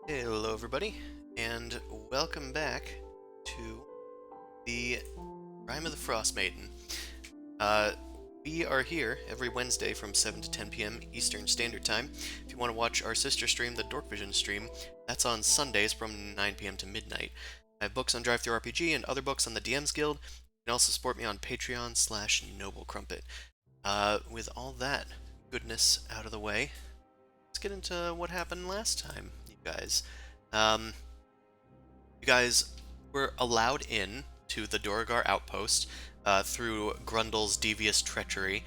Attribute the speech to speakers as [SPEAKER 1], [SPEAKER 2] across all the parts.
[SPEAKER 1] Hello everybody, and welcome back to the Rime of the Frostmaiden. We are here every Wednesday from 7 to 10 p.m. Eastern Standard Time. If you want to watch our sister stream, the Dork Vision stream, that's on Sundays from 9 p.m. to midnight. I have books on DriveThruRPG and other books on the DM's Guild. You can also support me on Patreon/NobleCrumpet. With all that goodness out of the way, let's get into what happened last time, you guys. You guys were allowed in to the Duragar outpost through Grundle's devious treachery,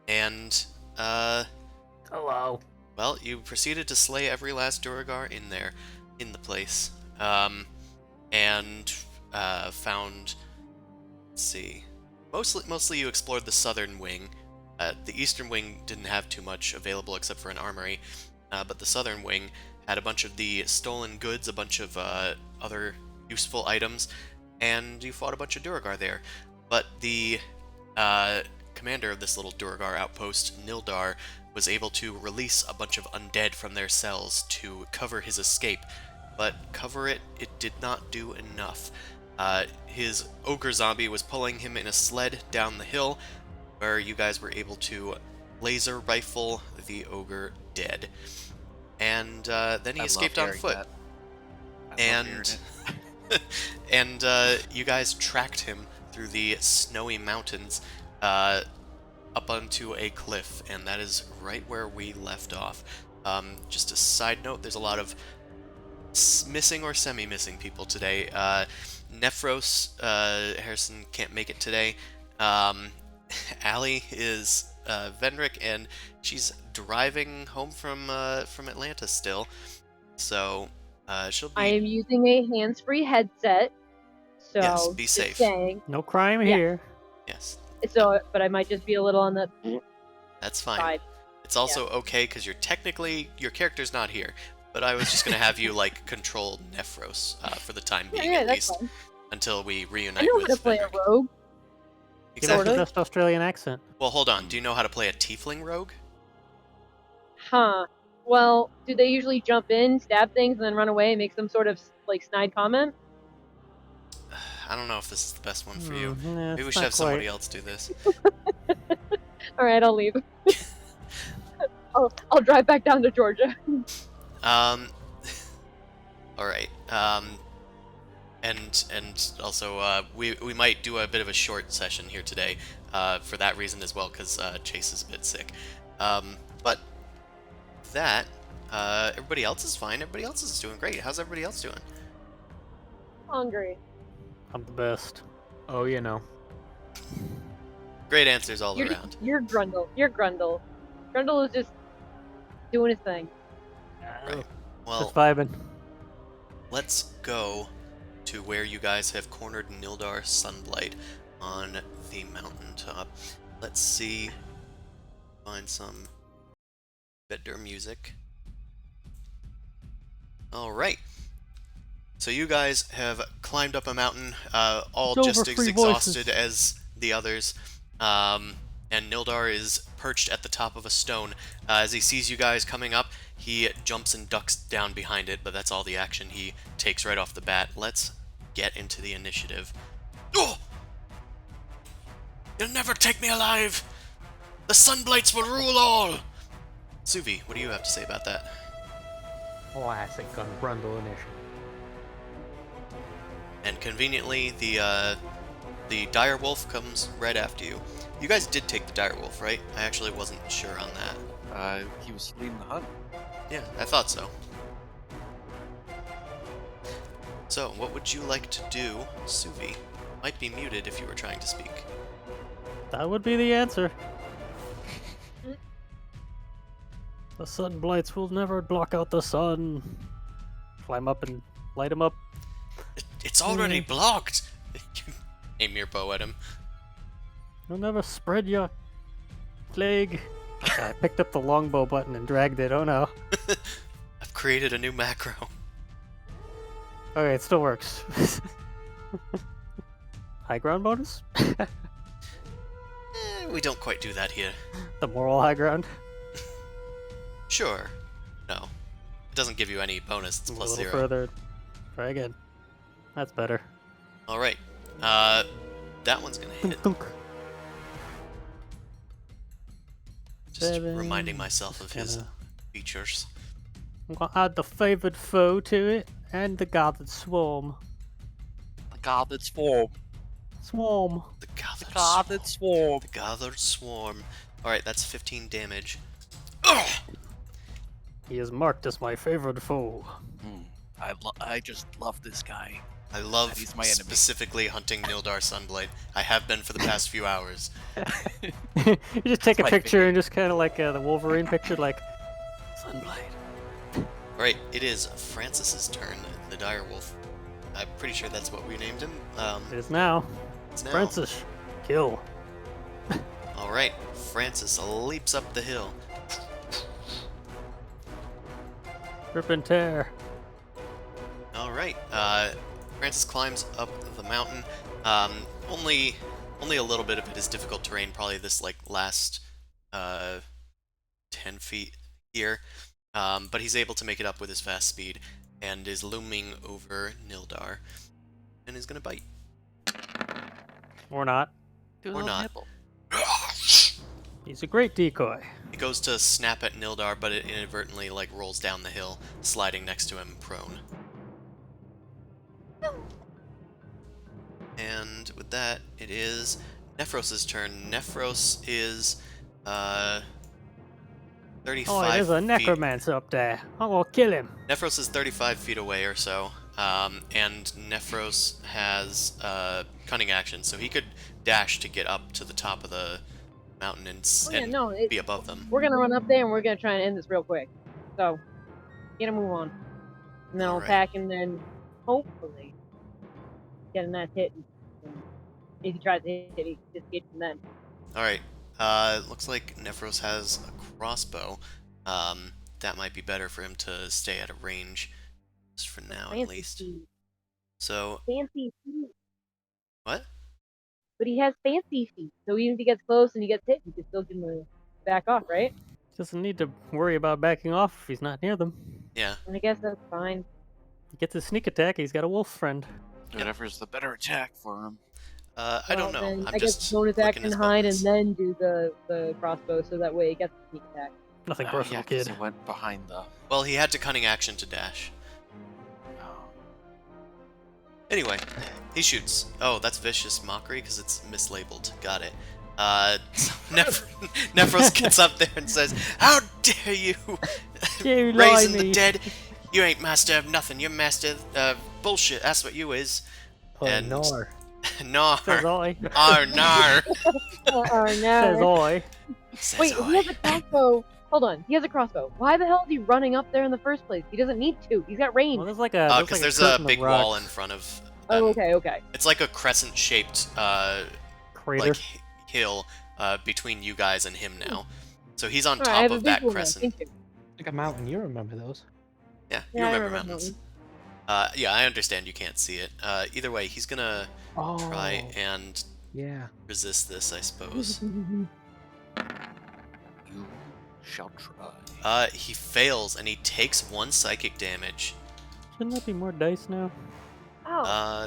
[SPEAKER 1] and
[SPEAKER 2] Hello.
[SPEAKER 1] well, you proceeded to slay every last Duragar in the place, and found. Let's see. Mostly you explored the southern wing. The eastern wing didn't have too much available except for an armory, but the southern wing had a bunch of the stolen goods, a bunch of other useful items, and you fought a bunch of Duragar there. But the commander of this little Duragar outpost, Nildar, was able to release a bunch of undead from their cells to cover his escape. But cover it did not do enough. His ogre zombie was pulling him in a sled down the hill, where you guys were able to laser rifle the ogre dead. And then he escaped on foot. And and you guys tracked him through the snowy mountains up onto a cliff, and that is right where we left off. Just a side note, there's a lot of missing or semi-missing people today. Nephros Harrison can't make it today. Allie is Vendrick, and she's driving home from Atlanta still, so she'll be.
[SPEAKER 3] I am using a hands-free headset, so
[SPEAKER 1] Yes, be
[SPEAKER 3] just
[SPEAKER 1] safe.
[SPEAKER 3] saying.
[SPEAKER 2] No crime here.
[SPEAKER 1] Yes.
[SPEAKER 3] So, but I might just be a little on the
[SPEAKER 1] That's fine.
[SPEAKER 3] side.
[SPEAKER 1] It's also okay because your character's not here, but I was just gonna have you like control Nephros for the time being at
[SPEAKER 3] that's
[SPEAKER 1] least
[SPEAKER 3] fine.
[SPEAKER 1] until we reunite
[SPEAKER 3] I know
[SPEAKER 1] with
[SPEAKER 3] how to play a
[SPEAKER 1] Vendrick.
[SPEAKER 3] rogue.
[SPEAKER 2] Give us
[SPEAKER 1] Exactly.
[SPEAKER 2] the best Australian accent.
[SPEAKER 1] Well, hold on. Do you know how to play a tiefling rogue?
[SPEAKER 3] Huh. Well, do they usually jump in, stab things, and then run away and make some sort of like snide comment?
[SPEAKER 1] I don't know if this is the best one for you.
[SPEAKER 2] Yeah,
[SPEAKER 1] Maybe we should have somebody else do this.
[SPEAKER 3] All right, I'll leave. I'll drive back down to Georgia.
[SPEAKER 1] All right. And also we might do a bit of a short session here today for that reason as well, because Chase is a bit sick. But that everybody else is fine. Everybody else is doing great. How's everybody else doing?
[SPEAKER 3] Hungry.
[SPEAKER 2] I'm the best. Oh, you know.
[SPEAKER 1] Great answers all around.
[SPEAKER 3] You're Grundle. You're Grundle. Grundle is just doing his thing.
[SPEAKER 1] Right. Well,
[SPEAKER 2] Just vibing.
[SPEAKER 1] let's go to where you guys have cornered Nildar Sunblight on the mountaintop. Let's see. Find some better music. Alright. So you guys have climbed up a mountain, all
[SPEAKER 2] It's
[SPEAKER 1] just
[SPEAKER 2] over,
[SPEAKER 1] as
[SPEAKER 2] free
[SPEAKER 1] exhausted
[SPEAKER 2] voices.
[SPEAKER 1] as the others. And Nildar is perched at the top of a stone. As he sees you guys coming up, he jumps and ducks down behind it, but that's all the action he takes right off the bat. Let's get into the initiative. Oh! You'll never take me alive! The Sunblights will rule all! Suvi, what do you have to say about that?
[SPEAKER 2] Classic Gunbrundle initiative.
[SPEAKER 1] And conveniently, the dire wolf comes right after you. You guys did take the dire wolf, right? I actually wasn't sure on that.
[SPEAKER 4] He was leading the hunt.
[SPEAKER 1] Yeah, I thought so. So, what would you like to do, Suvi? Might be muted if you were trying to speak.
[SPEAKER 2] That would be the answer. The sun blights will never block out the sun. Climb up and light him up.
[SPEAKER 1] It's already blocked! Aim your bow at him.
[SPEAKER 2] You'll never spread your leg. I picked up the longbow button and dragged it. Oh no.
[SPEAKER 1] I've created a new macro.
[SPEAKER 2] Okay, it still works. High ground bonus?
[SPEAKER 1] We don't quite do that here.
[SPEAKER 2] The moral high ground?
[SPEAKER 1] Sure. No. It doesn't give you any bonus, it's
[SPEAKER 2] A
[SPEAKER 1] plus
[SPEAKER 2] little
[SPEAKER 1] 0.
[SPEAKER 2] further. Try again. That's better.
[SPEAKER 1] Alright. That one's gonna hit.
[SPEAKER 2] Dunk.
[SPEAKER 1] Just
[SPEAKER 2] 7.
[SPEAKER 1] reminding myself of his
[SPEAKER 2] Gonna-
[SPEAKER 1] features.
[SPEAKER 2] I'm gonna add the favored foe to it and the gathered swarm.
[SPEAKER 4] The gathered swarm.
[SPEAKER 2] Swarm.
[SPEAKER 1] The gathered,
[SPEAKER 4] The gathered swarm.
[SPEAKER 1] The gathered swarm. Alright, that's 15 damage. Ugh!
[SPEAKER 2] He is marked as my favored foe.
[SPEAKER 4] I just love this guy.
[SPEAKER 1] I love
[SPEAKER 4] He's my enemy.
[SPEAKER 1] specifically hunting Nildar Sunblade. I have been for the past few hours.
[SPEAKER 2] You just take a
[SPEAKER 4] my
[SPEAKER 2] picture
[SPEAKER 4] favorite.
[SPEAKER 2] and just kind of like the Wolverine picture, like Sunblade.
[SPEAKER 1] Alright, it is Francis's turn, the direwolf. I'm pretty sure that's what we named him.
[SPEAKER 2] It is now.
[SPEAKER 1] It's now.
[SPEAKER 2] Francis, kill.
[SPEAKER 1] Alright, Francis leaps up the hill.
[SPEAKER 2] Rip and tear.
[SPEAKER 1] Alright, Francis climbs up the mountain. Only a little bit of it is difficult terrain, probably this like last 10 feet here. But he's able to make it up with his fast speed and is looming over Nildar and is gonna bite.
[SPEAKER 2] Or not.
[SPEAKER 4] Do a
[SPEAKER 1] Or
[SPEAKER 4] little
[SPEAKER 1] not.
[SPEAKER 4] nibble.
[SPEAKER 2] He's a great decoy.
[SPEAKER 1] It goes to snap at Nildar, but it inadvertently like rolls down the hill, sliding next to him prone. And with that, it is Nephros' turn. Nephros is 35
[SPEAKER 2] Oh, there's a
[SPEAKER 1] feet.
[SPEAKER 2] necromancer up there. I'm gonna kill him.
[SPEAKER 1] Nephros is 35 feet away or so, and Nephros has cunning action, so he could dash to get up to the top of the mountain and, be above them.
[SPEAKER 3] We're gonna run up there and we're gonna try and end this real quick. So, get a move on. And then I'll
[SPEAKER 1] Alright.
[SPEAKER 3] attack and then hopefully get a nice hit. And if he tries to hit it, he just gets him then.
[SPEAKER 1] Alright, looks like Nephros has a crossbow. That might be better for him to stay at a range, just for now at least. So,
[SPEAKER 3] Fancy feet.
[SPEAKER 1] what?
[SPEAKER 3] But he has fancy feet, so even if he gets close and he gets hit, he can still give him a back off, right?
[SPEAKER 2] Doesn't need to worry about backing off if he's not near them.
[SPEAKER 1] Yeah,
[SPEAKER 3] And I guess that's fine.
[SPEAKER 2] He gets his sneak attack, he's got a wolf friend.
[SPEAKER 4] Whatever's the better attack for him.
[SPEAKER 1] I don't
[SPEAKER 3] Well,
[SPEAKER 1] know.
[SPEAKER 3] then
[SPEAKER 1] I'm
[SPEAKER 3] I guess
[SPEAKER 1] just
[SPEAKER 3] bonus
[SPEAKER 1] looking
[SPEAKER 3] action
[SPEAKER 1] his
[SPEAKER 3] hide
[SPEAKER 1] buttons.
[SPEAKER 3] and then do the crossbow, so that way it gets the sneak attack.
[SPEAKER 2] Nothing
[SPEAKER 4] Yeah,
[SPEAKER 2] personal,
[SPEAKER 4] 'cause
[SPEAKER 2] kid.
[SPEAKER 4] it went behind the.
[SPEAKER 1] Well, he had to cunning action to dash.
[SPEAKER 4] Oh.
[SPEAKER 1] Anyway, he shoots. Oh, that's vicious mockery because it's mislabeled. Got it. So Nephros gets up there and says, "How dare you,
[SPEAKER 2] You lie
[SPEAKER 1] raising the
[SPEAKER 2] me."
[SPEAKER 1] dead? You ain't master of nothing. You're master of bullshit. That's what you is."
[SPEAKER 2] Oh,
[SPEAKER 1] And-
[SPEAKER 2] nar.
[SPEAKER 1] Nar.
[SPEAKER 2] Says I.
[SPEAKER 1] Ar nar.
[SPEAKER 2] Says
[SPEAKER 3] no.
[SPEAKER 2] I.
[SPEAKER 1] Says
[SPEAKER 3] Wait, he has a crossbow. Hold on, he has a crossbow. Why the hell is he running up there in the first place? He doesn't need to. He's got range.
[SPEAKER 2] Well, there's like a.
[SPEAKER 1] Because there's
[SPEAKER 2] like
[SPEAKER 1] a
[SPEAKER 2] curtain of
[SPEAKER 1] big wall in
[SPEAKER 2] rocks.
[SPEAKER 1] front of.
[SPEAKER 3] Oh, okay.
[SPEAKER 1] It's like a crescent-shaped
[SPEAKER 2] Crater.
[SPEAKER 1] like hill between you guys and him now. So he's on
[SPEAKER 3] Alright, I
[SPEAKER 1] top
[SPEAKER 3] have a
[SPEAKER 1] of that
[SPEAKER 3] visual now,
[SPEAKER 1] crescent.
[SPEAKER 3] thank you.
[SPEAKER 5] Like a mountain, you remember those.
[SPEAKER 1] Yeah, you
[SPEAKER 3] Yeah, I
[SPEAKER 1] remember
[SPEAKER 3] remember
[SPEAKER 1] mountains. Yeah, I understand you can't see it. Either way, he's gonna
[SPEAKER 5] Oh,
[SPEAKER 1] try and
[SPEAKER 5] yeah.
[SPEAKER 1] resist this, I suppose.
[SPEAKER 4] You shall try.
[SPEAKER 1] He fails and he takes 1 psychic damage.
[SPEAKER 2] Shouldn't that be more dice now?
[SPEAKER 3] Oh,
[SPEAKER 2] Yeah,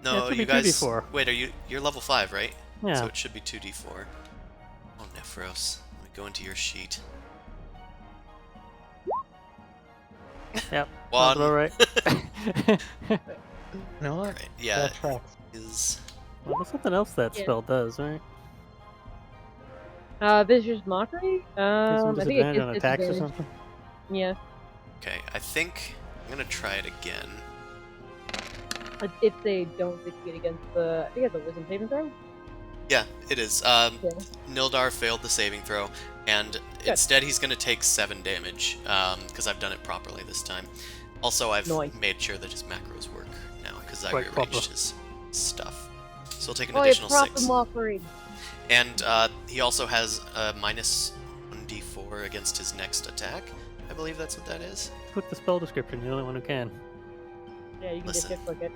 [SPEAKER 1] No,
[SPEAKER 2] it should
[SPEAKER 1] you
[SPEAKER 2] be
[SPEAKER 1] guys.
[SPEAKER 2] 2d4.
[SPEAKER 1] Wait, you're level 5, right?
[SPEAKER 2] Yeah.
[SPEAKER 1] So it should be 2d4. Oh, Nephros. Let me go into your sheet.
[SPEAKER 2] Yep.
[SPEAKER 1] One.
[SPEAKER 2] Sounds about right.
[SPEAKER 5] You know what?
[SPEAKER 1] Right, yeah,
[SPEAKER 5] That tracks.
[SPEAKER 1] is
[SPEAKER 2] Well, there's something else that
[SPEAKER 3] Yeah.
[SPEAKER 2] spell does, right?
[SPEAKER 3] Vicious Mockery?
[SPEAKER 2] Gives some
[SPEAKER 3] I think it
[SPEAKER 2] disadvantage
[SPEAKER 3] gives
[SPEAKER 2] on attacks or
[SPEAKER 3] disadvantage.
[SPEAKER 2] something.
[SPEAKER 3] Yeah.
[SPEAKER 1] okay. I think I'm gonna try it again.
[SPEAKER 3] If they don't succeed against the... I think it's a wisdom saving throw?
[SPEAKER 1] Yeah, it is.
[SPEAKER 3] Yeah.
[SPEAKER 1] Nildar failed the saving throw, and instead he's gonna take 7 damage, because I've done it properly this time. Also, I've
[SPEAKER 3] Nice.
[SPEAKER 1] made sure that his macros work now, because I
[SPEAKER 2] Quite
[SPEAKER 1] rearranged
[SPEAKER 2] proper.
[SPEAKER 1] his stuff. So he'll take an
[SPEAKER 3] Oh,
[SPEAKER 1] additional
[SPEAKER 3] it's proper
[SPEAKER 1] 6.
[SPEAKER 3] mockery.
[SPEAKER 1] And he also has a minus 1d4 against his next attack. I believe that's what that is.
[SPEAKER 2] Put the spell description. You're the only one who can.
[SPEAKER 3] Yeah, you can
[SPEAKER 1] Listen.
[SPEAKER 3] just click it.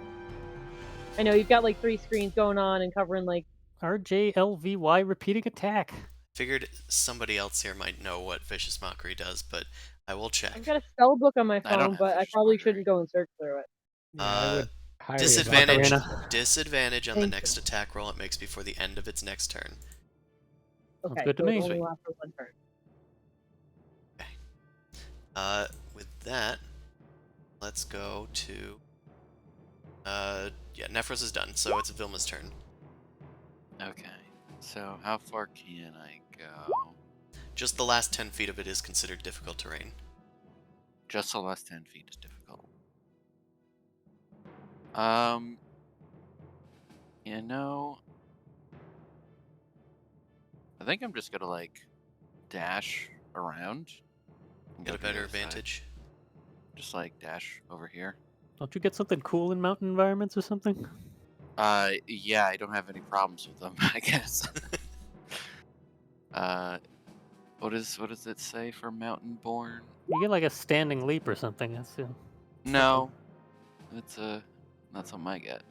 [SPEAKER 3] I know, you've got like 3 screens going on and covering like...
[SPEAKER 2] RJLVY repeating attack.
[SPEAKER 1] Figured somebody else here might know what Vicious Mockery does, but I will check.
[SPEAKER 3] I've got a spell book on my
[SPEAKER 4] I don't
[SPEAKER 3] phone,
[SPEAKER 4] have
[SPEAKER 3] but I
[SPEAKER 4] Vicious
[SPEAKER 3] probably
[SPEAKER 4] Mockery.
[SPEAKER 3] shouldn't go and search through it.
[SPEAKER 5] Yeah, I would highly
[SPEAKER 1] Disadvantage.
[SPEAKER 2] Macarena.
[SPEAKER 1] Disadvantage on the
[SPEAKER 3] Thank
[SPEAKER 1] next attack roll it makes before the end of its next turn.
[SPEAKER 2] Sounds
[SPEAKER 3] Okay,
[SPEAKER 2] good to
[SPEAKER 3] so
[SPEAKER 2] me.
[SPEAKER 3] it only lasts for 1 turn.
[SPEAKER 1] With that, let's go to. Yeah, Nephros is done, so it's Vilma's turn.
[SPEAKER 4] Okay. So how far can I go?
[SPEAKER 1] Just the last 10 feet of it is considered difficult terrain.
[SPEAKER 4] Just the last 10 feet is difficult. You know, I think I'm just gonna like dash around. and
[SPEAKER 1] Get
[SPEAKER 4] go
[SPEAKER 1] a
[SPEAKER 4] to the
[SPEAKER 1] better
[SPEAKER 4] other side.
[SPEAKER 1] advantage.
[SPEAKER 4] Just like dash over here.
[SPEAKER 2] Don't you get something cool in mountain environments or something?
[SPEAKER 4] Yeah, I don't have any problems with them, I guess. What does it say for Mountain Born?
[SPEAKER 2] You get like a standing leap or something. That's
[SPEAKER 4] No, it's not something I get.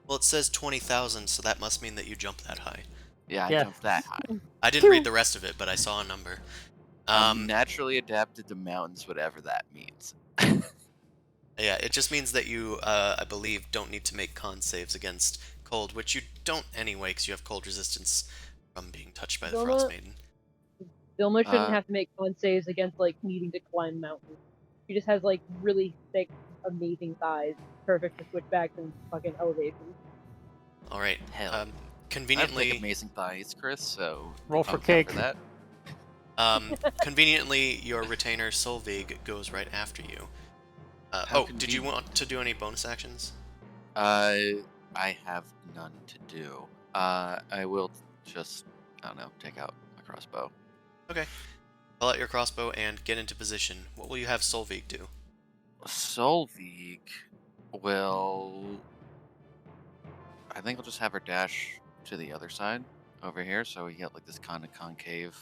[SPEAKER 1] Well, it says 20,000, so that must mean that you jump that high.
[SPEAKER 4] Yeah, I
[SPEAKER 2] Yeah.
[SPEAKER 4] jumped that high.
[SPEAKER 1] I didn't read the rest of it, but I saw a number.
[SPEAKER 4] I'm naturally adapted to mountains, whatever that means.
[SPEAKER 1] Yeah, it just means that you, I believe, don't need to make con saves against cold, which you don't anyway, because you have cold resistance from being touched by the
[SPEAKER 3] Vilma?
[SPEAKER 1] Frostmaiden.
[SPEAKER 3] Vilma shouldn't
[SPEAKER 4] Uh,
[SPEAKER 3] have to make con saves against like needing to climb mountains. She just has like really thick, amazing thighs, perfect for switchbacks and fucking elevations.
[SPEAKER 1] All right.
[SPEAKER 4] Hell. I have
[SPEAKER 1] Conveniently,
[SPEAKER 4] amazing thighs, Chris. So
[SPEAKER 2] Roll
[SPEAKER 4] if
[SPEAKER 2] for
[SPEAKER 4] I'm counter
[SPEAKER 2] cake.
[SPEAKER 4] That.
[SPEAKER 1] conveniently, your retainer Solveig goes right after you.
[SPEAKER 4] How
[SPEAKER 1] did you want to do any bonus actions?
[SPEAKER 4] I have none to do. I will just, I don't know, take out a crossbow.
[SPEAKER 1] Okay. Pull out your crossbow and get into position. What will you have Solveig do?
[SPEAKER 4] Solveig will. I think I'll just have her dash to the other side over here, so we get like this kind of concave.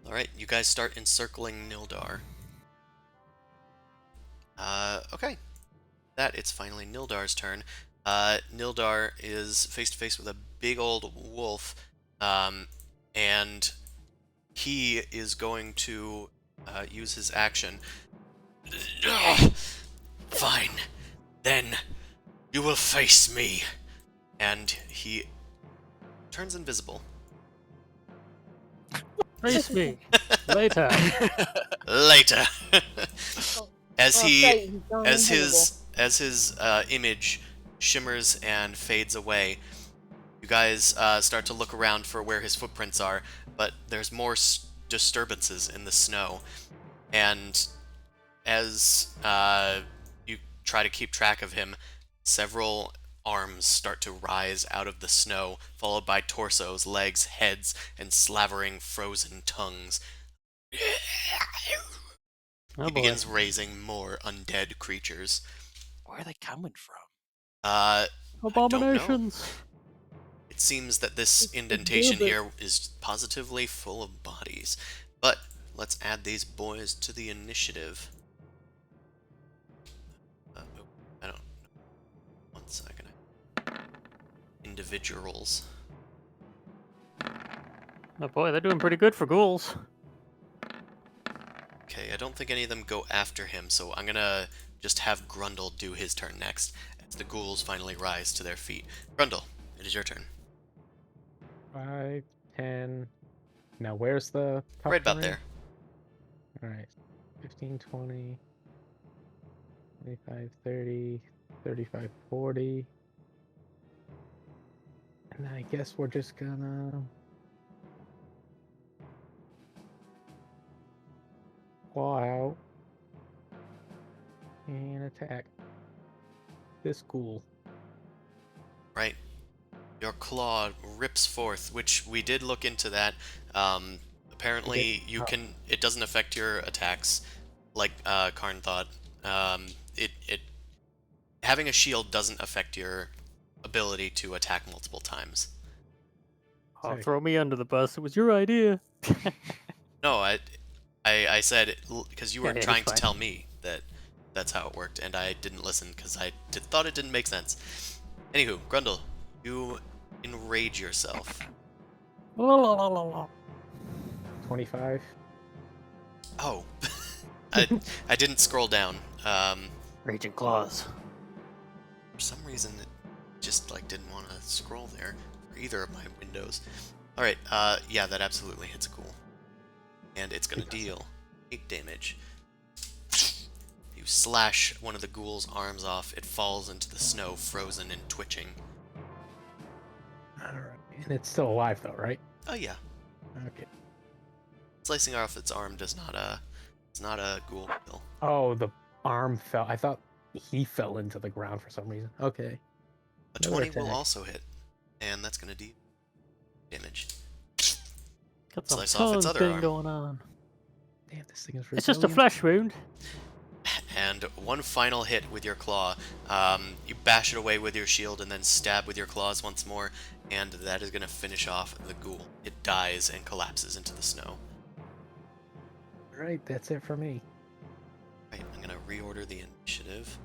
[SPEAKER 1] All right, you guys start encircling Nildar. Okay. That it's finally Nildar's turn. Nildar is face to face with a big old wolf, and he is going to use his action. Fine, then you will face me. And he turns invisible.
[SPEAKER 2] Face me later.
[SPEAKER 1] Later. As
[SPEAKER 3] Oh,
[SPEAKER 1] he
[SPEAKER 3] great, he's gone
[SPEAKER 1] as
[SPEAKER 3] invisible.
[SPEAKER 1] his image shimmers and fades away, you guys start to look around for where his footprints are, but there's more disturbances in the snow, and as you try to keep track of him, several arms start to rise out of the snow, followed by torsos, legs, heads, and slavering frozen tongues.
[SPEAKER 2] Oh
[SPEAKER 1] He
[SPEAKER 2] boy.
[SPEAKER 1] begins raising more undead creatures.
[SPEAKER 4] Where are they coming from?
[SPEAKER 1] I don't know.
[SPEAKER 2] Abominations.
[SPEAKER 1] It seems that this
[SPEAKER 3] It's
[SPEAKER 1] indentation
[SPEAKER 3] Gilbert.
[SPEAKER 1] here is positively full of bodies. But let's add these boys to the initiative. I don't know. 1 second. Individuals.
[SPEAKER 2] Oh boy, they're doing pretty good for ghouls.
[SPEAKER 1] Okay, I don't think any of them go after him, so I'm gonna just have Grundle do his turn next, as the ghouls finally rise to their feet. Grundle, it is your turn.
[SPEAKER 5] 5, 10. Now, where's the top
[SPEAKER 1] Right about
[SPEAKER 5] terrain?
[SPEAKER 1] there.
[SPEAKER 5] All right. 15, 20. 25, 30, 35, 40. And I guess we're just gonna claw out and attack this ghoul.
[SPEAKER 1] Right. Your claw rips forth, which we did look into that. Apparently, you
[SPEAKER 5] Oh.
[SPEAKER 1] can. It doesn't affect your attacks, like Karn thought. It having a shield doesn't affect your ability to attack multiple times.
[SPEAKER 2] Oh,
[SPEAKER 5] Sick.
[SPEAKER 2] throw me under the bus. It was your idea.
[SPEAKER 1] No, I said because you were
[SPEAKER 2] Yeah, it's
[SPEAKER 1] trying to
[SPEAKER 2] fine.
[SPEAKER 1] tell me that that's how it worked, and I didn't listen because thought it didn't make sense. Anywho, Grundle, you enrage yourself.
[SPEAKER 5] 25.
[SPEAKER 1] Oh, I didn't scroll down.
[SPEAKER 2] Raging claws.
[SPEAKER 1] For some reason, it just like didn't want to scroll there for either of my windows. All right, yeah, that absolutely hits a ghoul, and it's gonna deal 8 damage. You slash one of the ghoul's arms off. It falls into the snow, frozen and twitching.
[SPEAKER 5] Alright. And it's still alive though, right?
[SPEAKER 1] Oh yeah,
[SPEAKER 5] Okay.
[SPEAKER 1] slicing off its arm does not it's not a ghoul kill.
[SPEAKER 5] Oh, the arm fell. I thought he fell into the ground for some reason. Okay.
[SPEAKER 1] A
[SPEAKER 5] Another
[SPEAKER 1] 20 will
[SPEAKER 5] attack.
[SPEAKER 1] also hit, and that's gonna deal damage.
[SPEAKER 2] Got some
[SPEAKER 1] Slice off its
[SPEAKER 2] tongue
[SPEAKER 1] other
[SPEAKER 2] thing
[SPEAKER 1] arm.
[SPEAKER 2] going on.
[SPEAKER 5] Damn, this thing is
[SPEAKER 2] It's just a
[SPEAKER 5] resilient.
[SPEAKER 2] flesh wound.
[SPEAKER 1] And one final hit with your claw. You bash it away with your shield and then stab with your claws once more, and that is going to finish off the ghoul. It dies and collapses into the snow.
[SPEAKER 5] Alright, that's it for me.
[SPEAKER 1] Right, I'm going to reorder the initiative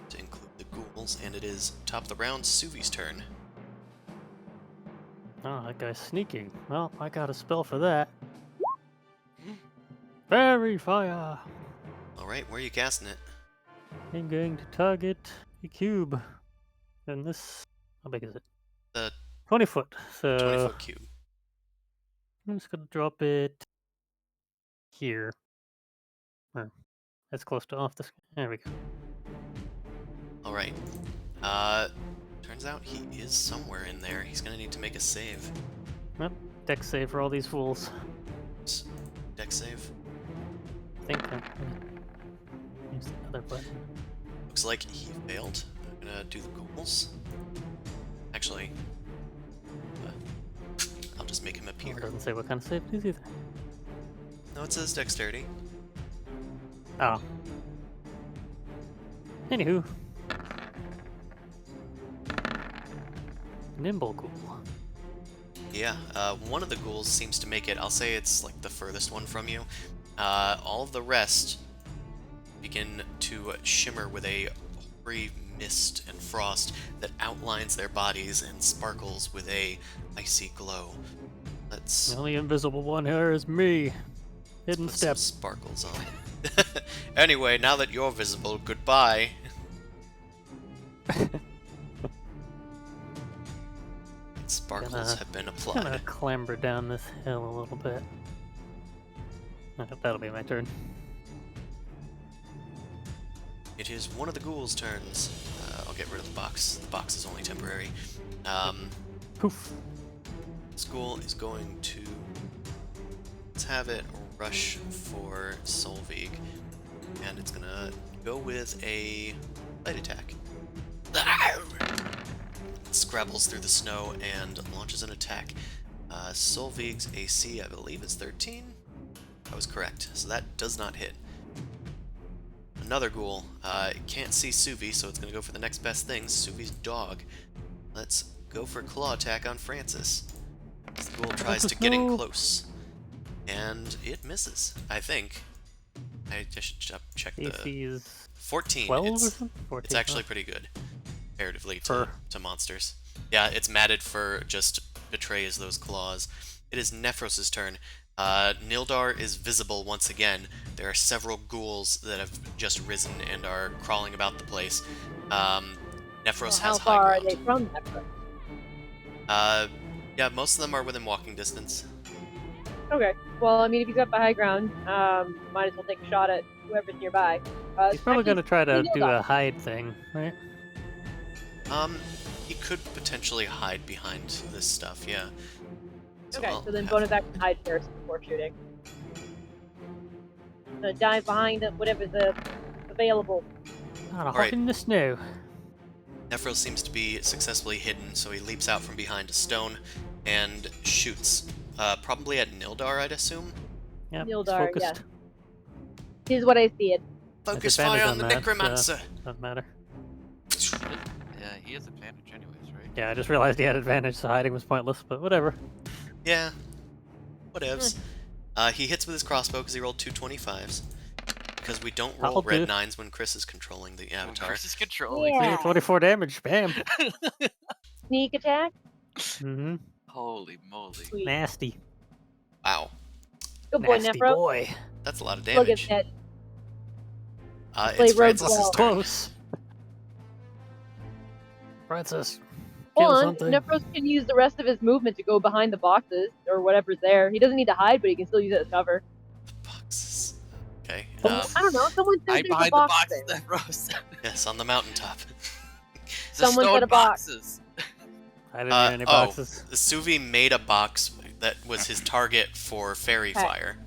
[SPEAKER 1] to include the ghouls, and it is top of the round, Suvi's turn.
[SPEAKER 2] Oh, that guy's sneaking. Well, I got a spell for that. Fairy fire.
[SPEAKER 1] Alright, where are you casting it?
[SPEAKER 2] I'm going to target a cube. And this, how big is it?
[SPEAKER 1] The
[SPEAKER 2] 20 foot. So
[SPEAKER 1] 20-foot cube.
[SPEAKER 2] I'm just gonna drop it here. That's close to off the. There we go.
[SPEAKER 1] Alright. Turns out he is somewhere in there. He's going to need to make a save.
[SPEAKER 2] Well, deck save for all these fools.
[SPEAKER 1] Dex save.
[SPEAKER 2] I think I'm gonna use the other button.
[SPEAKER 1] Looks like he failed. I'm gonna do the ghouls. Actually, I'll just make him
[SPEAKER 2] Oh,
[SPEAKER 1] appear.
[SPEAKER 2] it doesn't say what kind of save it is either.
[SPEAKER 1] No, it says dexterity.
[SPEAKER 2] Oh. Anywho. Nimble ghoul.
[SPEAKER 1] Yeah, one of the ghouls seems to make it. I'll say it's like the furthest one from you. All of the rest begin to shimmer with a hoary mist and frost that outlines their bodies and sparkles with a icy glow. Let's
[SPEAKER 2] The only invisible one here is me. Hidden
[SPEAKER 1] put some
[SPEAKER 2] step.
[SPEAKER 1] sparkles on. Anyway, now that you're visible, goodbye. Sparkles
[SPEAKER 2] Gonna-
[SPEAKER 1] have been
[SPEAKER 2] Gonna
[SPEAKER 1] applied.
[SPEAKER 2] clamber down this hill a little bit. That'll be my turn.
[SPEAKER 1] It is one of the ghouls' turns. I'll get rid of the box. The box is only temporary.
[SPEAKER 2] Poof.
[SPEAKER 1] This ghoul is going to... Let's have it rush for Solveig. And it's gonna go with a light attack. It scrabbles through the snow and launches an attack. Solveig's AC, I believe, is 13. I was correct, so that does not hit. Another ghoul. It can't see Suvi, so it's going to go for the next best thing, Suvi's dog. Let's go for claw attack on Francis. This ghoul tries to get in
[SPEAKER 2] No.
[SPEAKER 1] close. And it misses, I think. I just should check the...
[SPEAKER 2] AC is
[SPEAKER 1] 14.
[SPEAKER 2] 12 or
[SPEAKER 1] It's,
[SPEAKER 2] something? 14.
[SPEAKER 1] it's actually pretty good, comparatively
[SPEAKER 2] For-
[SPEAKER 1] to monsters. Yeah, it's matted for just betrays those claws. It is Nephros' turn. Nildar is visible once again. There are several ghouls that have just risen and are crawling about the place. Nephros
[SPEAKER 3] How
[SPEAKER 1] has
[SPEAKER 3] far
[SPEAKER 1] high
[SPEAKER 3] are
[SPEAKER 1] ground.
[SPEAKER 3] they from Nephros?
[SPEAKER 1] Yeah, most of them are within walking distance.
[SPEAKER 3] Okay. Well, I mean, if he's got the high ground, might as well take a shot at whoever's nearby.
[SPEAKER 2] He's probably
[SPEAKER 3] actually,
[SPEAKER 2] gonna try to do
[SPEAKER 3] Nildar.
[SPEAKER 2] a hide thing, right?
[SPEAKER 1] He could potentially hide behind this stuff, yeah.
[SPEAKER 3] Okay,
[SPEAKER 1] I'll
[SPEAKER 3] so then
[SPEAKER 1] have-
[SPEAKER 3] bonus action hide first before shooting. Gonna dive behind whatever's available.
[SPEAKER 2] Not a hop
[SPEAKER 1] Alright.
[SPEAKER 2] in the snow.
[SPEAKER 1] Nephros seems to be successfully hidden, so he leaps out from behind a stone and shoots. Probably at Nildar, I'd assume.
[SPEAKER 2] Yep, he's
[SPEAKER 3] Nildar,
[SPEAKER 2] focused.
[SPEAKER 3] yes. Here's what I see it.
[SPEAKER 1] Focus
[SPEAKER 2] advantage
[SPEAKER 1] fire
[SPEAKER 2] on
[SPEAKER 1] on the
[SPEAKER 2] that,
[SPEAKER 1] necromancer!
[SPEAKER 2] Doesn't matter.
[SPEAKER 4] Yeah, he has advantage anyways, right?
[SPEAKER 2] Yeah, I just realized he had advantage, so hiding was pointless, but whatever.
[SPEAKER 1] Yeah. Whatevs. He hits with his crossbow because he rolled 2 25s. Because we don't roll
[SPEAKER 2] I'll
[SPEAKER 1] red
[SPEAKER 2] do.
[SPEAKER 1] 9s when Chris is controlling the avatar.
[SPEAKER 4] Chris is controlling.
[SPEAKER 3] Yeah.
[SPEAKER 2] 24 damage, bam.
[SPEAKER 3] Sneak attack.
[SPEAKER 2] Mm-hmm.
[SPEAKER 4] Holy moly.
[SPEAKER 3] Sweet.
[SPEAKER 2] Nasty.
[SPEAKER 1] Wow.
[SPEAKER 3] Good boy,
[SPEAKER 2] Nasty
[SPEAKER 3] Nephro.
[SPEAKER 2] boy.
[SPEAKER 1] That's a lot of
[SPEAKER 3] Look at
[SPEAKER 1] damage.
[SPEAKER 3] that.
[SPEAKER 1] It's
[SPEAKER 3] Play rogue
[SPEAKER 1] Francis's
[SPEAKER 3] well.
[SPEAKER 1] turn.
[SPEAKER 2] Close. Francis.
[SPEAKER 3] Hold
[SPEAKER 2] kill
[SPEAKER 3] on,
[SPEAKER 2] something.
[SPEAKER 3] Nephros can use the rest of his movement to go behind the boxes or whatever's there. He doesn't need to hide, but he can still use it as cover.
[SPEAKER 1] Boxes. Okay.
[SPEAKER 3] I don't know. Someone says
[SPEAKER 4] Hide
[SPEAKER 3] there's a
[SPEAKER 4] behind the
[SPEAKER 3] box
[SPEAKER 4] boxes,
[SPEAKER 3] there.
[SPEAKER 4] that Rose.
[SPEAKER 1] Yes, on the mountaintop.
[SPEAKER 4] The
[SPEAKER 3] Someone said
[SPEAKER 4] stone
[SPEAKER 3] a box.
[SPEAKER 4] boxes.
[SPEAKER 2] I didn't hear any boxes.
[SPEAKER 1] Suvi made a box that was his target for fairy
[SPEAKER 3] Okay.
[SPEAKER 1] fire.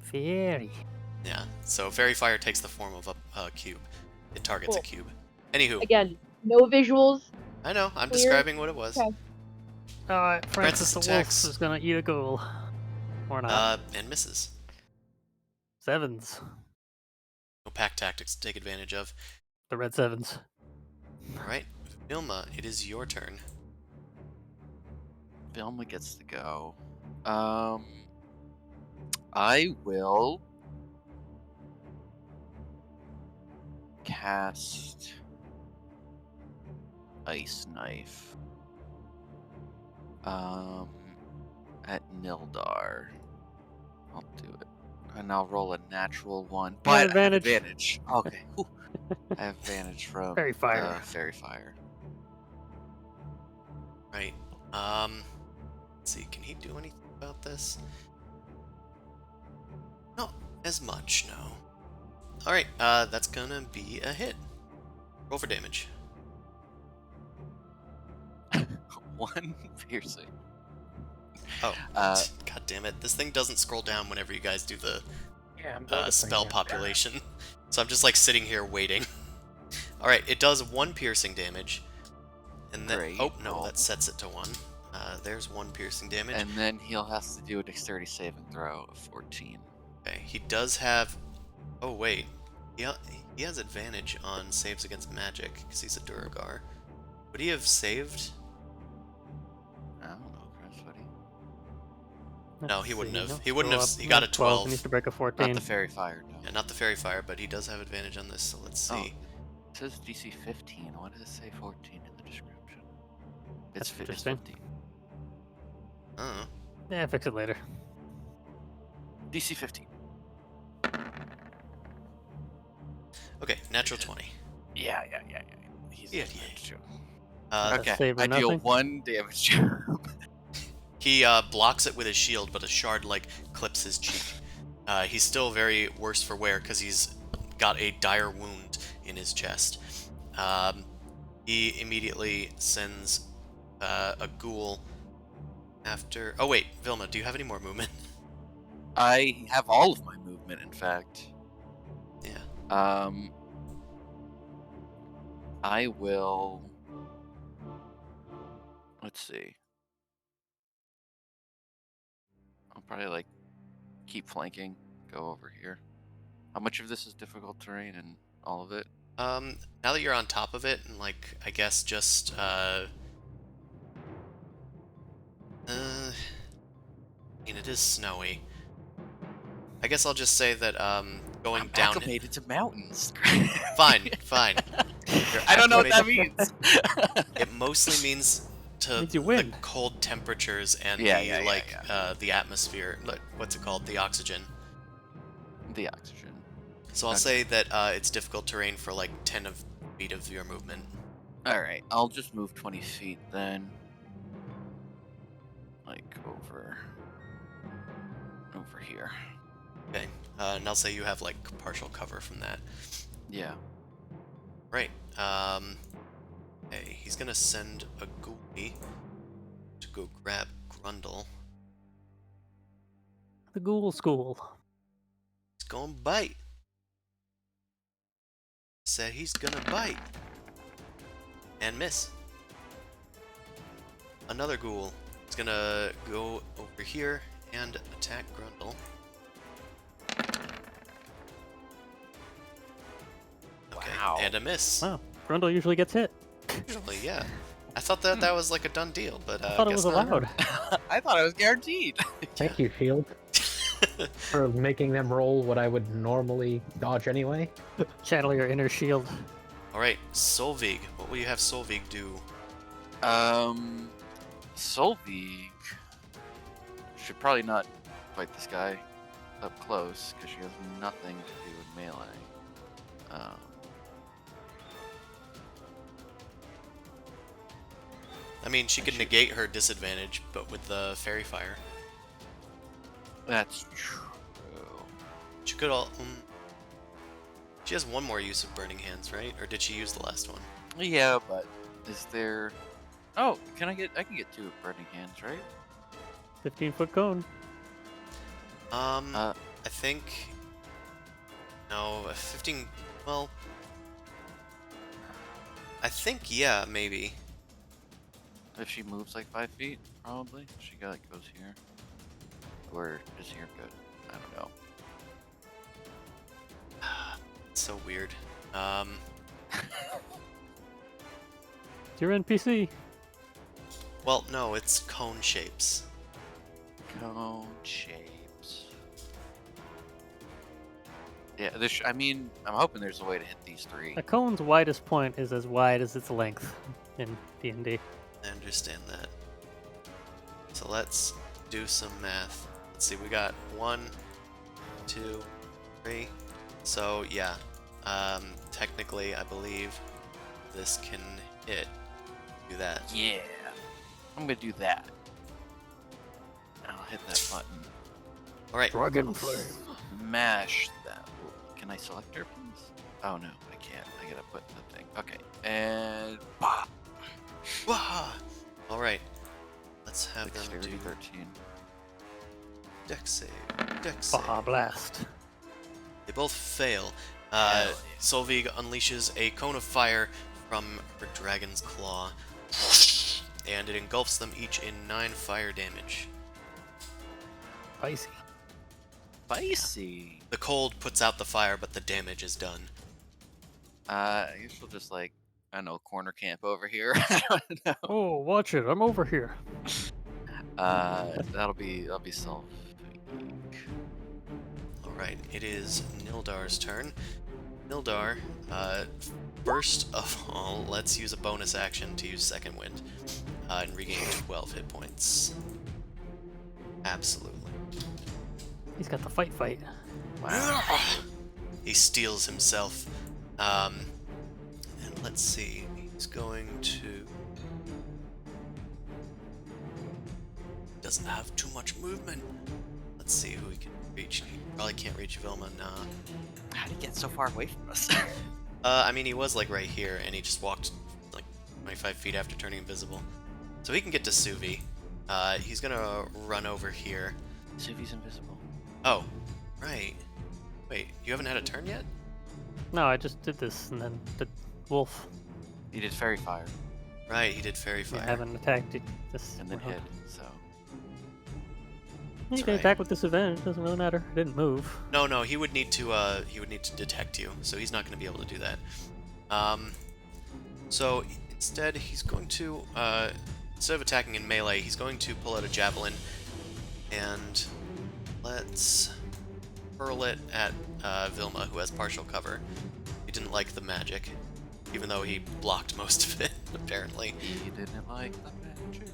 [SPEAKER 2] Fairy.
[SPEAKER 1] Yeah, so fairy fire takes the form of a cube. It targets a
[SPEAKER 3] Cool.
[SPEAKER 1] cube. Anywho,
[SPEAKER 3] Again, no visuals.
[SPEAKER 1] I know, I'm
[SPEAKER 3] Clear.
[SPEAKER 1] describing what it was.
[SPEAKER 3] Okay.
[SPEAKER 2] Alright, Francis
[SPEAKER 1] Francis
[SPEAKER 2] the Wolf
[SPEAKER 1] attacks.
[SPEAKER 2] is gonna eat a ghoul. Or not.
[SPEAKER 1] And misses.
[SPEAKER 2] Sevens.
[SPEAKER 1] No pack tactics to take advantage of.
[SPEAKER 2] The red sevens.
[SPEAKER 1] Alright, Vilma, it is your turn.
[SPEAKER 4] Vilma gets to go. I will cast Ice Knife at Nildar. I'll do it. And I'll roll a natural one. But I have
[SPEAKER 2] advantage.
[SPEAKER 4] advantage. Okay. Whew. I have advantage from
[SPEAKER 2] Fairy fire.
[SPEAKER 4] Fairy Fire.
[SPEAKER 1] Right. Let's see, can he do anything about this? Not as much, no. Alright, that's gonna be a hit. Roll for damage.
[SPEAKER 4] 1 piercing.
[SPEAKER 1] Oh,
[SPEAKER 4] Uh,
[SPEAKER 1] god damn it. This thing doesn't scroll down whenever you guys do the
[SPEAKER 5] Yeah, I'm noticing
[SPEAKER 1] spell
[SPEAKER 5] it.
[SPEAKER 1] population. So I'm just like sitting here waiting. Alright, it does 1 piercing damage. And then,
[SPEAKER 4] Great.
[SPEAKER 1] oh no, that sets it to 1. There's 1 piercing damage.
[SPEAKER 4] And then he'll have to do a dexterity saving throw of 14.
[SPEAKER 1] Okay, he does have... Oh, wait. He has advantage on saves against magic, because he's a Duragar. Would he have saved?
[SPEAKER 4] I don't know, Chris, what do you...
[SPEAKER 1] No, he wouldn't have.
[SPEAKER 2] No,
[SPEAKER 1] He wouldn't
[SPEAKER 2] go
[SPEAKER 1] have-
[SPEAKER 2] up.
[SPEAKER 1] he got a 12.
[SPEAKER 2] He needs to break a
[SPEAKER 4] Not
[SPEAKER 2] 14.
[SPEAKER 4] the fairy fire, no.
[SPEAKER 1] Yeah, not the fairy fire, but he does have advantage on this, so let's see.
[SPEAKER 4] Oh, it says DC 15. Why does it say 14 in the description?
[SPEAKER 2] That's
[SPEAKER 4] It's
[SPEAKER 2] interesting.
[SPEAKER 4] 15.
[SPEAKER 1] I don't know.
[SPEAKER 2] Yeah, fix it later.
[SPEAKER 4] DC 15.
[SPEAKER 1] Okay, natural 20.
[SPEAKER 4] Yeah. He's
[SPEAKER 1] Yeah,
[SPEAKER 4] advantage too.
[SPEAKER 2] Okay.
[SPEAKER 4] Okay,
[SPEAKER 2] Save or
[SPEAKER 4] I deal
[SPEAKER 2] nothing?
[SPEAKER 4] 1 damage to him.
[SPEAKER 1] He blocks it with his shield, but a shard, like, clips his cheek. He's still very worse for wear, because he's got a dire wound in his chest. He immediately sends a ghoul after... Oh, wait, Vilma, do you have any more movement?
[SPEAKER 4] I have all of my movement, in fact.
[SPEAKER 1] Yeah.
[SPEAKER 4] I will... Let's see. I'll probably, like, keep flanking, go over here. How much of this is difficult terrain and all of it?
[SPEAKER 1] Now that you're on top of it, and, like, I guess just, I mean, it is snowy. I guess I'll just say that, going
[SPEAKER 4] I'm
[SPEAKER 1] down...
[SPEAKER 4] acclimated to mountains.
[SPEAKER 1] Fine. You're
[SPEAKER 4] I don't know what that
[SPEAKER 1] acclimated-
[SPEAKER 4] means.
[SPEAKER 1] It mostly means to
[SPEAKER 2] Means you
[SPEAKER 1] the
[SPEAKER 2] win.
[SPEAKER 1] cold temperatures and
[SPEAKER 4] Yeah,
[SPEAKER 1] the atmosphere. What's it called? The oxygen.
[SPEAKER 4] The oxygen.
[SPEAKER 1] So I'll
[SPEAKER 4] Okay.
[SPEAKER 1] say that it's difficult terrain for like 10 feet of your movement.
[SPEAKER 4] Alright, I'll just move 20 feet then. Like, over over here.
[SPEAKER 1] Okay. And I'll say you have like partial cover from that.
[SPEAKER 4] Yeah.
[SPEAKER 1] Right. Hey, he's gonna send a ghoulie to go grab Grundle.
[SPEAKER 2] The ghoul school.
[SPEAKER 1] He's gonna bite. Said he's gonna bite. And miss. Another ghoul is gonna go over here and attack Grundle. Okay,
[SPEAKER 4] Wow.
[SPEAKER 1] and a miss.
[SPEAKER 2] Wow, Grundle usually gets hit.
[SPEAKER 1] Usually, yeah. I thought that was like a done deal, but
[SPEAKER 2] I thought it
[SPEAKER 1] guess
[SPEAKER 2] was
[SPEAKER 1] not.
[SPEAKER 2] allowed.
[SPEAKER 4] I thought it was guaranteed.
[SPEAKER 5] Thank you, Shield, for making them roll what I would normally dodge anyway.
[SPEAKER 2] Channel your inner shield.
[SPEAKER 1] Alright, Solvig. What will you have Solvig do?
[SPEAKER 4] Solvig should probably not fight this guy up close because she has nothing to do with melee.
[SPEAKER 1] I mean, she could negate her disadvantage, but with the Fairy Fire.
[SPEAKER 4] That's true.
[SPEAKER 1] She could all... she has one more use of Burning Hands, right? Or did she use the last one?
[SPEAKER 4] Yeah, but is there? Oh, I can get 2 burning hands, right?
[SPEAKER 2] 15-foot cone.
[SPEAKER 1] I think... No, 15... Well... I think, yeah, maybe.
[SPEAKER 4] If she moves like 5 feet, probably. She goes here. Or is here good? I don't know.
[SPEAKER 1] It's so weird.
[SPEAKER 2] It's your NPC.
[SPEAKER 1] Well, no, it's cone shapes.
[SPEAKER 4] Cone shapes. Yeah, I mean, I'm hoping there's a way to hit these 3.
[SPEAKER 2] A cone's widest point is as wide as its length in D&D.
[SPEAKER 1] I understand that. So let's do some math. Let's see, we got 1, 2, 3. So yeah, technically I believe this can hit. Do that.
[SPEAKER 4] Yeah, I'm gonna do that. I'll hit that button.
[SPEAKER 1] Alright.
[SPEAKER 2] Dragon flame.
[SPEAKER 4] Mash that. Can I select her, please? Oh no, I can't. I gotta put the thing. Okay, and bah!
[SPEAKER 1] Wah! Alright. Let's have them
[SPEAKER 4] Dexterity
[SPEAKER 1] do
[SPEAKER 4] 13.
[SPEAKER 1] dex save. Dex save.
[SPEAKER 2] Baja blast.
[SPEAKER 1] They both fail.
[SPEAKER 4] Hell yeah.
[SPEAKER 1] Solvig unleashes a cone of fire from her dragon's claw, and it engulfs them each in 9 fire damage.
[SPEAKER 2] Spicy.
[SPEAKER 4] Spicy.
[SPEAKER 1] The cold puts out the fire, but the damage is done.
[SPEAKER 4] I guess we'll just I don't know, corner camp over here. I don't know.
[SPEAKER 2] Oh, watch it. I'm over here.
[SPEAKER 4] That'll be self.
[SPEAKER 1] Alright, it is Nildar's turn. Nildar, first of all, let's use a bonus action to use Second Wind and regain 12 hit points. Absolutely.
[SPEAKER 2] He's got the fight.
[SPEAKER 4] Wow.
[SPEAKER 1] He steals himself. And let's see, he's going to... Doesn't have too much movement. Let's see who he can reach. He probably can't reach Vilma, nah.
[SPEAKER 4] How did he get so far away from us?
[SPEAKER 1] I mean, he was like right here, and he just walked like 25 feet after turning invisible. So he can get to Suvi. He's gonna run over here.
[SPEAKER 4] Suvi's invisible.
[SPEAKER 1] Oh, right. Wait, you haven't had a turn yet?
[SPEAKER 2] No, I just did this, and then the wolf.
[SPEAKER 4] He did fairy fire
[SPEAKER 1] Right, he did Fairy
[SPEAKER 2] You
[SPEAKER 1] Fire.
[SPEAKER 2] haven't attacked it this
[SPEAKER 4] and then
[SPEAKER 2] round.
[SPEAKER 4] hid. So
[SPEAKER 2] You
[SPEAKER 1] That's
[SPEAKER 2] can
[SPEAKER 1] right.
[SPEAKER 2] attack with disadvantage. Doesn't really matter. I didn't move.
[SPEAKER 1] No, he would need to detect you, so he's not going to be able to do that. So instead, he's going to instead of attacking in melee, he's going to pull out a javelin, and let's hurl it at Vilma, who has partial cover. He didn't like the magic, even though he blocked most of it, apparently.
[SPEAKER 4] he didn't like the magic.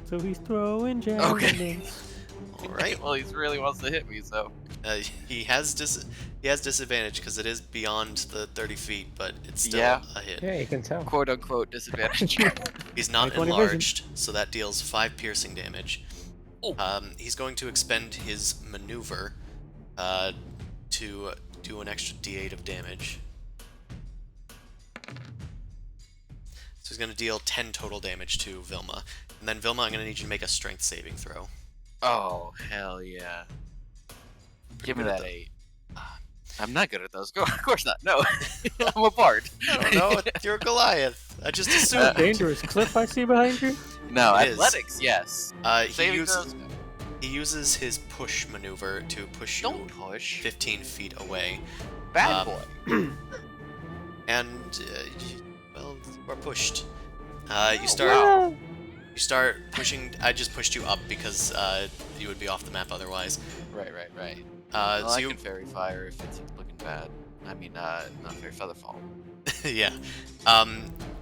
[SPEAKER 2] So he's throwing javelins.
[SPEAKER 1] All right.
[SPEAKER 4] Well, he really wants to hit me, so.
[SPEAKER 1] He has disadvantage because it is beyond the 30 feet, but it's still
[SPEAKER 4] Yeah.
[SPEAKER 1] a hit.
[SPEAKER 5] Yeah, you can tell.
[SPEAKER 4] Quote unquote disadvantage.
[SPEAKER 1] He's not
[SPEAKER 2] 20 vision.
[SPEAKER 1] enlarged, so that deals 5 piercing damage. He's going to expend his maneuver to do an extra d8 of damage. So he's going to deal 10 total damage to Vilma. And then Vilma, I'm going to need you to make a strength saving throw.
[SPEAKER 4] Oh, hell yeah. Give me
[SPEAKER 1] good at
[SPEAKER 4] that 8. I'm not good at those. Of course not. No. I'm a bard.
[SPEAKER 1] I don't know, you're Goliath. I just assumed.
[SPEAKER 2] Dangerous cliff I see behind you.
[SPEAKER 4] No,
[SPEAKER 1] It is.
[SPEAKER 4] athletics, yes.
[SPEAKER 1] He
[SPEAKER 4] Saving
[SPEAKER 1] uses,
[SPEAKER 4] throws?
[SPEAKER 1] he uses his push maneuver to push you
[SPEAKER 4] Don't push.
[SPEAKER 1] 15 feet away.
[SPEAKER 4] Bad
[SPEAKER 1] Um,
[SPEAKER 4] boy.
[SPEAKER 1] And, well, you are pushed. You start pushing. I just pushed you up because you would be off the map otherwise.
[SPEAKER 4] Right.
[SPEAKER 1] So
[SPEAKER 4] Well, I
[SPEAKER 1] you,
[SPEAKER 4] can fairy fire if it's looking bad. I mean, not fairy featherfall.
[SPEAKER 1] yeah.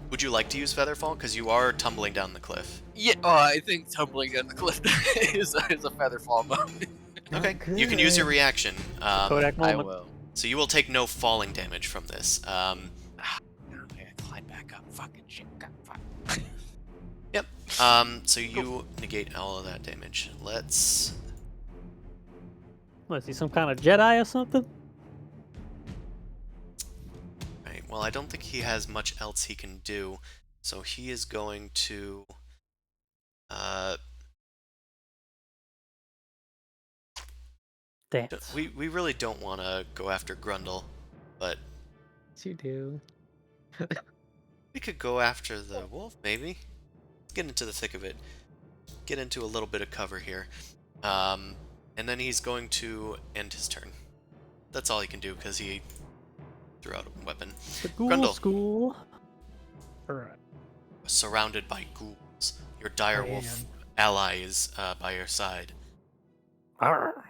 [SPEAKER 1] Would you like to use Featherfall? Because you are tumbling down the cliff.
[SPEAKER 4] Yeah. Oh, I think tumbling down the cliff is a featherfall mode.
[SPEAKER 1] Okay. You can use your reaction.
[SPEAKER 2] Kodak
[SPEAKER 4] I
[SPEAKER 2] moment.
[SPEAKER 4] will.
[SPEAKER 1] So you will take no falling damage from this.
[SPEAKER 4] I gotta climb back up. Fucking shit. God, fuck.
[SPEAKER 1] Yep. So you negate all of that damage. Let's.
[SPEAKER 2] What, is he some kind of Jedi or something?
[SPEAKER 1] Right. Well, I don't think he has much else he can do, so he is going to.
[SPEAKER 2] Dance.
[SPEAKER 1] We really don't want to go after Grundle, but
[SPEAKER 5] Yes, you do.
[SPEAKER 1] we could go after the wolf, maybe. Let's get into the thick of it. Get into a little bit of cover here. And then he's going to end his turn. That's all he can do because he threw out a weapon.
[SPEAKER 2] The ghoul
[SPEAKER 1] Grundle.
[SPEAKER 2] school.
[SPEAKER 5] Alright.
[SPEAKER 1] Surrounded by ghouls. Your direwolf ally is by your side.
[SPEAKER 2] Arr.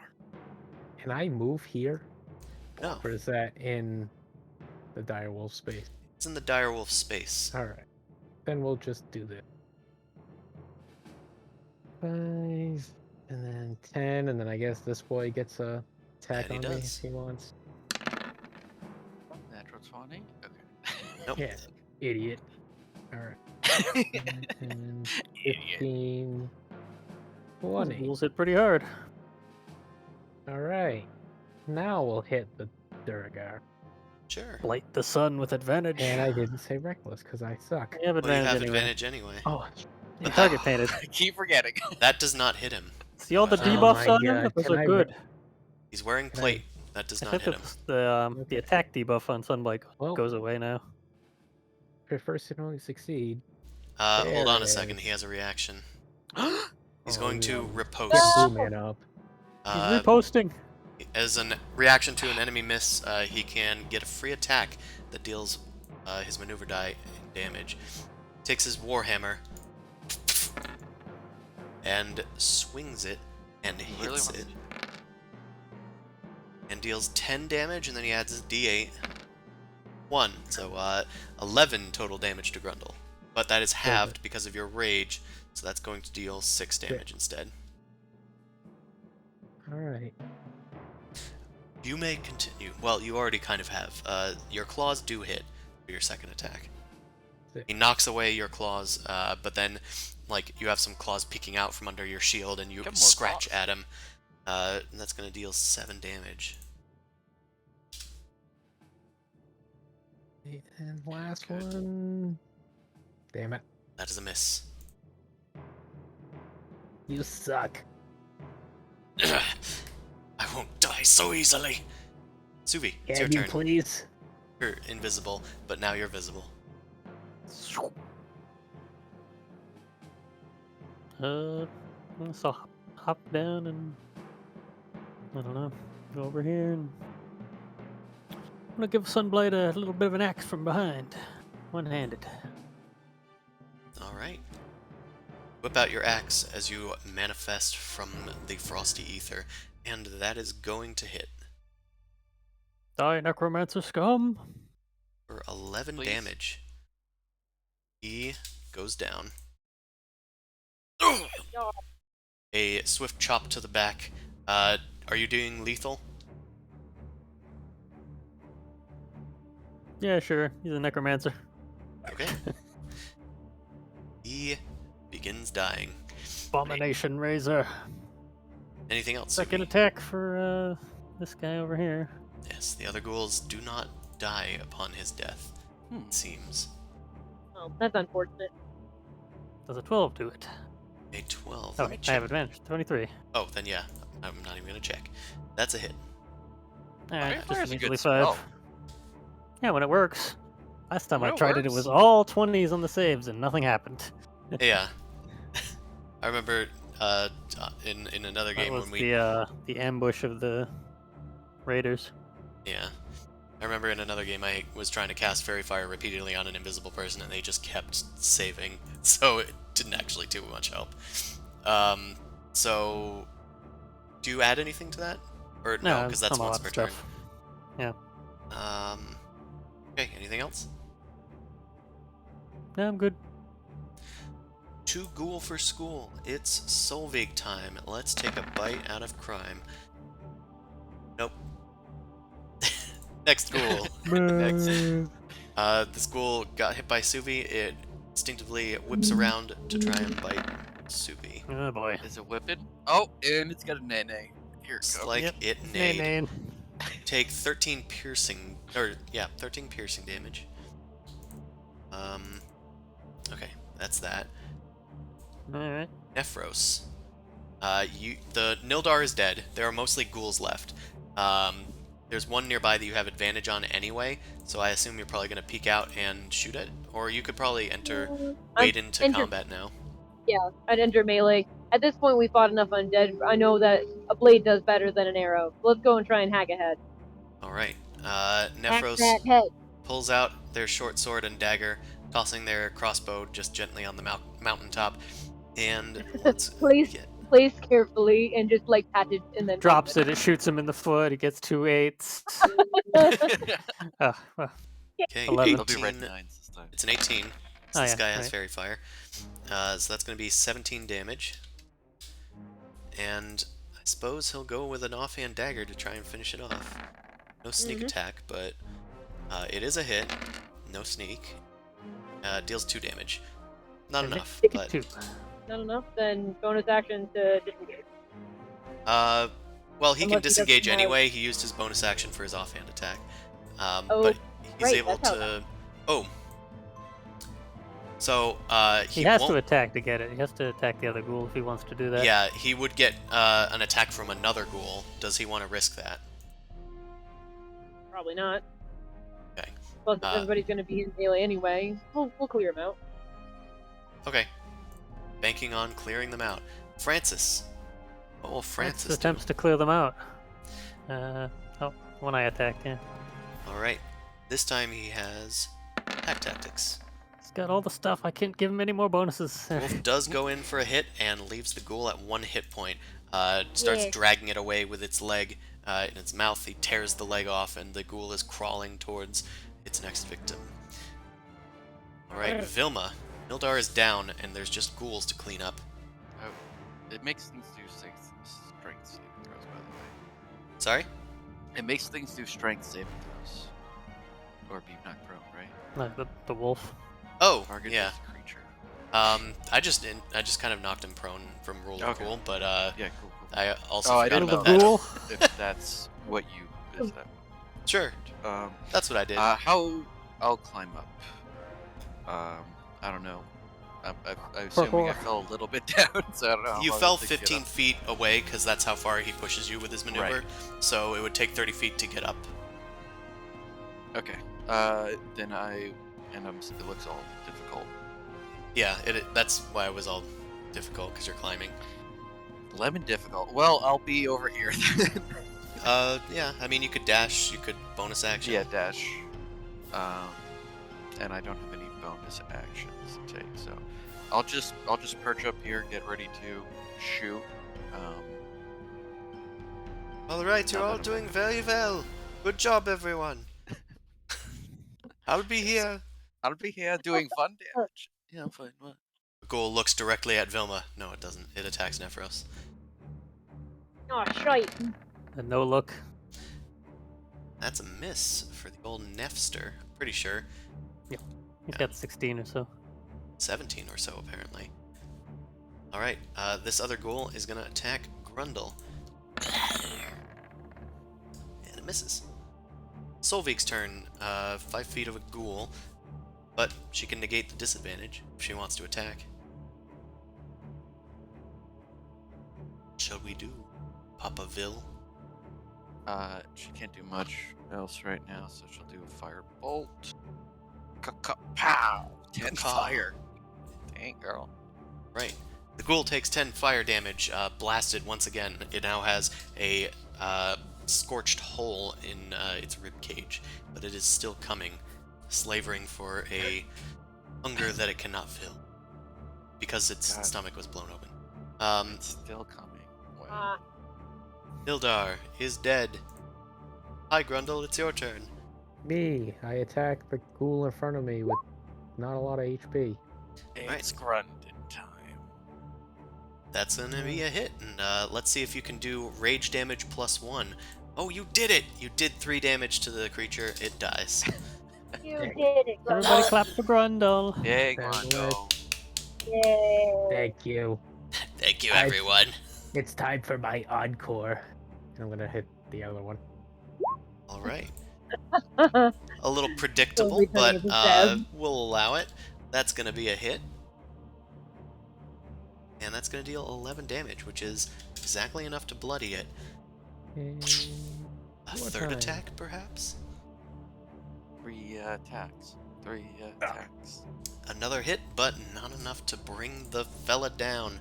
[SPEAKER 5] Can I move here?
[SPEAKER 1] No,
[SPEAKER 5] Or is that in the direwolf space?
[SPEAKER 1] it's in the direwolf space.
[SPEAKER 5] Alright. Then we'll just do this. 5, and then 10, and then I guess this boy gets a attack
[SPEAKER 1] And
[SPEAKER 5] on
[SPEAKER 1] he
[SPEAKER 5] me if
[SPEAKER 1] does.
[SPEAKER 5] he wants.
[SPEAKER 4] Natural 20? Okay.
[SPEAKER 1] Nope.
[SPEAKER 5] Yeah, idiot. Alright. 10,
[SPEAKER 4] Idiot.
[SPEAKER 5] 15,
[SPEAKER 2] Those
[SPEAKER 5] 20.
[SPEAKER 2] ghouls hit pretty hard.
[SPEAKER 5] Alright. Now we'll hit the Duragar.
[SPEAKER 1] Sure.
[SPEAKER 2] Light the sun with advantage.
[SPEAKER 5] And I didn't say reckless because I suck.
[SPEAKER 2] You have
[SPEAKER 1] Well, you
[SPEAKER 2] advantage
[SPEAKER 1] have
[SPEAKER 2] anyway.
[SPEAKER 1] advantage anyway.
[SPEAKER 5] Oh,
[SPEAKER 2] The target painted.
[SPEAKER 4] I keep forgetting.
[SPEAKER 1] That does not hit him.
[SPEAKER 2] See all the
[SPEAKER 1] Oh
[SPEAKER 2] debuffs
[SPEAKER 5] my
[SPEAKER 2] on him?
[SPEAKER 5] God,
[SPEAKER 2] Those
[SPEAKER 5] can
[SPEAKER 2] are
[SPEAKER 5] I
[SPEAKER 2] good.
[SPEAKER 1] He's wearing
[SPEAKER 5] Can I-
[SPEAKER 1] plate. That does
[SPEAKER 2] I
[SPEAKER 1] not
[SPEAKER 2] think
[SPEAKER 1] hit him.
[SPEAKER 2] the attack debuff on Sunblight
[SPEAKER 5] Well-
[SPEAKER 2] goes away now.
[SPEAKER 5] first and only succeed.
[SPEAKER 1] Hold on
[SPEAKER 5] There
[SPEAKER 1] a
[SPEAKER 5] it
[SPEAKER 1] second.
[SPEAKER 5] is.
[SPEAKER 1] He has a reaction. He's
[SPEAKER 5] Oh,
[SPEAKER 1] going to
[SPEAKER 5] no.
[SPEAKER 1] riposte.
[SPEAKER 5] Get Blue Man up.
[SPEAKER 2] He's
[SPEAKER 1] Uh,
[SPEAKER 2] reposting.
[SPEAKER 1] As a reaction to an enemy miss, he can get a free attack that deals his maneuver die damage. Takes his warhammer and swings it and
[SPEAKER 4] You really
[SPEAKER 1] hits
[SPEAKER 4] want
[SPEAKER 1] it and deals 10 damage, and then he adds his d8. 1, so 11 total damage to Grundle. But that is halved because of your rage, so that's going to deal 6 damage instead.
[SPEAKER 5] Alright.
[SPEAKER 1] You may continue. Well, you already kind of have. Your claws do hit for your second attack.
[SPEAKER 5] Sick.
[SPEAKER 1] He knocks away your claws, but then, like, you have some claws peeking out from under your shield, and you
[SPEAKER 4] Get more
[SPEAKER 1] scratch
[SPEAKER 4] claws.
[SPEAKER 1] at him. And that's going to deal 7 damage.
[SPEAKER 5] And last
[SPEAKER 1] Good.
[SPEAKER 5] one. Damn it.
[SPEAKER 1] That is a miss.
[SPEAKER 5] You suck.
[SPEAKER 1] I won't die so easily. Suvi, it's your
[SPEAKER 5] Can you
[SPEAKER 1] turn.
[SPEAKER 5] please?
[SPEAKER 1] You're invisible, but now you're visible.
[SPEAKER 2] So hop down and I don't know, go over here and I'm gonna give Sunblight a little bit of an axe from behind, one-handed.
[SPEAKER 1] All right. Whip out your axe as you manifest from the frosty ether, and that is going to hit
[SPEAKER 2] Die, necromancer scum!
[SPEAKER 1] for 11
[SPEAKER 4] Please.
[SPEAKER 1] damage. He goes down. A swift chop to the back. Are you doing lethal?
[SPEAKER 2] Yeah, sure. He's a necromancer.
[SPEAKER 1] Okay. He begins dying.
[SPEAKER 2] Abomination Razor.
[SPEAKER 1] Anything else?
[SPEAKER 2] Second
[SPEAKER 1] Subi?
[SPEAKER 2] attack for this guy over here.
[SPEAKER 1] Yes, the other ghouls do not die upon his death, it seems.
[SPEAKER 3] Oh, that's unfortunate.
[SPEAKER 2] Does a 12 do it?
[SPEAKER 1] A 12.
[SPEAKER 2] Oh,
[SPEAKER 1] Let me
[SPEAKER 2] I
[SPEAKER 1] check.
[SPEAKER 2] have advantage. 23.
[SPEAKER 1] Oh, then yeah. I'm not even going to check. That's a hit.
[SPEAKER 2] Alright,
[SPEAKER 4] Firefire's
[SPEAKER 2] just
[SPEAKER 4] a good
[SPEAKER 2] immediately 5.
[SPEAKER 4] spell.
[SPEAKER 2] Yeah, when it works. Last time
[SPEAKER 4] When
[SPEAKER 2] I
[SPEAKER 4] it
[SPEAKER 2] tried it, it
[SPEAKER 4] works?
[SPEAKER 2] was all 20s on the saves and nothing happened.
[SPEAKER 1] Yeah. I remember in another
[SPEAKER 2] That
[SPEAKER 1] game
[SPEAKER 2] was
[SPEAKER 1] when we...
[SPEAKER 2] the ambush of the raiders.
[SPEAKER 1] Yeah. I remember in another game I was trying to cast Fairy Fire repeatedly on an invisible person and they just kept saving, so it didn't actually do much help. So... Do you add anything to that? Or no, because that's
[SPEAKER 2] I'm a
[SPEAKER 1] once
[SPEAKER 2] lot
[SPEAKER 1] per
[SPEAKER 2] of
[SPEAKER 1] turn.
[SPEAKER 2] stuff. Yeah.
[SPEAKER 1] Okay, anything else?
[SPEAKER 2] No, I'm good.
[SPEAKER 1] 2 ghoul for school. It's Solveig time. Let's take a bite out of crime. Nope. Next ghoul.
[SPEAKER 4] Next.
[SPEAKER 1] This ghoul got hit by Suvi. It instinctively whips around to try and bite Suvi.
[SPEAKER 2] Oh boy.
[SPEAKER 4] Is it whipping? Oh, and it's got a nay. Here it
[SPEAKER 1] It's
[SPEAKER 4] goes.
[SPEAKER 1] like
[SPEAKER 2] Yep,
[SPEAKER 1] it
[SPEAKER 2] it's
[SPEAKER 1] nade.
[SPEAKER 2] Nain.
[SPEAKER 1] Take 13 piercing, 13 piercing damage. Okay, that's that.
[SPEAKER 2] Alright.
[SPEAKER 1] Nephros. The Nildar is dead. There are mostly ghouls left. There's one nearby that you have advantage on anyway, so I assume you're probably going to peek out and shoot it. Or you could probably wade into combat now.
[SPEAKER 3] Yeah, I'd enter melee. At this point, we fought enough undead. I know that a blade does better than an arrow. Let's go and try and hack ahead.
[SPEAKER 1] Alright.
[SPEAKER 3] Hack
[SPEAKER 1] Nephros
[SPEAKER 3] that head.
[SPEAKER 1] pulls out their short sword and dagger, tossing their crossbow just gently on the mountaintop. And let's
[SPEAKER 3] Place carefully and just like pat it and then
[SPEAKER 2] Drops it, it shoots him in the foot, he gets 2 8s. Oh, well,
[SPEAKER 1] Okay,
[SPEAKER 2] 11.
[SPEAKER 4] It'll be red
[SPEAKER 1] 18.
[SPEAKER 4] 9s this time.
[SPEAKER 1] It's an 18. So
[SPEAKER 2] Oh,
[SPEAKER 1] this
[SPEAKER 2] yeah,
[SPEAKER 1] guy has
[SPEAKER 2] right.
[SPEAKER 1] Fairy Fire. So that's going to be 17 damage. And I suppose he'll go with an offhand dagger to try and finish it off. No sneak attack, but it is a hit. No sneak. Deals 2 damage. Not
[SPEAKER 2] And
[SPEAKER 1] enough,
[SPEAKER 2] it-
[SPEAKER 1] but...
[SPEAKER 2] 2.
[SPEAKER 3] Not enough, then bonus action to disengage.
[SPEAKER 1] well, he
[SPEAKER 3] Unless
[SPEAKER 1] can
[SPEAKER 3] he doesn't
[SPEAKER 1] disengage
[SPEAKER 3] have-
[SPEAKER 1] anyway. He used his bonus action for his offhand attack.
[SPEAKER 3] Oh,
[SPEAKER 1] But he's
[SPEAKER 3] right,
[SPEAKER 1] able
[SPEAKER 3] that's how
[SPEAKER 1] to... Oh. So,
[SPEAKER 2] He has
[SPEAKER 1] won't...
[SPEAKER 2] to attack to get it. He has to attack the other ghoul if he wants to do that.
[SPEAKER 1] Yeah, he would get an attack from another ghoul. Does he want to risk that?
[SPEAKER 3] Probably not.
[SPEAKER 1] Okay.
[SPEAKER 3] Plus, everybody's going to be in melee anyway. We'll clear him out.
[SPEAKER 1] Okay. Banking on clearing them out. Francis. What will Francis do?
[SPEAKER 2] attempts to clear them out. When I attacked, yeah.
[SPEAKER 1] Alright. This time he has attack tactics.
[SPEAKER 2] He's got all the stuff. I can't give him any more bonuses.
[SPEAKER 1] Wolf does go in for a hit and leaves the ghoul at 1 hit point. Starts
[SPEAKER 3] Yeah.
[SPEAKER 1] dragging it away with its leg in its mouth. He tears the leg off and the ghoul is crawling towards its next victim. Alright, Vilma. Nildar is down and there's just ghouls to clean up.
[SPEAKER 4] Oh, it makes things do strength saving throws, by the way.
[SPEAKER 1] Sorry?
[SPEAKER 4] It makes things do strength saving throws. Or be knocked prone, right?
[SPEAKER 2] Like the wolf.
[SPEAKER 1] Oh,
[SPEAKER 4] Target
[SPEAKER 1] yeah.
[SPEAKER 4] is a creature.
[SPEAKER 1] I just kind of knocked him prone from Rule of
[SPEAKER 4] Okay.
[SPEAKER 1] Cool, but
[SPEAKER 4] Yeah, cool.
[SPEAKER 1] I also
[SPEAKER 4] Oh, I
[SPEAKER 1] forgot
[SPEAKER 4] didn't
[SPEAKER 1] about
[SPEAKER 2] The
[SPEAKER 1] that.
[SPEAKER 2] ghoul?
[SPEAKER 4] If that's what you is that.
[SPEAKER 1] Sure, that's what I did.
[SPEAKER 4] I'll climb up. I don't know. I'm assuming I fell a little bit down, so I don't know. how
[SPEAKER 1] You
[SPEAKER 4] long
[SPEAKER 1] fell
[SPEAKER 4] it'll take to get
[SPEAKER 1] 15
[SPEAKER 4] up.
[SPEAKER 1] feet away because that's how far he pushes you with his maneuver.
[SPEAKER 4] Right.
[SPEAKER 1] So it would take 30 feet to get up.
[SPEAKER 4] Okay. Then it looks all difficult.
[SPEAKER 1] Yeah, that's why it was all difficult because you're climbing.
[SPEAKER 4] Lemon difficult. Well, I'll be over here then.
[SPEAKER 1] Yeah. I mean, you could dash. You could bonus action.
[SPEAKER 4] Yeah, dash. And I don't have any bonus actions to take, so I'll just perch up here, get ready to shoot.
[SPEAKER 1] All right, you're
[SPEAKER 4] Not
[SPEAKER 1] all
[SPEAKER 4] that
[SPEAKER 1] doing very well. Good job, everyone. I'll be here.
[SPEAKER 4] I'll be here doing fun damage. Yeah, I'm fine. What?
[SPEAKER 1] The ghoul looks directly at Vilma. No, it doesn't. It attacks Nephros.
[SPEAKER 3] Oh, shite.
[SPEAKER 2] A no look.
[SPEAKER 1] That's a miss for the old Nefster. I'm pretty sure.
[SPEAKER 2] He's got 16 or so.
[SPEAKER 1] 17 or so, apparently. Alright, this other ghoul is going to attack Grundle. That misses. Solvik's turn. 5 feet of a ghoul, but she can negate the disadvantage if she wants to attack. Shall we do Papa Vil?
[SPEAKER 4] She can't do much else right now, so she'll do a firebolt. Pow! 10
[SPEAKER 1] Caw.
[SPEAKER 4] fire. Dang, girl.
[SPEAKER 1] Right. The ghoul takes 10 fire damage, blasted once again. It now has a scorched hole in its rib cage, but it is still coming, slavering for a hunger that it cannot fill because its
[SPEAKER 4] God.
[SPEAKER 1] stomach was blown open.
[SPEAKER 4] It's still coming. Wow.
[SPEAKER 3] Ah,
[SPEAKER 1] Nildar is dead. Hi, Grundle, it's your turn.
[SPEAKER 5] Me, I attack the ghoul in front of me with not a lot of HP.
[SPEAKER 4] It's Grundon time.
[SPEAKER 1] That's gonna be a hit, and let's see if you can do rage damage +1. Oh, you did it! You did 3 damage to the creature. It dies.
[SPEAKER 3] you did it,
[SPEAKER 2] Everybody
[SPEAKER 3] Grundle.
[SPEAKER 2] clap for Grundle.
[SPEAKER 4] Yay,
[SPEAKER 5] There
[SPEAKER 4] Grundle.
[SPEAKER 3] Yay.
[SPEAKER 5] Thank you.
[SPEAKER 1] Thank you,
[SPEAKER 5] I-
[SPEAKER 1] everyone.
[SPEAKER 5] It's time for my encore. I'm gonna hit the other one.
[SPEAKER 1] All right. A little predictable,
[SPEAKER 3] Totally
[SPEAKER 1] but
[SPEAKER 3] turning into Zeb.
[SPEAKER 1] we'll allow it. That's going to be a hit. And that's going to deal 11 damage, which is exactly enough to bloody it.
[SPEAKER 5] And
[SPEAKER 1] A
[SPEAKER 5] What
[SPEAKER 1] third
[SPEAKER 5] time?
[SPEAKER 1] attack, perhaps?
[SPEAKER 4] 3 attacks. 3 attacks.
[SPEAKER 1] Another hit, but not enough to bring the fella down.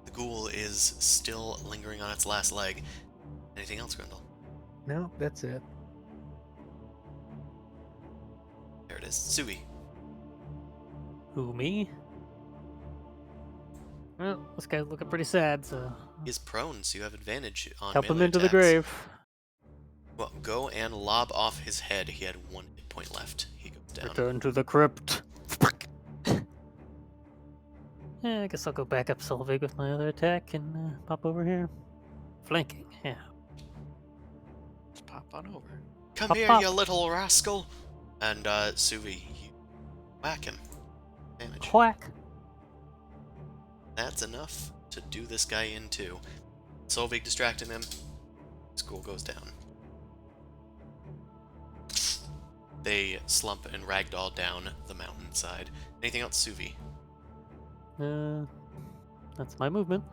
[SPEAKER 1] The ghoul is still lingering on its last leg. Anything else, Grundle?
[SPEAKER 5] no, that's it.
[SPEAKER 1] There it is. Sui.
[SPEAKER 2] Who, me? Well, this guy's looking pretty sad, so
[SPEAKER 1] He's prone, so you have advantage on
[SPEAKER 2] help him
[SPEAKER 1] melee
[SPEAKER 2] into the
[SPEAKER 1] attacks.
[SPEAKER 2] grave.
[SPEAKER 1] Well, go and lob off his head. He had 1 hit point left. He goes down.
[SPEAKER 2] Return to the crypt. Yeah, I guess I'll go back up Solvig with my other attack and pop over here. Flanking, yeah.
[SPEAKER 4] Just pop on over.
[SPEAKER 1] Come
[SPEAKER 2] Pop,
[SPEAKER 1] here,
[SPEAKER 2] pop.
[SPEAKER 1] you little rascal! And, Suvi, you whack him. Damage.
[SPEAKER 2] Quack.
[SPEAKER 1] That's enough to do this guy in too. Solvig distracting him. School goes down. They slump and ragdoll down the mountainside. Anything else, Suvi?
[SPEAKER 2] That's my movement.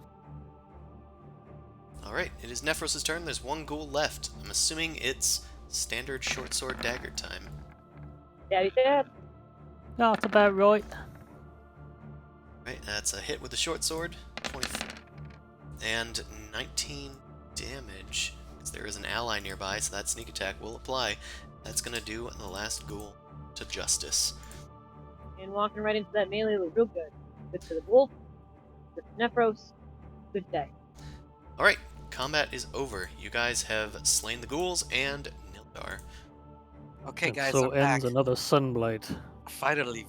[SPEAKER 1] Alright, it is Nephros' turn. There's 1 ghoul left. I'm assuming it's standard short sword dagger time.
[SPEAKER 3] Daddy dad.
[SPEAKER 2] No, it's about right.
[SPEAKER 1] Right, that's a hit with the short sword. 20 and 19 damage. Because there is an ally nearby, so that sneak attack will apply. That's gonna do the last ghoul to justice.
[SPEAKER 3] And walking right into that melee was real good. Good for the wolf. Good for Nephros. Good day.
[SPEAKER 1] Alright, combat is over. You guys have slain the ghouls and Nildar.
[SPEAKER 4] Okay,
[SPEAKER 2] And
[SPEAKER 4] guys,
[SPEAKER 2] so
[SPEAKER 4] I'm back.
[SPEAKER 2] ends another Sunblight.
[SPEAKER 4] Finally,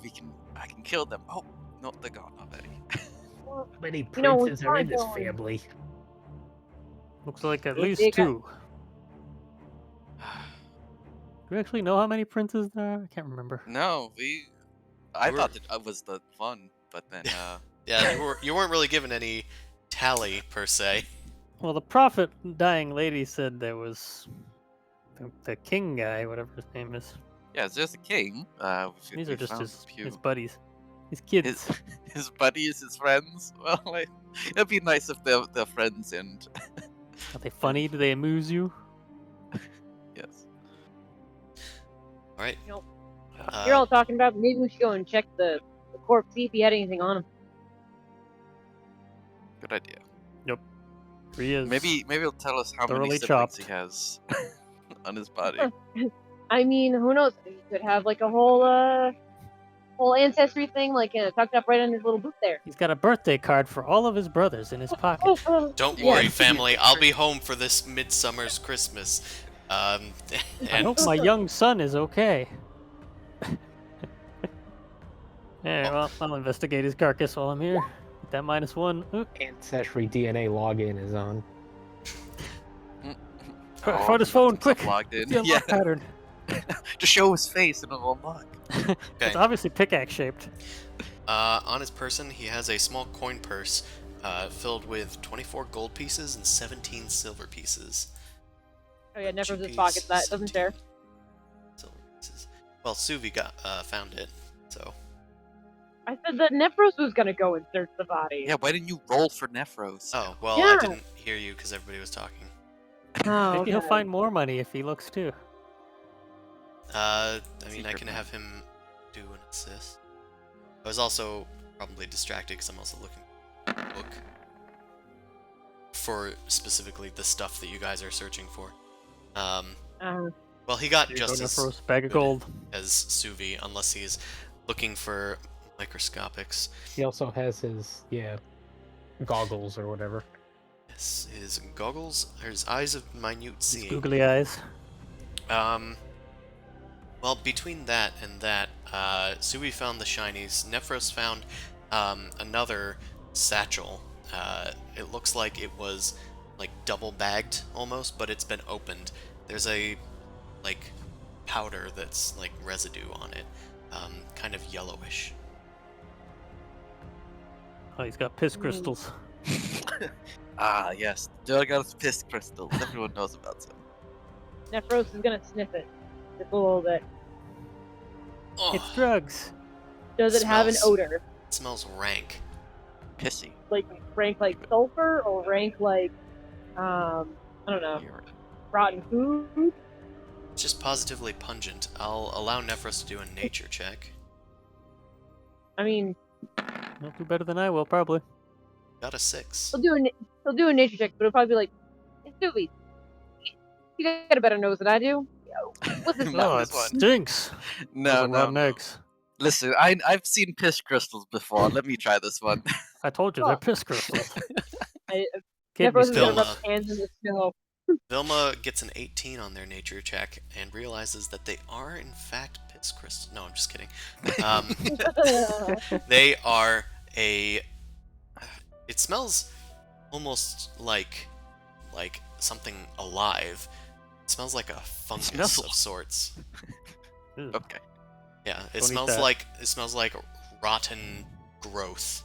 [SPEAKER 4] I can kill them. Oh, no, they're gone already.
[SPEAKER 3] Well,
[SPEAKER 5] How many
[SPEAKER 3] You know,
[SPEAKER 5] princes are in
[SPEAKER 3] it's
[SPEAKER 5] this
[SPEAKER 3] fine.
[SPEAKER 5] family?
[SPEAKER 2] Looks like at
[SPEAKER 3] They-
[SPEAKER 2] least
[SPEAKER 3] they got-
[SPEAKER 2] 2. Do we actually know how many princes there are? I can't remember.
[SPEAKER 4] No, I
[SPEAKER 1] We're-
[SPEAKER 4] thought that was the fun, but then,
[SPEAKER 1] Yeah, you weren't really given any tally, per se.
[SPEAKER 2] Well, the prophet dying lady said there was the king guy, whatever his name is.
[SPEAKER 4] yeah, there's a king.
[SPEAKER 2] These
[SPEAKER 4] we
[SPEAKER 2] are just
[SPEAKER 4] found
[SPEAKER 2] his
[SPEAKER 4] a few.
[SPEAKER 2] buddies, his kids.
[SPEAKER 4] His buddies, his friends. Well, it'd be nice if they're friends and
[SPEAKER 2] Are they funny? Do they amuse you?
[SPEAKER 4] yes.
[SPEAKER 1] Alright.
[SPEAKER 3] Nope.
[SPEAKER 1] Uh,
[SPEAKER 3] You're all talking about maybe we should go and check the corpse, see if he had anything on him.
[SPEAKER 4] Good idea.
[SPEAKER 2] He is.
[SPEAKER 4] Maybe he'll tell us how many
[SPEAKER 2] thoroughly
[SPEAKER 4] siblings he
[SPEAKER 2] chopped.
[SPEAKER 4] has on his body.
[SPEAKER 3] I mean, who knows? He could have like a whole ancestry thing, like tucked up right in his little boot there.
[SPEAKER 2] He's got a birthday card for all of his brothers in his pocket.
[SPEAKER 1] Don't
[SPEAKER 3] Yeah.
[SPEAKER 1] worry, family. I'll be home for this midsummer's Christmas.
[SPEAKER 2] I
[SPEAKER 1] And
[SPEAKER 2] hope my young son is okay. Yeah, well, I'll investigate his carcass while I'm here. Get that -1. Oop.
[SPEAKER 5] Ancestry DNA login is on.
[SPEAKER 2] Find his phone, quick!
[SPEAKER 4] Logged in.
[SPEAKER 2] The
[SPEAKER 4] Yeah,
[SPEAKER 2] unlock pattern.
[SPEAKER 4] just show his face and it'll unlock.
[SPEAKER 1] okay.
[SPEAKER 2] It's obviously pickaxe shaped.
[SPEAKER 1] On his person, he has a small coin purse filled with 24 gold pieces and 17 silver pieces.
[SPEAKER 3] Oh yeah, Nephros
[SPEAKER 1] GPs,
[SPEAKER 3] pockets that. Doesn't
[SPEAKER 1] 17
[SPEAKER 3] share.
[SPEAKER 1] silver pieces. Well, Suvi got found it, so
[SPEAKER 3] I said that Nephros was gonna go and search the body.
[SPEAKER 4] Yeah, why didn't you roll for Nephros?
[SPEAKER 1] oh well, I
[SPEAKER 3] Yeah.
[SPEAKER 1] didn't hear you because everybody was talking.
[SPEAKER 3] Oh,
[SPEAKER 2] Maybe he'll
[SPEAKER 3] okay.
[SPEAKER 2] find more money if he looks too.
[SPEAKER 1] I mean, I
[SPEAKER 4] Secret
[SPEAKER 1] can
[SPEAKER 4] man.
[SPEAKER 1] have him do an assist. I was also probably distracted because I'm also looking at the book for specifically the stuff that you guys are searching for. Well, he got
[SPEAKER 2] Here you go,
[SPEAKER 1] just as
[SPEAKER 2] Nephros, bag of
[SPEAKER 1] good
[SPEAKER 2] gold.
[SPEAKER 1] as Suvi, unless he's looking for microscopics.
[SPEAKER 5] He also has his goggles or whatever.
[SPEAKER 1] Yes, his goggles, or his eyes of minute
[SPEAKER 2] His
[SPEAKER 1] seeing.
[SPEAKER 2] googly eyes.
[SPEAKER 1] Well, between that and that, Subi found the shinies. Nephros found another satchel. It looks like it was like double bagged almost, but it's been opened. There's a like powder that's like residue on it, kind of yellowish.
[SPEAKER 2] Oh, he's got piss crystals.
[SPEAKER 4] Ah, yes. Durgar's piss crystals. Everyone knows about them.
[SPEAKER 3] Nephros is gonna sniff it just a little bit.
[SPEAKER 1] Oh,
[SPEAKER 2] It's drugs.
[SPEAKER 3] Does it have an
[SPEAKER 1] Smells.
[SPEAKER 3] odor?
[SPEAKER 1] it smells rank.
[SPEAKER 4] Pissy.
[SPEAKER 3] Like rank like sulfur or rank like I don't know,
[SPEAKER 4] Urine.
[SPEAKER 3] rotten food?
[SPEAKER 1] It's just positively pungent. I'll allow Nephros to do a nature check.
[SPEAKER 3] I mean,
[SPEAKER 2] He'll do better than I will, probably.
[SPEAKER 1] Got a 6.
[SPEAKER 3] he'll do a nature check, but it'll probably be like, it's Dewey. You got a better nose than I do. Yo, what's this
[SPEAKER 4] No,
[SPEAKER 3] stuff?
[SPEAKER 2] Oh,
[SPEAKER 4] this
[SPEAKER 2] it
[SPEAKER 4] one.
[SPEAKER 2] stinks.
[SPEAKER 4] No,
[SPEAKER 2] Those are
[SPEAKER 4] no,
[SPEAKER 2] rotten
[SPEAKER 4] no.
[SPEAKER 2] eggs.
[SPEAKER 4] Listen, I've seen piss crystals before. Let me try this one.
[SPEAKER 2] I told you,
[SPEAKER 3] Oh.
[SPEAKER 2] they're piss crystals.
[SPEAKER 3] I,
[SPEAKER 2] Kidney
[SPEAKER 3] Nephros is gonna
[SPEAKER 2] stones.
[SPEAKER 3] rub his hands in the snow.
[SPEAKER 1] Vilma gets an 18 on their nature check and realizes that they are in fact piss crystals. No, I'm just kidding. They are a. It smells almost like something alive. It smells like a fungus
[SPEAKER 4] smells
[SPEAKER 1] of sorts.
[SPEAKER 2] Ew.
[SPEAKER 4] Okay.
[SPEAKER 1] Yeah,
[SPEAKER 2] Don't eat that.
[SPEAKER 1] it smells like rotten growth.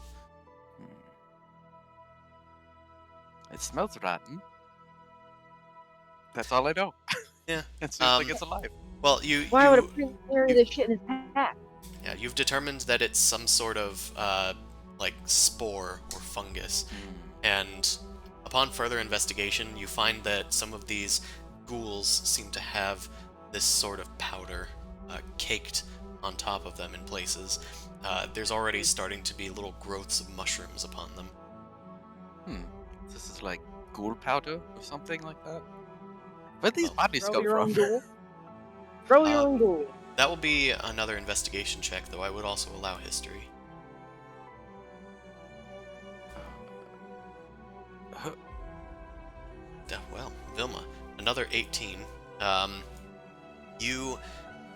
[SPEAKER 4] It smells rotten. That's all I know.
[SPEAKER 1] Yeah.
[SPEAKER 4] It seems like it's alive.
[SPEAKER 1] Well,
[SPEAKER 3] Why would a prince carry this shit in his pack?
[SPEAKER 1] yeah, you've determined that it's some sort of like spore or fungus. And upon further investigation, you find that some of these ghouls seem to have this sort of powder caked on top of them in places. There's already starting to be little growths of mushrooms upon them.
[SPEAKER 4] This is like ghoul powder or something like that? Where'd these
[SPEAKER 1] Well,
[SPEAKER 4] bodies
[SPEAKER 3] Grow
[SPEAKER 4] come
[SPEAKER 3] your own
[SPEAKER 4] from?
[SPEAKER 3] ghoul. Grow your
[SPEAKER 1] Uh,
[SPEAKER 3] own ghoul.
[SPEAKER 1] That will be another investigation check, though I would also allow history. Well, Vilma, another 18. You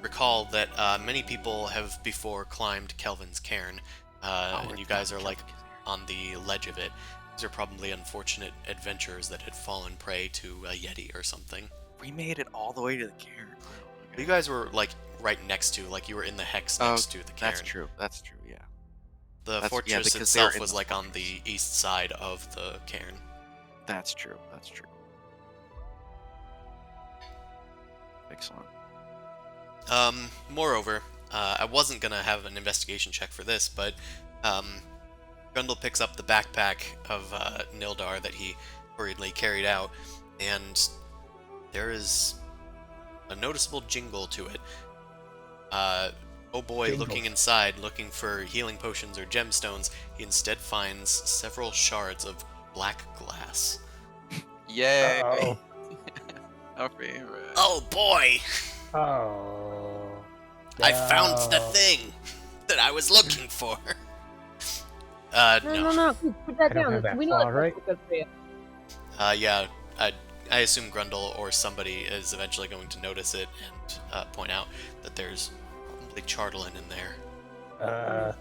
[SPEAKER 1] recall that many people have before climbed Kelvin's cairn, and you guys are like on the ledge of it. These are probably unfortunate adventurers that had fallen prey to a yeti or something.
[SPEAKER 4] We made it all the way to the cairn.
[SPEAKER 1] You guys were like right next to, like you were in the hex next to the cairn.
[SPEAKER 4] That's true. That's true. Yeah.
[SPEAKER 1] The
[SPEAKER 4] That's- yeah,
[SPEAKER 1] fortress
[SPEAKER 4] because they were
[SPEAKER 1] itself
[SPEAKER 4] in
[SPEAKER 1] was
[SPEAKER 4] the
[SPEAKER 1] like on
[SPEAKER 4] fortress.
[SPEAKER 1] the east side of the cairn.
[SPEAKER 4] That's true. That's true. Excellent.
[SPEAKER 1] Moreover, I wasn't gonna have an investigation check for this, but Grundle picks up the backpack of Nildar that he hurriedly carried out, and there is a noticeable jingle to it. Oh boy,
[SPEAKER 5] Jingle.
[SPEAKER 1] looking inside, looking for healing potions or gemstones, he instead finds several shards of black glass.
[SPEAKER 4] Yay!
[SPEAKER 5] Uh-oh.
[SPEAKER 4] Our favorite.
[SPEAKER 1] Oh boy!
[SPEAKER 5] Oh.
[SPEAKER 1] I found the
[SPEAKER 5] no.
[SPEAKER 1] thing that I was looking for.
[SPEAKER 3] No. Put that
[SPEAKER 5] I don't
[SPEAKER 3] down.
[SPEAKER 5] have that
[SPEAKER 3] We know
[SPEAKER 5] far,
[SPEAKER 3] that's
[SPEAKER 5] right?
[SPEAKER 3] good for you.
[SPEAKER 1] Yeah, I assume Grundle or somebody is eventually going to notice it and point out that there's probably Chardalin in there.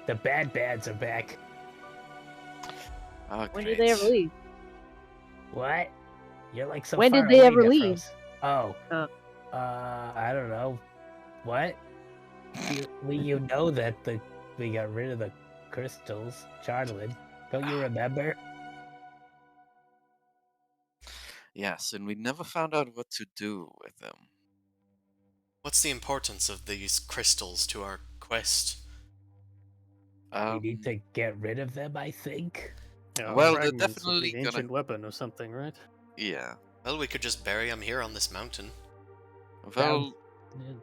[SPEAKER 5] The bads are back.
[SPEAKER 4] Oh,
[SPEAKER 3] When
[SPEAKER 4] great.
[SPEAKER 3] did they ever leave?
[SPEAKER 5] What? You're like so
[SPEAKER 3] When
[SPEAKER 5] far
[SPEAKER 3] did they
[SPEAKER 5] away,
[SPEAKER 3] ever
[SPEAKER 5] Nephros.
[SPEAKER 3] leave?
[SPEAKER 5] Oh.
[SPEAKER 3] Oh.
[SPEAKER 5] I don't know. What? You know that we got rid of the crystals, Charlin. Don't you remember?
[SPEAKER 4] Yes, and we never found out what to do with them.
[SPEAKER 1] What's the importance of these crystals to our quest?
[SPEAKER 5] We need to get rid of them, I think.
[SPEAKER 2] Yeah,
[SPEAKER 4] Well, they're
[SPEAKER 2] fragments of
[SPEAKER 4] definitely
[SPEAKER 2] the
[SPEAKER 4] gonna.
[SPEAKER 2] ancient weapon or something, right?
[SPEAKER 4] Yeah.
[SPEAKER 1] Well, we could just bury them here on this mountain.
[SPEAKER 4] Well,
[SPEAKER 5] Yeah.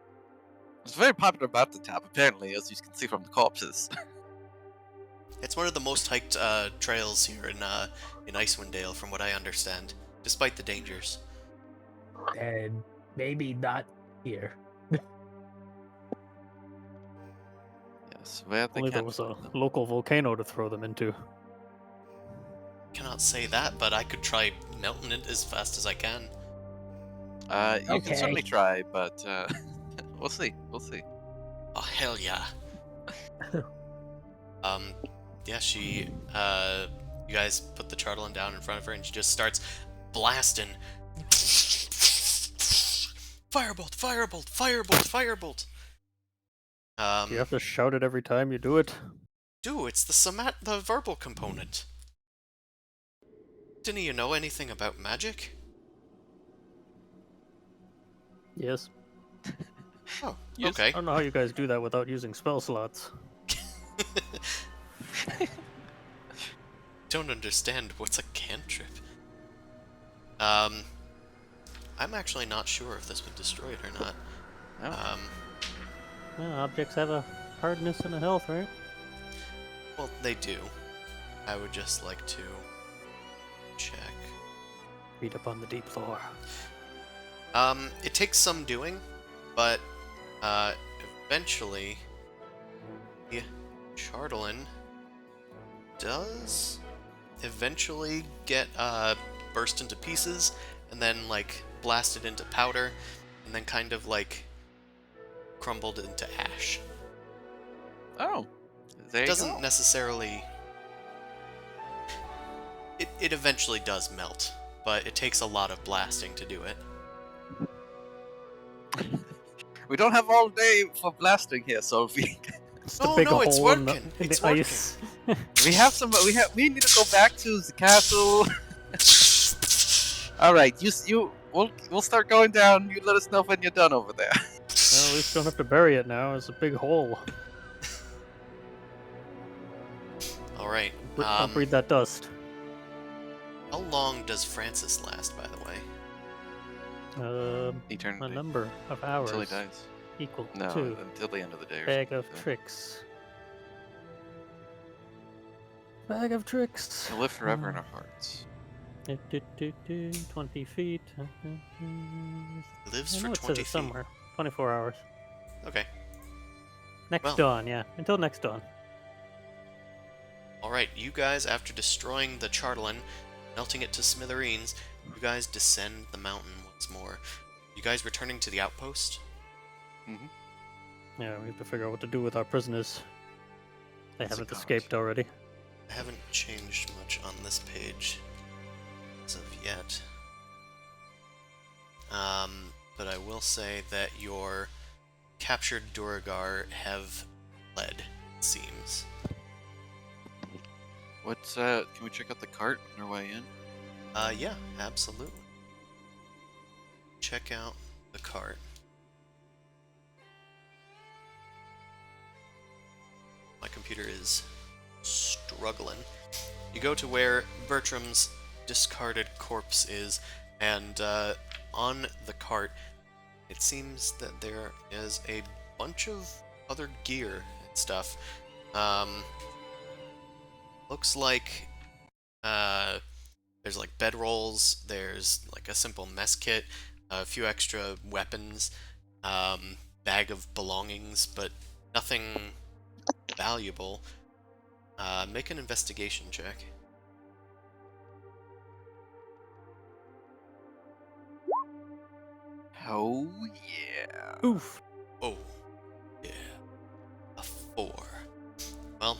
[SPEAKER 4] it's a very popular mountain top, apparently, as you can see from the corpses.
[SPEAKER 1] It's one of the most hiked trails here in Icewind Dale, from what I understand, despite the dangers.
[SPEAKER 5] And maybe not here.
[SPEAKER 4] Yes, where they
[SPEAKER 2] Only there
[SPEAKER 4] can't
[SPEAKER 2] was a
[SPEAKER 4] find them.
[SPEAKER 2] local volcano to throw them into.
[SPEAKER 1] Cannot say that, but I could try melting it as fast as I can.
[SPEAKER 4] You can certainly
[SPEAKER 5] Okay.
[SPEAKER 4] try, but we'll see. We'll see.
[SPEAKER 1] Oh hell yeah! Yeah, she you guys put the chartline down in front of her, and she just starts blasting. Firebolt! Firebolt! Firebolt! Firebolt!
[SPEAKER 2] Do you have to shout it every time you do it?
[SPEAKER 1] Dude, it's the verbal component. Didn't you know anything about magic?
[SPEAKER 2] Yes.
[SPEAKER 1] Oh,
[SPEAKER 4] Yes.
[SPEAKER 1] okay.
[SPEAKER 2] I don't know how you guys do that without using spell slots.
[SPEAKER 1] Don't understand what's a cantrip. I'm actually not sure if this would destroy it or not.
[SPEAKER 4] Oh.
[SPEAKER 2] Yeah, objects have a hardness and a health, right?
[SPEAKER 1] Well, they do. I would just like to check.
[SPEAKER 2] Read up on the deep lore.
[SPEAKER 1] It takes some doing, but eventually the Chartline does eventually get burst into pieces and then like blasted into powder and then kind of like crumbled into ash.
[SPEAKER 4] Oh. There
[SPEAKER 1] It
[SPEAKER 4] you
[SPEAKER 1] doesn't
[SPEAKER 4] go.
[SPEAKER 1] necessarily. It eventually does melt, but it takes a lot of blasting to do it.
[SPEAKER 4] We don't have all day for blasting here, Sophie.
[SPEAKER 2] Just
[SPEAKER 1] No,
[SPEAKER 2] a big
[SPEAKER 1] no, it's
[SPEAKER 2] hole in the,
[SPEAKER 1] working.
[SPEAKER 2] in
[SPEAKER 1] It's
[SPEAKER 2] the ice.
[SPEAKER 4] We need to go back to the castle. All right, we'll start going down. You let us know when you're done over there.
[SPEAKER 2] Well, at least you don't have to bury it now. It's a big hole.
[SPEAKER 1] All right.
[SPEAKER 2] Don't breathe that dust.
[SPEAKER 1] How long does Francis last, by the way?
[SPEAKER 2] A
[SPEAKER 4] Eternity.
[SPEAKER 2] number of hours
[SPEAKER 4] Until he dies.
[SPEAKER 2] equal
[SPEAKER 4] No,
[SPEAKER 2] to
[SPEAKER 4] until the end of the day. Or
[SPEAKER 2] bag
[SPEAKER 4] something
[SPEAKER 2] of
[SPEAKER 4] like that.
[SPEAKER 2] tricks. Bag of tricks.
[SPEAKER 4] He'll live forever in our hearts.
[SPEAKER 2] 20 feet.
[SPEAKER 1] Lives
[SPEAKER 2] I
[SPEAKER 1] for
[SPEAKER 2] know it says
[SPEAKER 1] 20
[SPEAKER 2] it
[SPEAKER 1] feet.
[SPEAKER 2] somewhere. 24 hours.
[SPEAKER 1] Okay.
[SPEAKER 2] Next
[SPEAKER 1] Well.
[SPEAKER 2] dawn, yeah. Until next dawn.
[SPEAKER 1] All right. You guys, after destroying the Chartline, melting it to smithereens, you guys descend the mountain once more. You guys returning to the outpost?
[SPEAKER 2] Yeah, we have to figure out what to do with our prisoners. They
[SPEAKER 1] That's a
[SPEAKER 2] haven't
[SPEAKER 1] god.
[SPEAKER 2] escaped already.
[SPEAKER 1] I haven't changed much on this page as of yet. But I will say that your captured Duragar have fled, it seems.
[SPEAKER 4] What's can we check out the cart on our way in?
[SPEAKER 1] Yeah, absolutely. Check out the cart. My computer is struggling. You go to where Bertram's discarded corpse is, and on the cart, it seems that there is a bunch of other gear and stuff. Looks like there's like bedrolls, there's like a simple mess kit, a few extra weapons, bag of belongings, but nothing valuable. Make an investigation check.
[SPEAKER 4] Oh yeah.
[SPEAKER 2] Oof.
[SPEAKER 1] Oh, yeah. A 4. Well,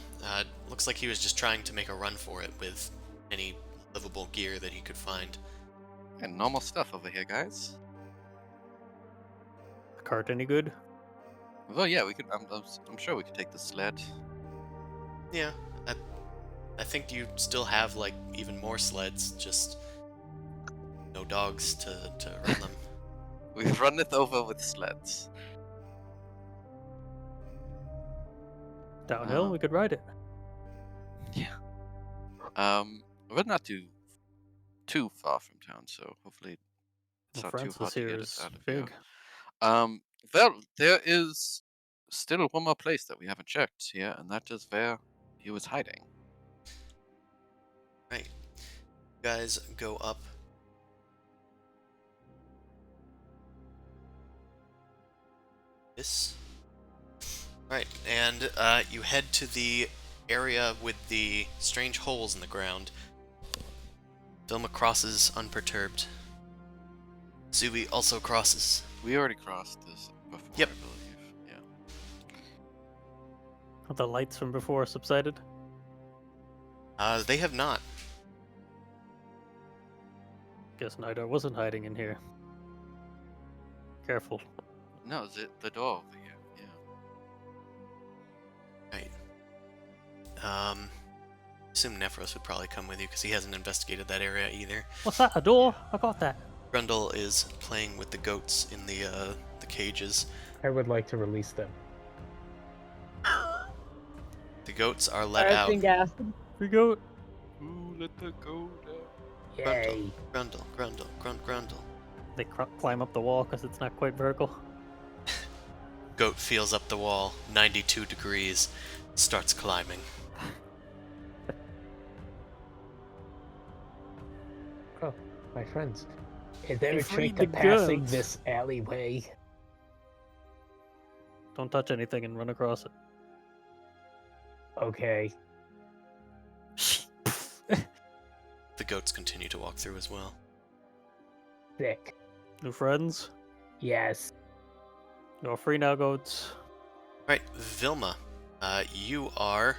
[SPEAKER 1] looks like he was just trying to make a run for it with any livable gear that he could find.
[SPEAKER 4] And normal stuff over here, guys.
[SPEAKER 2] The cart any good?
[SPEAKER 4] Well, yeah, we could. I'm sure we could take the sled.
[SPEAKER 1] Yeah, I think you still have, like, even more sleds, just no no dogs to run them.
[SPEAKER 4] We've run it over with sleds.
[SPEAKER 2] Downhill, we could ride it.
[SPEAKER 4] Yeah. We're not too far from town, so hopefully it's
[SPEAKER 2] Well,
[SPEAKER 4] not too hard
[SPEAKER 2] Francis
[SPEAKER 4] to
[SPEAKER 2] here
[SPEAKER 4] get it
[SPEAKER 2] is
[SPEAKER 4] out of here.
[SPEAKER 2] big.
[SPEAKER 4] Well, there is still one more place that we haven't checked here, and that is where he was hiding.
[SPEAKER 1] Right. You guys go up. This. Right, and you head to the area with the strange holes in the ground. Vilma crosses unperturbed. Zubi also crosses.
[SPEAKER 4] We already crossed this before,
[SPEAKER 1] Yep.
[SPEAKER 4] I believe. Yeah.
[SPEAKER 2] Have the lights from before subsided?
[SPEAKER 1] They have not.
[SPEAKER 2] Guess Nildar wasn't hiding in here. Careful.
[SPEAKER 4] No, the door over here. Yeah.
[SPEAKER 1] Right. Assume Nephros would probably come with you because he hasn't investigated that area either.
[SPEAKER 2] What's that? A door? I got that.
[SPEAKER 1] Grundle is playing with the goats in the cages.
[SPEAKER 5] I would like to release them.
[SPEAKER 1] The goats are let
[SPEAKER 3] Alright,
[SPEAKER 1] out.
[SPEAKER 3] been gassed.
[SPEAKER 2] We go.
[SPEAKER 4] Ooh, let the go down.
[SPEAKER 5] Yay!
[SPEAKER 1] Grundle.
[SPEAKER 2] They climb up the wall because it's not quite vertical.
[SPEAKER 1] Goat feels up the wall, 92 degrees, starts climbing.
[SPEAKER 5] Oh, my friends. Is there
[SPEAKER 2] We
[SPEAKER 5] a
[SPEAKER 2] freed
[SPEAKER 5] trick to
[SPEAKER 2] the
[SPEAKER 5] passing
[SPEAKER 2] goats.
[SPEAKER 5] this alleyway?
[SPEAKER 2] Don't touch anything and run across it.
[SPEAKER 5] Okay.
[SPEAKER 1] The goats continue to walk through as well.
[SPEAKER 5] Sick.
[SPEAKER 2] New friends?
[SPEAKER 5] Yes.
[SPEAKER 2] You're free now, goats.
[SPEAKER 1] Right, Vilma, you are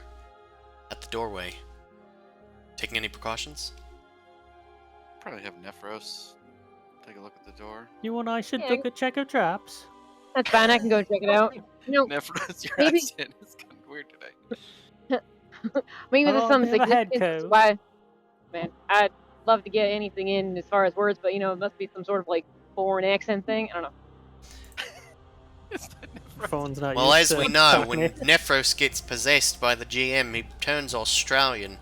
[SPEAKER 1] at the doorway. Taking any precautions?
[SPEAKER 4] Probably have Nephros take a look at the door.
[SPEAKER 2] You and I should
[SPEAKER 3] Yeah.
[SPEAKER 2] look at check your traps.
[SPEAKER 3] That's fine, I can go check it out. No,
[SPEAKER 4] Nephros, your
[SPEAKER 3] Maybe-
[SPEAKER 4] accent is kind of weird today.
[SPEAKER 3] maybe there's
[SPEAKER 2] Oh,
[SPEAKER 3] some
[SPEAKER 2] they have a head
[SPEAKER 3] significance as to
[SPEAKER 2] coat.
[SPEAKER 3] why. Man, I'd love to get anything in as far as words, but it must be some sort of like foreign accent thing. I don't know.
[SPEAKER 4] Is that
[SPEAKER 2] Your
[SPEAKER 4] Nephros?
[SPEAKER 2] phone's not
[SPEAKER 1] Well,
[SPEAKER 2] used
[SPEAKER 1] as
[SPEAKER 2] to
[SPEAKER 1] we know,
[SPEAKER 2] talking
[SPEAKER 1] when
[SPEAKER 2] it.
[SPEAKER 1] Nephros gets possessed by the GM, he turns Australian.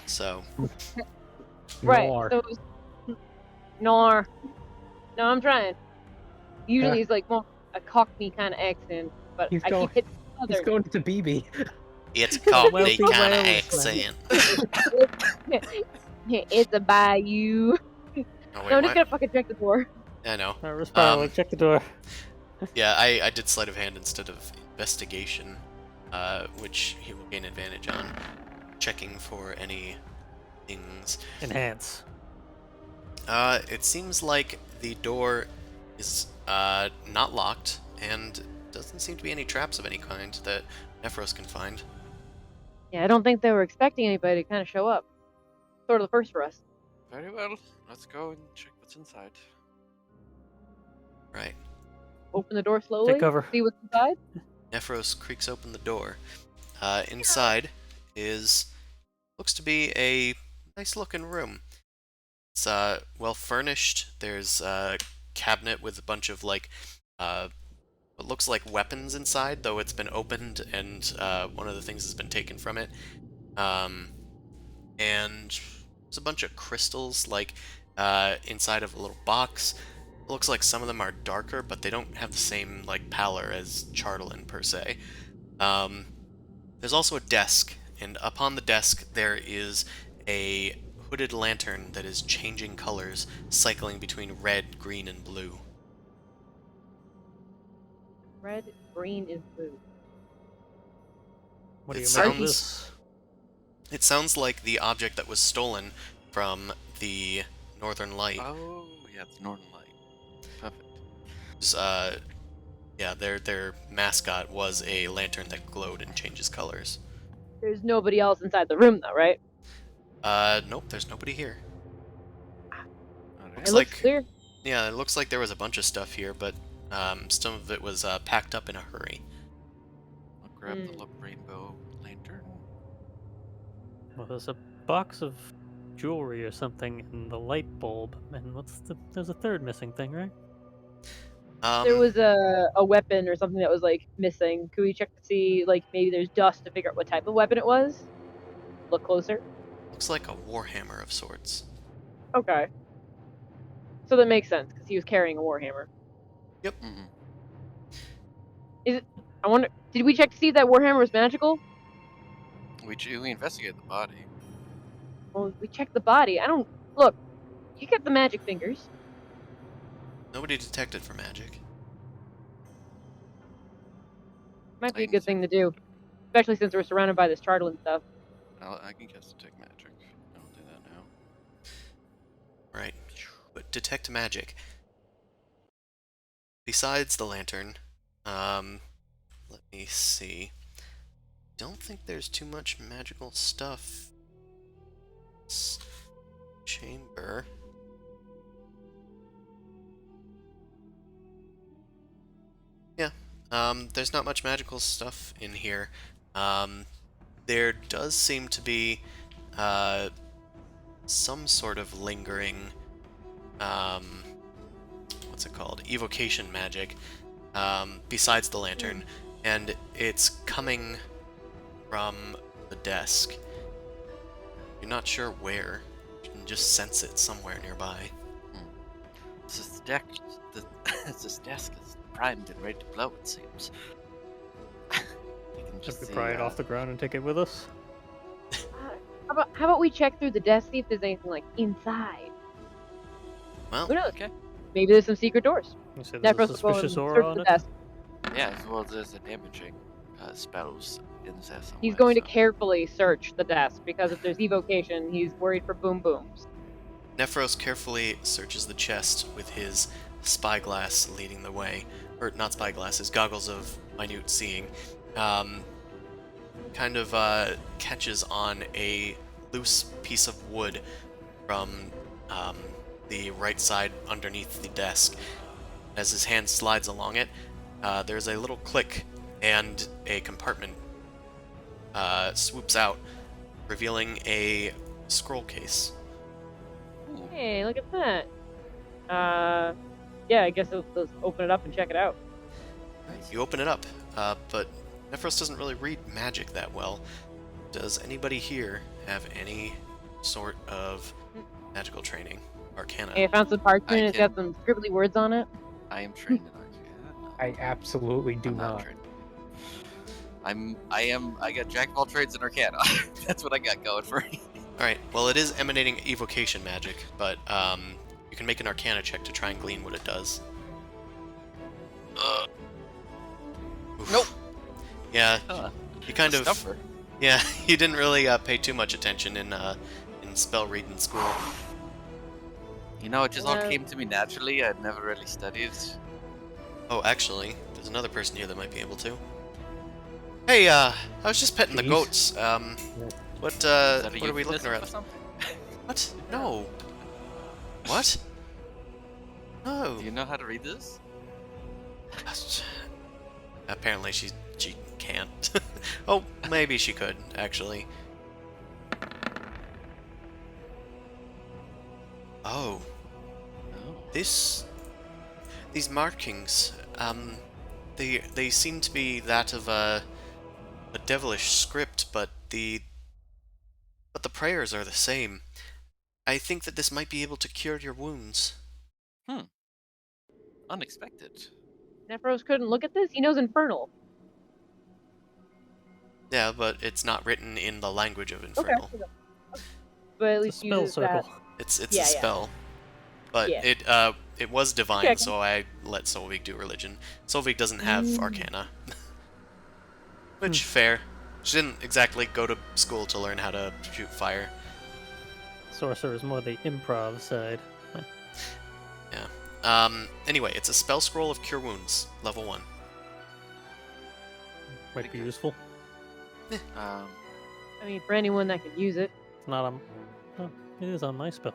[SPEAKER 1] So,
[SPEAKER 3] Right.
[SPEAKER 5] Nor.
[SPEAKER 3] So, nor. No, I'm trying. Usually it's like more a Cockney kind of accent, but
[SPEAKER 5] He's
[SPEAKER 3] I
[SPEAKER 5] going-
[SPEAKER 3] keep hitting
[SPEAKER 5] He's
[SPEAKER 3] Southern.
[SPEAKER 5] going to BB.
[SPEAKER 1] it's Cockney
[SPEAKER 2] Wealthy
[SPEAKER 1] kind of
[SPEAKER 2] Welshman.
[SPEAKER 1] accent.
[SPEAKER 3] It's a bayou.
[SPEAKER 1] Oh,
[SPEAKER 3] No,
[SPEAKER 1] wait,
[SPEAKER 3] I'm just
[SPEAKER 1] what?
[SPEAKER 3] gonna fucking check the door.
[SPEAKER 1] I know.
[SPEAKER 2] Alright, Respiro, check the door.
[SPEAKER 1] Yeah, I did sleight of hand instead of investigation, which he will gain advantage on. Checking for any things.
[SPEAKER 2] Enhance.
[SPEAKER 1] It seems like the door is not locked, and doesn't seem to be any traps of any kind that Nephros can find.
[SPEAKER 3] Yeah, I don't think they were expecting anybody to kind of show up. Sort of the first for us.
[SPEAKER 4] Very well. Let's go and check what's inside.
[SPEAKER 1] Right.
[SPEAKER 3] Open the door slowly.
[SPEAKER 2] Take cover.
[SPEAKER 3] See what's inside.
[SPEAKER 1] Nephros creaks open the door. Inside looks to be a nice looking room. It's well furnished. There's a cabinet with a bunch of what looks like weapons inside, though it's been opened and one of the things has been taken from it. And there's a bunch of crystals inside of a little box. It looks like some of them are darker, but they don't have the same pallor as Chardelin per se. There's also a desk, and upon the desk there is a hooded lantern that is changing colors, cycling between red, green, and blue.
[SPEAKER 3] Red, green, and blue.
[SPEAKER 2] What do
[SPEAKER 1] It
[SPEAKER 2] you make of
[SPEAKER 1] sounds-
[SPEAKER 2] this?
[SPEAKER 1] It sounds like the object that was stolen from the Northern Light.
[SPEAKER 4] Oh, yeah, it's Northern Light. Perfect.
[SPEAKER 1] Was, yeah, their mascot was a lantern that glowed and changes colors.
[SPEAKER 3] There's nobody else inside the room, though, right?
[SPEAKER 1] Nope, there's nobody here.
[SPEAKER 4] Alright.
[SPEAKER 3] It
[SPEAKER 1] It's
[SPEAKER 3] looks
[SPEAKER 1] like-
[SPEAKER 3] clear.
[SPEAKER 1] Yeah, it looks like there was a bunch of stuff here, but some of it was packed up in a hurry.
[SPEAKER 4] I'll grab the
[SPEAKER 3] Hmm.
[SPEAKER 4] rainbow lantern.
[SPEAKER 2] Well, there's a box of jewelry or something in the light bulb. And there's a third missing thing, right?
[SPEAKER 3] There was a weapon or something that was like missing. Could we check to see like maybe there's dust to figure out what type of weapon it was? Look closer.
[SPEAKER 1] Looks like a warhammer of sorts.
[SPEAKER 3] Okay. So that makes sense because he was carrying a warhammer.
[SPEAKER 4] Mhm.
[SPEAKER 3] Is it? I wonder. Did we check to see if that warhammer was magical?
[SPEAKER 4] We investigated the body.
[SPEAKER 3] Well, we checked the body. I don't look. You got the magic fingers.
[SPEAKER 1] Nobody detected for magic.
[SPEAKER 3] Might be a
[SPEAKER 4] I can
[SPEAKER 3] good thing to do, especially since we're surrounded by this chartle and stuff.
[SPEAKER 4] I can cast detect magic. I'll do that now.
[SPEAKER 1] Right. But detect magic. Besides the lantern, let me see. Don't think there's too much magical stuff. Chamber. Yeah. There's not much magical stuff in here. There does seem to be, some sort of lingering, what's it called? Evocation magic, besides the lantern, and it's coming from the desk. You're not sure where. You can just sense it somewhere nearby.
[SPEAKER 4] This deck, this desk is primed and ready to blow. It seems. I can
[SPEAKER 2] Should
[SPEAKER 4] just
[SPEAKER 2] we
[SPEAKER 4] see,
[SPEAKER 2] pry it off the ground and take it with us?
[SPEAKER 3] How about we check through the desk, see if there's anything like inside?
[SPEAKER 1] Well,
[SPEAKER 3] Who knows?
[SPEAKER 4] Okay.
[SPEAKER 3] Maybe there's some secret doors.
[SPEAKER 2] You say there's a
[SPEAKER 3] Nephros will go
[SPEAKER 2] suspicious
[SPEAKER 3] and
[SPEAKER 2] aura
[SPEAKER 3] search
[SPEAKER 2] on
[SPEAKER 3] the
[SPEAKER 2] it?
[SPEAKER 3] desk.
[SPEAKER 4] Yeah, as well as there's a damaging spells in there somewhere.
[SPEAKER 3] He's going to
[SPEAKER 4] so-
[SPEAKER 3] carefully search the desk because if there's evocation, he's worried for boom booms.
[SPEAKER 1] Nephros carefully searches the chest with his spyglass leading the way. Or, not spyglass, his goggles of minute seeing. Kind of catches on a loose piece of wood from the right side underneath the desk. As his hand slides along it, there's a little click, and a compartment swoops out, revealing a scroll case.
[SPEAKER 3] Hey, look at that. Yeah, I guess let's open it up and check it out.
[SPEAKER 1] You open it up, but Nephros doesn't really read magic that well. Does anybody here have any sort of magical training? Arcana?
[SPEAKER 3] Hey, I found some parchment.
[SPEAKER 4] I
[SPEAKER 3] It's got
[SPEAKER 4] can-
[SPEAKER 3] some scribbly words on it.
[SPEAKER 4] I am trained in Arcana.
[SPEAKER 5] I absolutely do
[SPEAKER 4] I'm not
[SPEAKER 5] not.
[SPEAKER 4] trained. I got jack of all trades in Arcana. That's what I got going for me.
[SPEAKER 1] Alright, well it is emanating evocation magic, but you can make an Arcana check to try and glean what it does. Oof.
[SPEAKER 4] Nope.
[SPEAKER 1] Yeah,
[SPEAKER 4] Huh.
[SPEAKER 1] you kind of...
[SPEAKER 4] Stuffer.
[SPEAKER 1] Yeah, you didn't really pay too much attention in spell reading school.
[SPEAKER 4] You know, it just all
[SPEAKER 3] Hello.
[SPEAKER 4] came to me naturally. I'd never really studied.
[SPEAKER 1] Oh, actually, there's another person here that might be able to. Hey, I was just petting the
[SPEAKER 5] Jeez.
[SPEAKER 1] goats. What
[SPEAKER 4] Is that a
[SPEAKER 1] are we looking
[SPEAKER 4] euphemism for
[SPEAKER 1] around?
[SPEAKER 4] something?
[SPEAKER 1] What? No. What? No.
[SPEAKER 4] Do you know how to read this?
[SPEAKER 1] Apparently she can't. Oh, maybe she could, actually. Oh,
[SPEAKER 4] No.
[SPEAKER 1] these markings, they seem to be that of a devilish script, but the prayers are the same. I think that this might be able to cure your wounds.
[SPEAKER 4] Unexpected.
[SPEAKER 3] Nephros couldn't look at this. He knows Infernal.
[SPEAKER 1] Yeah, but it's not written in the language of Infernal.
[SPEAKER 3] Okay. But at
[SPEAKER 2] It's a
[SPEAKER 3] least
[SPEAKER 2] spell
[SPEAKER 3] uses
[SPEAKER 2] circle.
[SPEAKER 3] that.
[SPEAKER 1] It's
[SPEAKER 3] Yeah,
[SPEAKER 1] a
[SPEAKER 3] yeah.
[SPEAKER 1] spell. But
[SPEAKER 3] Yeah.
[SPEAKER 1] it was divine,
[SPEAKER 3] Checking.
[SPEAKER 1] so I let Solvig do religion. Solvig doesn't have Arcana. Which, fair. She didn't exactly go to school to learn how to shoot fire.
[SPEAKER 2] Sorcerer is more the improv side.
[SPEAKER 1] Anyway, it's a spell scroll of Cure Wounds, level 1.
[SPEAKER 2] Might be useful.
[SPEAKER 3] I mean, for anyone that can use it.
[SPEAKER 2] It's not on. Oh, it is on my spell.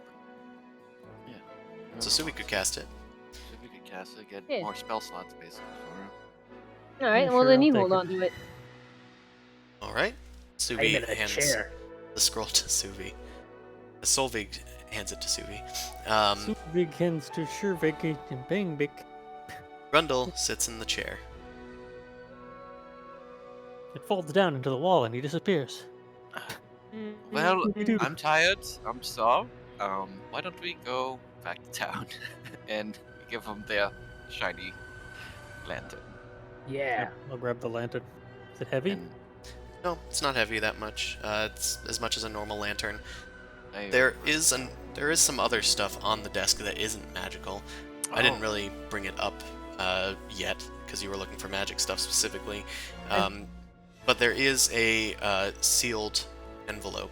[SPEAKER 1] So Subi could cast it.
[SPEAKER 4] So we could cast it, get
[SPEAKER 3] Yeah.
[SPEAKER 4] more spell slots basically for him.
[SPEAKER 3] All right,
[SPEAKER 2] Yeah,
[SPEAKER 3] well
[SPEAKER 2] sure,
[SPEAKER 3] then
[SPEAKER 2] I'll
[SPEAKER 3] you
[SPEAKER 2] take
[SPEAKER 3] hold
[SPEAKER 2] it.
[SPEAKER 3] on to it.
[SPEAKER 1] Alright.
[SPEAKER 5] I'm
[SPEAKER 1] Subi
[SPEAKER 5] in a
[SPEAKER 1] hands
[SPEAKER 5] chair.
[SPEAKER 1] the scroll to Suvi. Solvig hands it to Suvi.
[SPEAKER 2] Suvig hands to Shurvig and Bangbik.
[SPEAKER 1] Grundle sits in the chair.
[SPEAKER 2] It folds down into the wall and he disappears.
[SPEAKER 4] Well,
[SPEAKER 2] Doodle.
[SPEAKER 4] I'm tired. I'm sore. Why don't we go back to town and give them their shiny lantern?
[SPEAKER 5] Yeah.
[SPEAKER 2] I'll grab the lantern. Is it heavy?
[SPEAKER 4] And
[SPEAKER 1] No, it's not heavy that much. It's as much as a normal lantern.
[SPEAKER 4] I,
[SPEAKER 1] There is some other stuff on the desk that isn't magical. I didn't
[SPEAKER 4] Oh.
[SPEAKER 1] really bring it up yet because you were looking for magic stuff specifically. But there is a sealed envelope.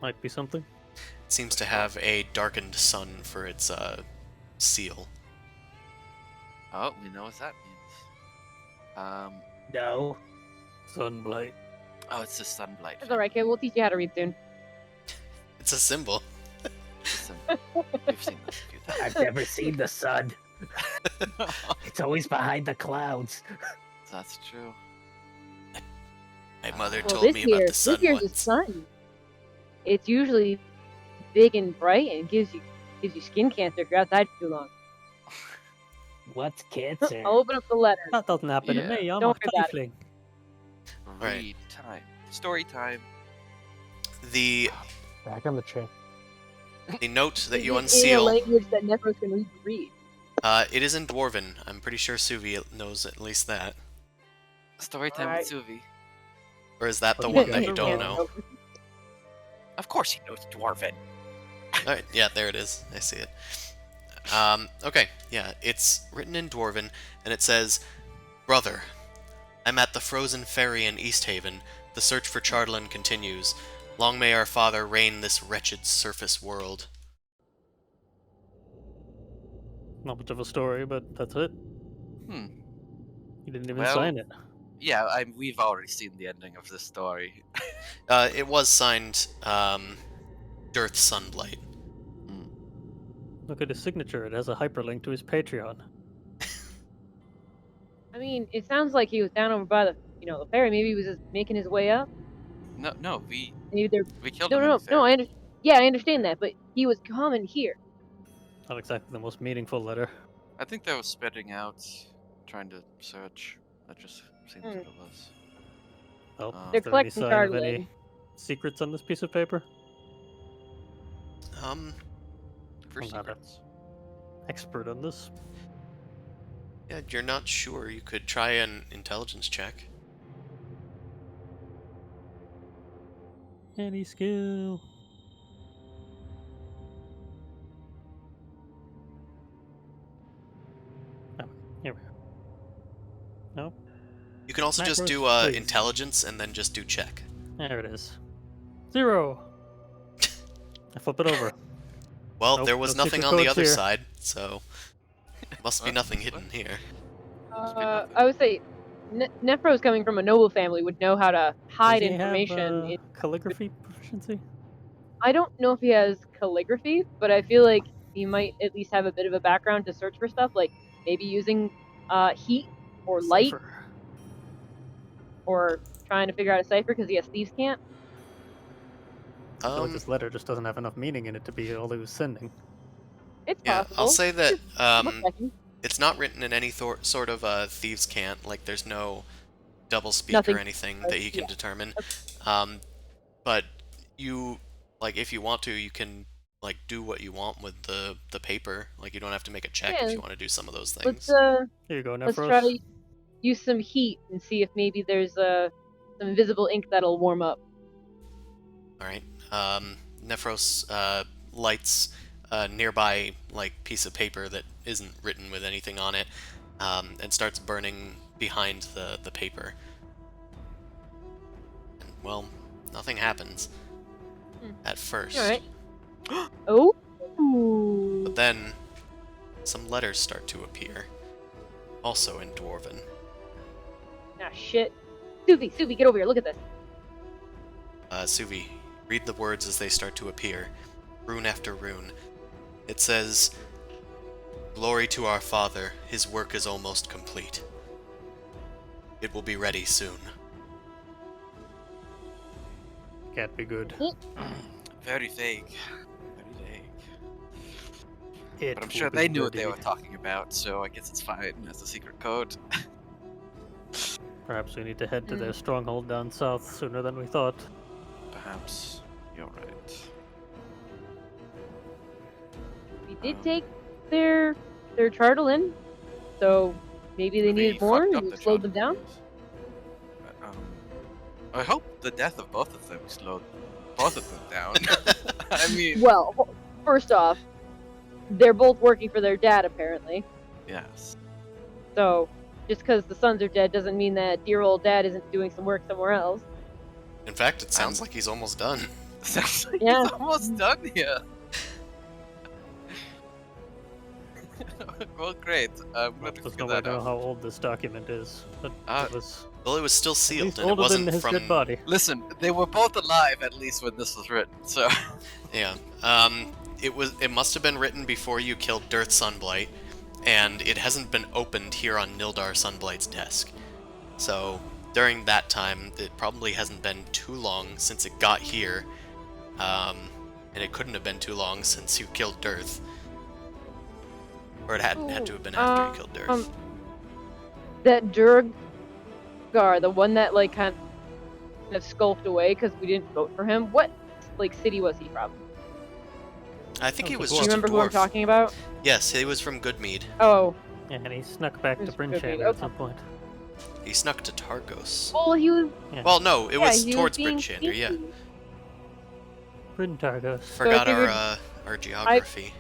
[SPEAKER 2] Might be something.
[SPEAKER 1] It seems to have a darkened sun for its seal.
[SPEAKER 4] Oh, we know what that means.
[SPEAKER 5] No.
[SPEAKER 2] Sunblight.
[SPEAKER 4] Oh, it's the sunblight.
[SPEAKER 3] It's alright, kid. We'll teach you how to read soon.
[SPEAKER 1] It's a symbol.
[SPEAKER 4] Listen, we've seen this a few times.
[SPEAKER 5] I've never seen the sun. It's always behind the clouds.
[SPEAKER 4] That's true.
[SPEAKER 1] My mother
[SPEAKER 3] Well,
[SPEAKER 1] told me about the sun
[SPEAKER 3] this year's the
[SPEAKER 1] once.
[SPEAKER 3] sun. It's usually big and bright and gives you skin cancer if you're outside for too long.
[SPEAKER 5] What's cancer?
[SPEAKER 3] I'll open up the letter.
[SPEAKER 2] That doesn't happen
[SPEAKER 4] Yeah.
[SPEAKER 2] to me. I'm
[SPEAKER 3] Don't
[SPEAKER 2] a
[SPEAKER 3] worry about
[SPEAKER 2] tiefling.
[SPEAKER 1] Right.
[SPEAKER 4] Read time. Story time.
[SPEAKER 1] The
[SPEAKER 5] Back on the chair.
[SPEAKER 1] note that you
[SPEAKER 3] In a
[SPEAKER 1] unseal,
[SPEAKER 3] language that Nephros can read.
[SPEAKER 1] it is in Dwarven. I'm pretty sure Suvi knows at least that.
[SPEAKER 4] Story time with Suvi.
[SPEAKER 1] Or is that the
[SPEAKER 2] Oh,
[SPEAKER 1] one
[SPEAKER 2] yeah,
[SPEAKER 1] that you
[SPEAKER 2] yeah.
[SPEAKER 1] don't know?
[SPEAKER 4] Of course he knows Dwarven.
[SPEAKER 1] Alright, yeah, there it is. I see it. Okay, yeah, it's written in Dwarven, and it says, Brother, I'm at the frozen ferry in Easthaven. The search for Chardlin continues. Long may our father reign this wretched surface world.
[SPEAKER 2] Not much of a story, but that's it.
[SPEAKER 4] Hmm.
[SPEAKER 2] You didn't even
[SPEAKER 4] Well-
[SPEAKER 2] sign it.
[SPEAKER 4] Yeah, we've already seen the ending of this story.
[SPEAKER 1] It was signed, Dearth Sunblight.
[SPEAKER 2] Look at his signature. It has a hyperlink to his Patreon.
[SPEAKER 3] I mean, it sounds like he was down over by the ferry. Maybe he was just making his way up.
[SPEAKER 4] No, we
[SPEAKER 3] Maybe they're
[SPEAKER 4] killed
[SPEAKER 3] no,
[SPEAKER 4] him.
[SPEAKER 3] no, no. I understand that, but he was coming here.
[SPEAKER 2] Not exactly the most meaningful letter.
[SPEAKER 4] I think they were spitting out, trying to search. That just seems like it was.
[SPEAKER 2] Oh,
[SPEAKER 3] They're
[SPEAKER 2] is there any
[SPEAKER 3] collecting
[SPEAKER 2] sign of
[SPEAKER 3] Chardlin.
[SPEAKER 2] any secrets on this piece of paper?
[SPEAKER 4] For
[SPEAKER 2] I'm not a-
[SPEAKER 4] secrets.
[SPEAKER 2] Expert on this.
[SPEAKER 1] Yeah, you're not sure. You could try an intelligence check.
[SPEAKER 2] Any skill. Oh, here we go. Nope.
[SPEAKER 1] You can also just
[SPEAKER 2] Macros,
[SPEAKER 1] do
[SPEAKER 2] please.
[SPEAKER 1] intelligence and then just do check.
[SPEAKER 2] There it is. 0. I flip it over.
[SPEAKER 1] Well,
[SPEAKER 2] Nope,
[SPEAKER 1] there was
[SPEAKER 2] no
[SPEAKER 1] nothing
[SPEAKER 2] secret
[SPEAKER 1] on the
[SPEAKER 2] codes
[SPEAKER 1] other
[SPEAKER 2] here.
[SPEAKER 1] side, so must be
[SPEAKER 4] Well,
[SPEAKER 1] nothing
[SPEAKER 4] that's
[SPEAKER 1] hidden here.
[SPEAKER 3] I would say Nephros, coming from a noble family, would know how to hide
[SPEAKER 2] Does he have,
[SPEAKER 3] information.
[SPEAKER 2] calligraphy proficiency?
[SPEAKER 3] I don't know if he has calligraphy, but I feel like he might at least have a bit of a background to search for stuff, like maybe using heat or light,
[SPEAKER 2] Cipher.
[SPEAKER 3] or trying to figure out a cipher because he has thieves' can't.
[SPEAKER 2] I feel like this letter just doesn't have enough meaning in it to be all he was sending.
[SPEAKER 3] It's
[SPEAKER 1] Yeah,
[SPEAKER 3] possible.
[SPEAKER 1] I'll say that
[SPEAKER 3] Look like him.
[SPEAKER 1] it's not written in any sort of thieves' cant. Like, there's no double speak
[SPEAKER 3] Nothing.
[SPEAKER 1] or anything that he can
[SPEAKER 3] Yeah.
[SPEAKER 1] determine. But you, like, if you want to, you can like do what you want with the paper. Like, you don't have to make a check
[SPEAKER 3] Yeah.
[SPEAKER 1] if you want to do some of those
[SPEAKER 3] Let's
[SPEAKER 1] things.
[SPEAKER 2] Here you go,
[SPEAKER 3] let's
[SPEAKER 2] Nephros.
[SPEAKER 3] try to use some heat and see if maybe there's some invisible ink that'll warm up.
[SPEAKER 1] All right. Nephros lights a nearby like piece of paper that isn't written with anything on it, and starts burning behind the paper. And, well, nothing happens at first.
[SPEAKER 3] All right. Oh.
[SPEAKER 1] But then some letters start to appear, also in Dwarven.
[SPEAKER 3] Ah, shit. Suvi, get over here. Look at this.
[SPEAKER 1] Suvi, read the words as they start to appear, rune after rune. It says, Glory to our Father, his work is almost complete. It will be ready soon.
[SPEAKER 2] can't be good.
[SPEAKER 4] Very vague. Very vague.
[SPEAKER 2] It
[SPEAKER 4] But I'm
[SPEAKER 2] will
[SPEAKER 4] sure
[SPEAKER 2] be
[SPEAKER 4] they knew what they
[SPEAKER 2] dirty.
[SPEAKER 4] were talking about, so I guess it's fine as a secret code.
[SPEAKER 2] Perhaps we need to head to
[SPEAKER 3] Mm.
[SPEAKER 2] their stronghold down south sooner than we thought.
[SPEAKER 4] Perhaps you're right.
[SPEAKER 3] We did take their chartle in, so maybe they needed more
[SPEAKER 4] fucked
[SPEAKER 3] and
[SPEAKER 4] up
[SPEAKER 3] we
[SPEAKER 4] the
[SPEAKER 3] slowed them
[SPEAKER 4] child
[SPEAKER 3] down.
[SPEAKER 4] abuse. I hope the death of both of them slowed both of them down. I mean,
[SPEAKER 3] Well, first off, they're both working for their dad apparently.
[SPEAKER 4] yes.
[SPEAKER 3] So just because the sons are dead doesn't mean that dear old dad isn't doing some work somewhere else.
[SPEAKER 1] In fact, it sounds like he's almost done.
[SPEAKER 4] Sounds like
[SPEAKER 3] Yeah.
[SPEAKER 4] he's almost done here. Well, great. I'm glad to
[SPEAKER 2] There's
[SPEAKER 4] figure
[SPEAKER 2] no way
[SPEAKER 4] that
[SPEAKER 2] to know
[SPEAKER 4] out.
[SPEAKER 2] how old this document is, but it was
[SPEAKER 1] Well, it was still
[SPEAKER 2] at
[SPEAKER 1] sealed,
[SPEAKER 2] least
[SPEAKER 1] and it
[SPEAKER 2] older than
[SPEAKER 1] wasn't
[SPEAKER 2] his
[SPEAKER 1] from.
[SPEAKER 2] dead body.
[SPEAKER 4] Listen, they were both alive at least when this was written, so.
[SPEAKER 1] Yeah. It must have been written before you killed Dirth Sunblight, and it hasn't been opened here on Nildar Sunblight's desk. So during that time, it probably hasn't been too long since it got here, and it couldn't have been too long since you killed Dirth. Or it had to have been after you killed Dirth.
[SPEAKER 3] That Durgar, the one that like kind of skulked away because we didn't vote for him. What like city was he from?
[SPEAKER 1] I think he
[SPEAKER 2] Oh,
[SPEAKER 1] was
[SPEAKER 2] so
[SPEAKER 3] Do you
[SPEAKER 1] just a
[SPEAKER 3] remember who I'm
[SPEAKER 1] dwarf.
[SPEAKER 3] talking about?
[SPEAKER 1] Yes, he was from Goodmead.
[SPEAKER 3] Oh,
[SPEAKER 2] Yeah, and he snuck back to
[SPEAKER 3] It's
[SPEAKER 2] Bryn
[SPEAKER 3] good,
[SPEAKER 2] Chamber at
[SPEAKER 3] okay.
[SPEAKER 2] some point.
[SPEAKER 1] He snuck to Targos.
[SPEAKER 3] well, he was.
[SPEAKER 2] Yeah.
[SPEAKER 1] Well, no, it was
[SPEAKER 3] he
[SPEAKER 1] towards
[SPEAKER 3] being
[SPEAKER 1] Bridgechander, yeah.
[SPEAKER 3] sneaky.
[SPEAKER 2] Bryn Targos.
[SPEAKER 1] Forgot
[SPEAKER 3] figured-
[SPEAKER 1] our geography.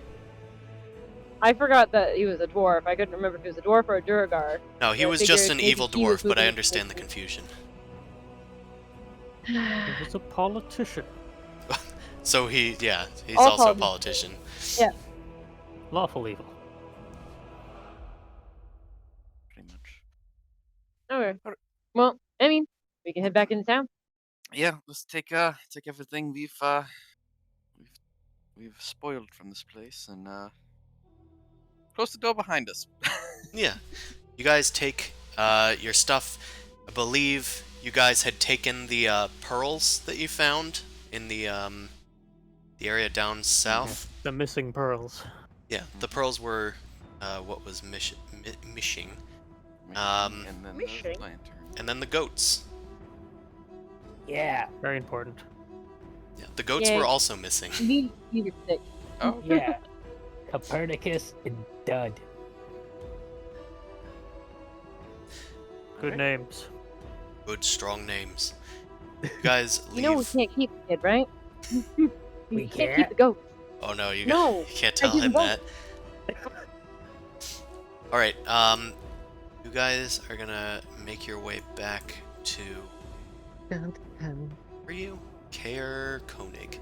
[SPEAKER 3] I forgot that he was a dwarf. I couldn't remember if he was a dwarf or a Durgar.
[SPEAKER 1] No, he
[SPEAKER 3] I
[SPEAKER 1] was just
[SPEAKER 3] figured
[SPEAKER 1] an
[SPEAKER 3] maybe
[SPEAKER 1] evil
[SPEAKER 3] he was
[SPEAKER 1] dwarf, but I
[SPEAKER 3] moving
[SPEAKER 1] understand the
[SPEAKER 3] closer.
[SPEAKER 1] confusion.
[SPEAKER 2] He was a politician.
[SPEAKER 1] So he's
[SPEAKER 3] All
[SPEAKER 1] also a
[SPEAKER 3] politicians.
[SPEAKER 1] politician.
[SPEAKER 2] Lawful evil.
[SPEAKER 4] Pretty much.
[SPEAKER 3] Okay. Well, I mean, we can head back into town.
[SPEAKER 4] Yeah, let's take everything we've spoiled from this place and close the door behind us.
[SPEAKER 1] Yeah. You guys take your stuff. I believe you guys had taken the pearls that you found in the area down south.
[SPEAKER 2] The missing pearls.
[SPEAKER 1] Yeah, the pearls were what was missing.
[SPEAKER 4] and then the
[SPEAKER 3] Missing.
[SPEAKER 4] lantern.
[SPEAKER 1] And then the goats.
[SPEAKER 5] Yeah,
[SPEAKER 2] Very important.
[SPEAKER 1] Yeah, the goats
[SPEAKER 3] Yay.
[SPEAKER 1] were also missing.
[SPEAKER 3] Need your stick.
[SPEAKER 4] Oh,
[SPEAKER 5] yeah. Copernicus and Dud.
[SPEAKER 2] Good
[SPEAKER 4] Okay.
[SPEAKER 2] names.
[SPEAKER 1] Good, strong names. You guys leave.
[SPEAKER 3] You know we can't keep the kid, right?
[SPEAKER 5] We
[SPEAKER 3] can't
[SPEAKER 5] can't?
[SPEAKER 3] keep the goat.
[SPEAKER 1] Oh no, you,
[SPEAKER 3] No,
[SPEAKER 1] you can't
[SPEAKER 3] I
[SPEAKER 1] tell him
[SPEAKER 3] didn't
[SPEAKER 1] that. Alright, you guys are gonna make your way back to, where are you? Caer Koenig.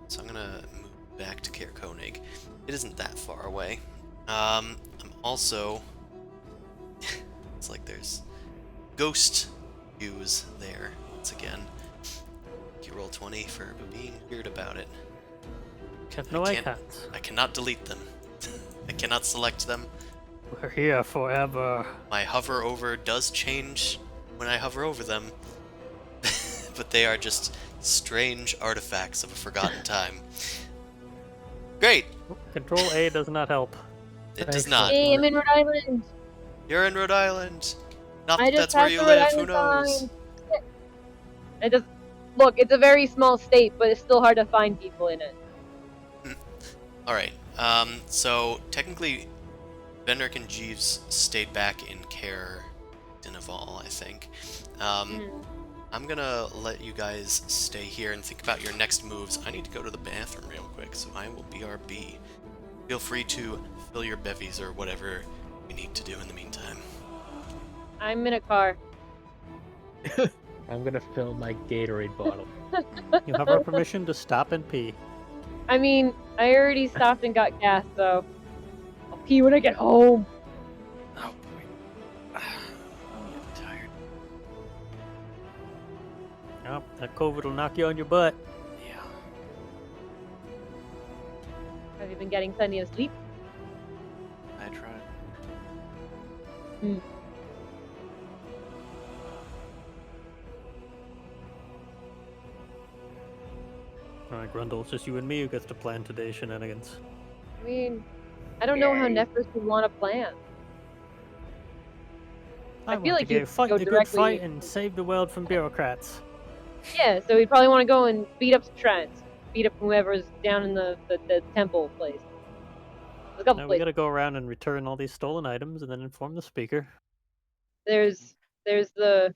[SPEAKER 1] So I'm gonna move back to Caer Koenig. It isn't that far away. I'm also, it's like there's ghost views there, once again. You roll 20 for being weird about it.
[SPEAKER 2] Have no
[SPEAKER 1] I can't-
[SPEAKER 2] icons.
[SPEAKER 1] I cannot delete them. I cannot select them.
[SPEAKER 2] We're here forever.
[SPEAKER 1] My hover over does change when I hover over them, but they are just strange artifacts of a forgotten time. Great!
[SPEAKER 2] Control A does not help.
[SPEAKER 1] It does
[SPEAKER 5] Thanks,
[SPEAKER 1] not.
[SPEAKER 3] Hey, I'm in Rhode Island.
[SPEAKER 1] You're in Rhode Island. Not
[SPEAKER 3] I
[SPEAKER 1] that
[SPEAKER 3] just
[SPEAKER 1] that's where
[SPEAKER 3] passed
[SPEAKER 1] you
[SPEAKER 3] the Rhode
[SPEAKER 1] live, who
[SPEAKER 3] Island
[SPEAKER 1] knows?
[SPEAKER 3] sign. It just look. It's a very small state, but it's still hard to find people in it.
[SPEAKER 1] Alright, so technically, Benrick and Jeeves stayed back in Caer Dinaval, I think. I'm gonna let you guys stay here and think about your next moves. I need to go to the bathroom real quick, so I will BRB. Feel free to fill your bevies or whatever you need to do in the meantime.
[SPEAKER 3] I'm in a car.
[SPEAKER 5] I'm gonna fill my Gatorade bottle.
[SPEAKER 2] You have our permission to stop and pee.
[SPEAKER 3] I mean, I already stopped and got gas, so I'll pee when I get home.
[SPEAKER 4] Oh boy. I'm getting tired.
[SPEAKER 2] Oh, that COVID will knock you on your butt.
[SPEAKER 4] Yeah.
[SPEAKER 3] Have you been getting plenty of sleep?
[SPEAKER 4] I tried.
[SPEAKER 2] Grundle. It's just you and me who gets to plan today's shenanigans.
[SPEAKER 3] I mean, I don't know how Nephros would want to plan. I feel
[SPEAKER 2] want
[SPEAKER 3] like
[SPEAKER 2] to
[SPEAKER 3] you
[SPEAKER 2] go fight
[SPEAKER 3] go
[SPEAKER 2] the good
[SPEAKER 3] directly.
[SPEAKER 2] fight and save the world from bureaucrats.
[SPEAKER 3] Yeah, so we'd probably want to go and beat up some shrines. Beat up whoever's down in the temple place. There's a couple
[SPEAKER 2] Now we
[SPEAKER 3] places.
[SPEAKER 2] gotta go around and return all these stolen items and then inform the speaker.
[SPEAKER 3] There's the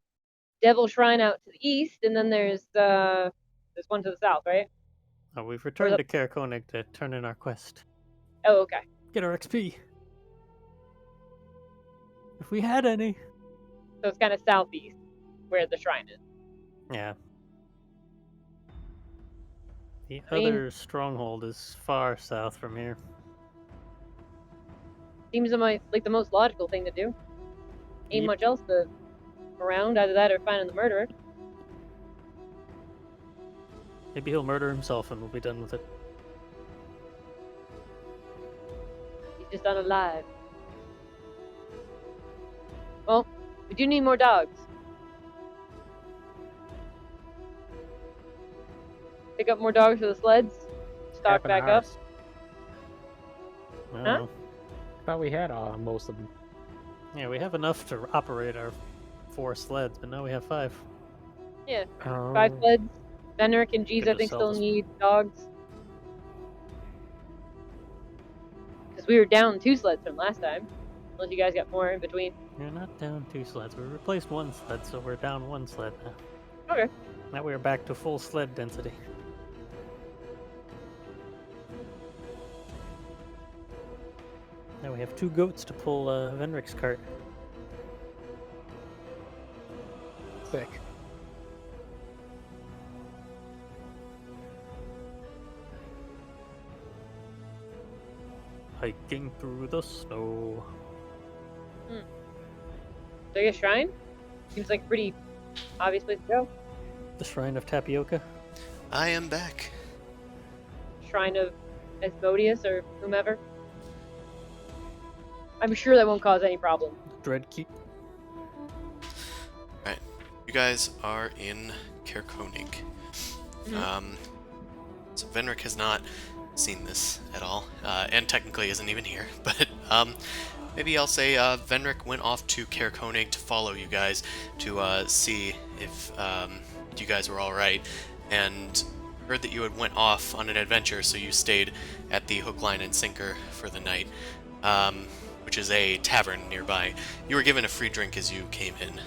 [SPEAKER 3] Devil Shrine out to the east, and then there's one to the south, right?
[SPEAKER 2] Oh, we've returned
[SPEAKER 3] the-
[SPEAKER 2] to Kaer Koenig to turn in our quest.
[SPEAKER 3] Oh, okay.
[SPEAKER 2] Get our XP. If we had any.
[SPEAKER 3] So it's kind of southeast, where the shrine is.
[SPEAKER 2] Yeah. The
[SPEAKER 3] I mean-
[SPEAKER 2] other stronghold is far south from here.
[SPEAKER 3] Seems like the most logical thing to do. Ain't
[SPEAKER 2] Yep.
[SPEAKER 3] much else to around, either that or finding the murderer.
[SPEAKER 2] Maybe he'll murder himself and we'll be done with it.
[SPEAKER 3] He's just unalive. Well, we do need more dogs. Pick up more dogs for the sleds. Stock
[SPEAKER 5] Happened
[SPEAKER 3] back
[SPEAKER 5] to
[SPEAKER 3] up.
[SPEAKER 5] ours.
[SPEAKER 2] I don't
[SPEAKER 3] Huh?
[SPEAKER 2] know.
[SPEAKER 5] Thought we had most of them.
[SPEAKER 2] Yeah, we have enough to operate our 4 sleds, but now we have 5.
[SPEAKER 3] Yeah,
[SPEAKER 5] Oh.
[SPEAKER 3] 5 sleds. Benric and Jeez,
[SPEAKER 2] Could
[SPEAKER 3] I
[SPEAKER 2] just
[SPEAKER 3] think,
[SPEAKER 2] sell
[SPEAKER 3] still
[SPEAKER 2] this-
[SPEAKER 3] need dogs. Because we were down 2 sleds from last time. Unless you guys got more in between.
[SPEAKER 2] We're not down 2 sleds. We replaced 1 sled, so we're down 1 sled now.
[SPEAKER 3] Okay.
[SPEAKER 2] Now we're back to full sled density. Now we have 2 goats to pull Venric's cart.
[SPEAKER 5] Sick.
[SPEAKER 2] Hiking through the snow.
[SPEAKER 3] So I guess Shrine? Seems like a pretty obvious place to go.
[SPEAKER 2] The Shrine of Tapioca.
[SPEAKER 1] I am back.
[SPEAKER 3] Shrine of Asmodeus or whomever. I'm sure that won't cause any problem.
[SPEAKER 2] Dread Keep.
[SPEAKER 1] Right. You guys are in Kaer Koenig.
[SPEAKER 3] Mhm.
[SPEAKER 1] So Venric has not seen this at all, and technically isn't even here, but maybe I'll say Venric went off to Kaer Koenig to follow you guys to see if you guys were alright, and heard that you had went off on an adventure, so you stayed at the Hook, Line, and Sinker for the night, which is a tavern nearby. You were given a free drink as you came in.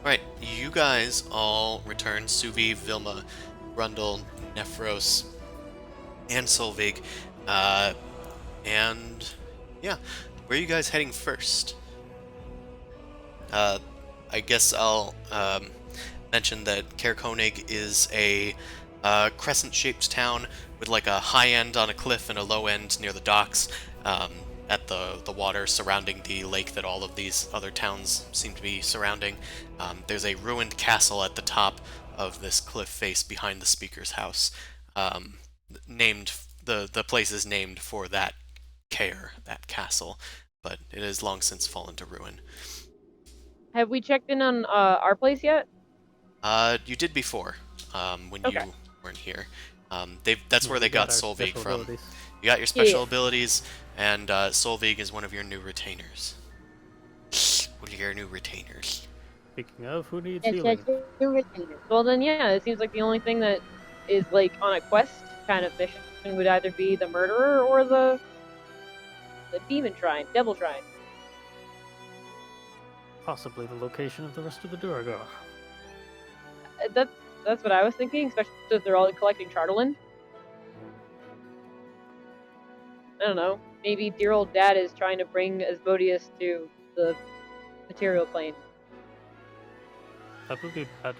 [SPEAKER 1] Right, you guys all return. Suvi, Vilma, Grundle, Nephros, and Solvig. And yeah, where are you guys heading first? I guess I'll mention that Kaer Koenig is a crescent-shaped town with like a high end on a cliff and a low end near the docks, at the water surrounding the lake that all of these other towns seem to be surrounding. There's a ruined castle at the top of this cliff face behind the speaker's house. Named the place is named for that that castle, but it has long since fallen to ruin.
[SPEAKER 3] Have we checked in on our place yet?
[SPEAKER 1] You did before, when
[SPEAKER 3] Okay.
[SPEAKER 1] you weren't here. That's where they got
[SPEAKER 2] our
[SPEAKER 1] Solvig
[SPEAKER 2] special
[SPEAKER 1] from.
[SPEAKER 2] abilities.
[SPEAKER 1] You got your special
[SPEAKER 3] Yeah.
[SPEAKER 1] abilities, and Solvig is one of your new retainers. One of your new retainers.
[SPEAKER 2] Speaking of, who needs
[SPEAKER 3] Yes,
[SPEAKER 2] healing?
[SPEAKER 3] Well then, yeah, it seems like the only thing that is like on a quest kind of mission would either be the murderer or the demon shrine, devil shrine.
[SPEAKER 2] Possibly the location of the rest of the Duragar.
[SPEAKER 3] That's what I was thinking, especially if they're all collecting Charterlin. I don't know. Maybe dear old dad is trying to bring Asmodeus to the material plane.
[SPEAKER 2] That would be bad.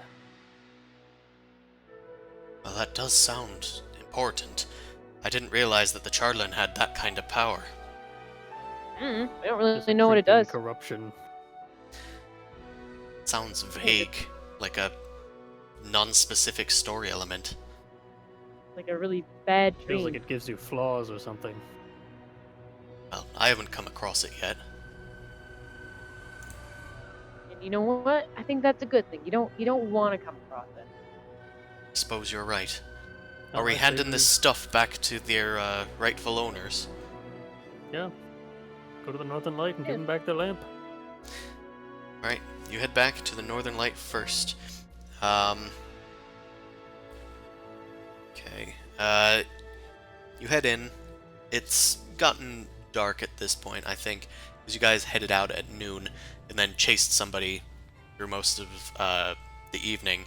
[SPEAKER 1] Well, that does sound important. I didn't realize that the Charlin had that kind of power.
[SPEAKER 3] I don't really
[SPEAKER 2] Just
[SPEAKER 3] know what it
[SPEAKER 2] creeping
[SPEAKER 3] does.
[SPEAKER 2] Corruption.
[SPEAKER 1] Sounds vague, like a non-specific story element.
[SPEAKER 3] Like a really bad
[SPEAKER 2] Feels
[SPEAKER 3] dream.
[SPEAKER 2] like it gives you flaws or something.
[SPEAKER 1] Well, I haven't come across it yet.
[SPEAKER 3] You know what? I think that's a good thing. You don't want to come across it.
[SPEAKER 1] Suppose you're right. Are
[SPEAKER 2] Oh,
[SPEAKER 1] we
[SPEAKER 2] I say
[SPEAKER 1] handing this stuff back to their rightful owners?
[SPEAKER 2] Yeah. Go to the Northern Light and
[SPEAKER 3] Yeah.
[SPEAKER 2] give them back their lamp.
[SPEAKER 1] Right, you head back to the Northern Light first. Okay. You head in. It's gotten dark at this point, I think, because you guys headed out at noon and then chased somebody through most of the evening,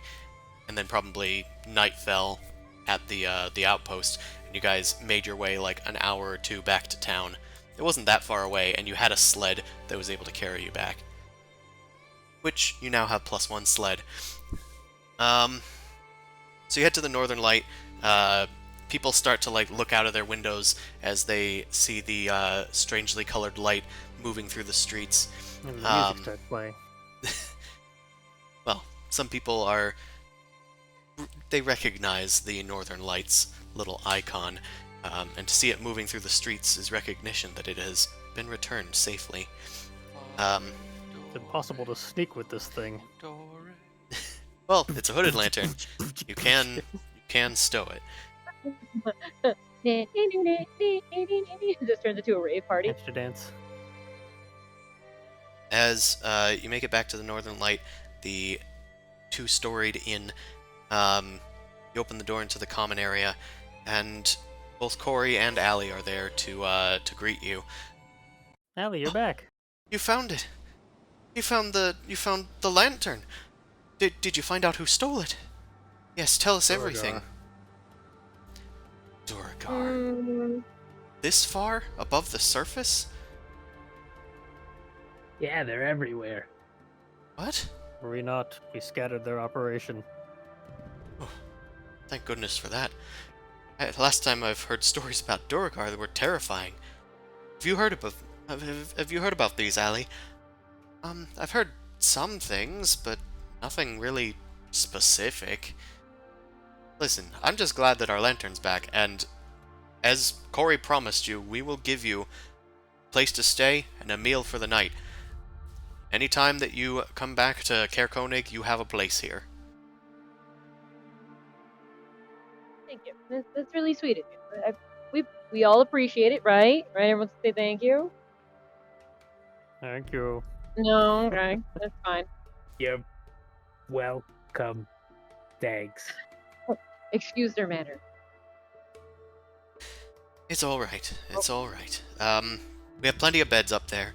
[SPEAKER 1] and then probably night fell at the outpost, and you guys made your way like an hour or two back to town. It wasn't that far away, and you had a sled that was able to carry you back, which you now have +1 sled. So you head to the Northern Light. People start to like look out of their windows as they see the strangely colored light moving through the streets.
[SPEAKER 2] And the music starts playing.
[SPEAKER 1] Well, some people they recognize the Northern Lights little icon, and to see it moving through the streets is recognition that it has been returned safely.
[SPEAKER 2] It's impossible to sneak with this thing.
[SPEAKER 1] Well, it's a hooded lantern. You can stow it.
[SPEAKER 3] It just turns into a rave party.
[SPEAKER 2] Extra dance.
[SPEAKER 1] As you make it back to the Northern Light, the two-storied inn, you open the door into the common area, and both Corey and Allie are there to greet you.
[SPEAKER 2] Allie, you're back.
[SPEAKER 1] You found it. You found the lantern. Did you find out who stole it? Yes, tell us everything. Duragar. This far above the surface?
[SPEAKER 5] Yeah, they're everywhere.
[SPEAKER 1] What?
[SPEAKER 2] Were we not? We scattered their operation.
[SPEAKER 1] Oh, thank goodness for that. Last time I've heard stories about Duragar that were terrifying. Have you heard about these, Allie? I've heard some things, but nothing really specific. Listen, I'm just glad that our lantern's back, and as Corey promised you, we will give you a place to stay and a meal for the night. Anytime that you come back to Caer Konig, you have a place here.
[SPEAKER 3] Thank you. That's really sweet of you. We all appreciate it, right? Right? Everyone say thank you.
[SPEAKER 2] Thank you.
[SPEAKER 3] No, okay, that's fine.
[SPEAKER 5] You're welcome. Thanks.
[SPEAKER 3] Excuse their manner.
[SPEAKER 1] It's alright. It's alright. We have plenty of beds up there.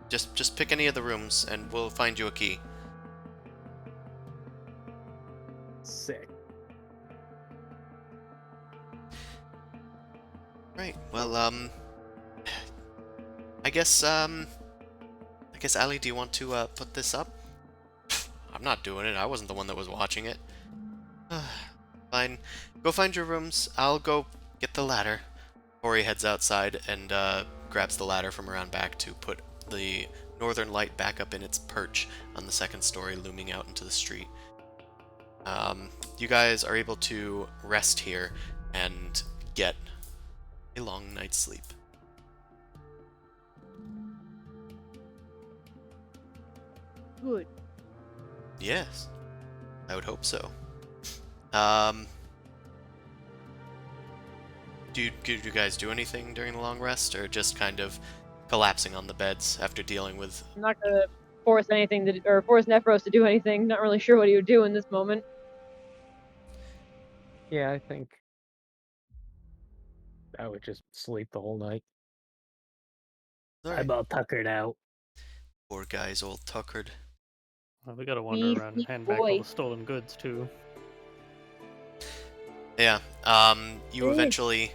[SPEAKER 1] Just pick any of the rooms and we'll find you a key.
[SPEAKER 5] Sick.
[SPEAKER 1] Right. Well, I guess Allie, do you want to put this up? I'm not doing it. I wasn't the one that was watching it. Fine. Go find your rooms. I'll go get the ladder. Corey heads outside and grabs the ladder from around back to put the Northern Light back up in its perch on the second story, looming out into the street. You guys are able to rest here and get a long night's sleep.
[SPEAKER 3] Good.
[SPEAKER 1] Yes, I would hope so. Did you guys do anything during the long rest, or just kind of collapsing on the beds after dealing with...
[SPEAKER 3] I'm not gonna force Nephros to do anything. Not really sure what he would do in this moment.
[SPEAKER 5] Yeah, I think I would just sleep the whole night.
[SPEAKER 1] Alright.
[SPEAKER 5] I'm all tuckered out.
[SPEAKER 1] Poor guy's all tuckered.
[SPEAKER 2] Well, we gotta wander
[SPEAKER 3] Wee
[SPEAKER 2] around and
[SPEAKER 3] sweet
[SPEAKER 2] hand back all
[SPEAKER 3] boy.
[SPEAKER 2] the stolen goods, too.
[SPEAKER 1] Yeah, you eventually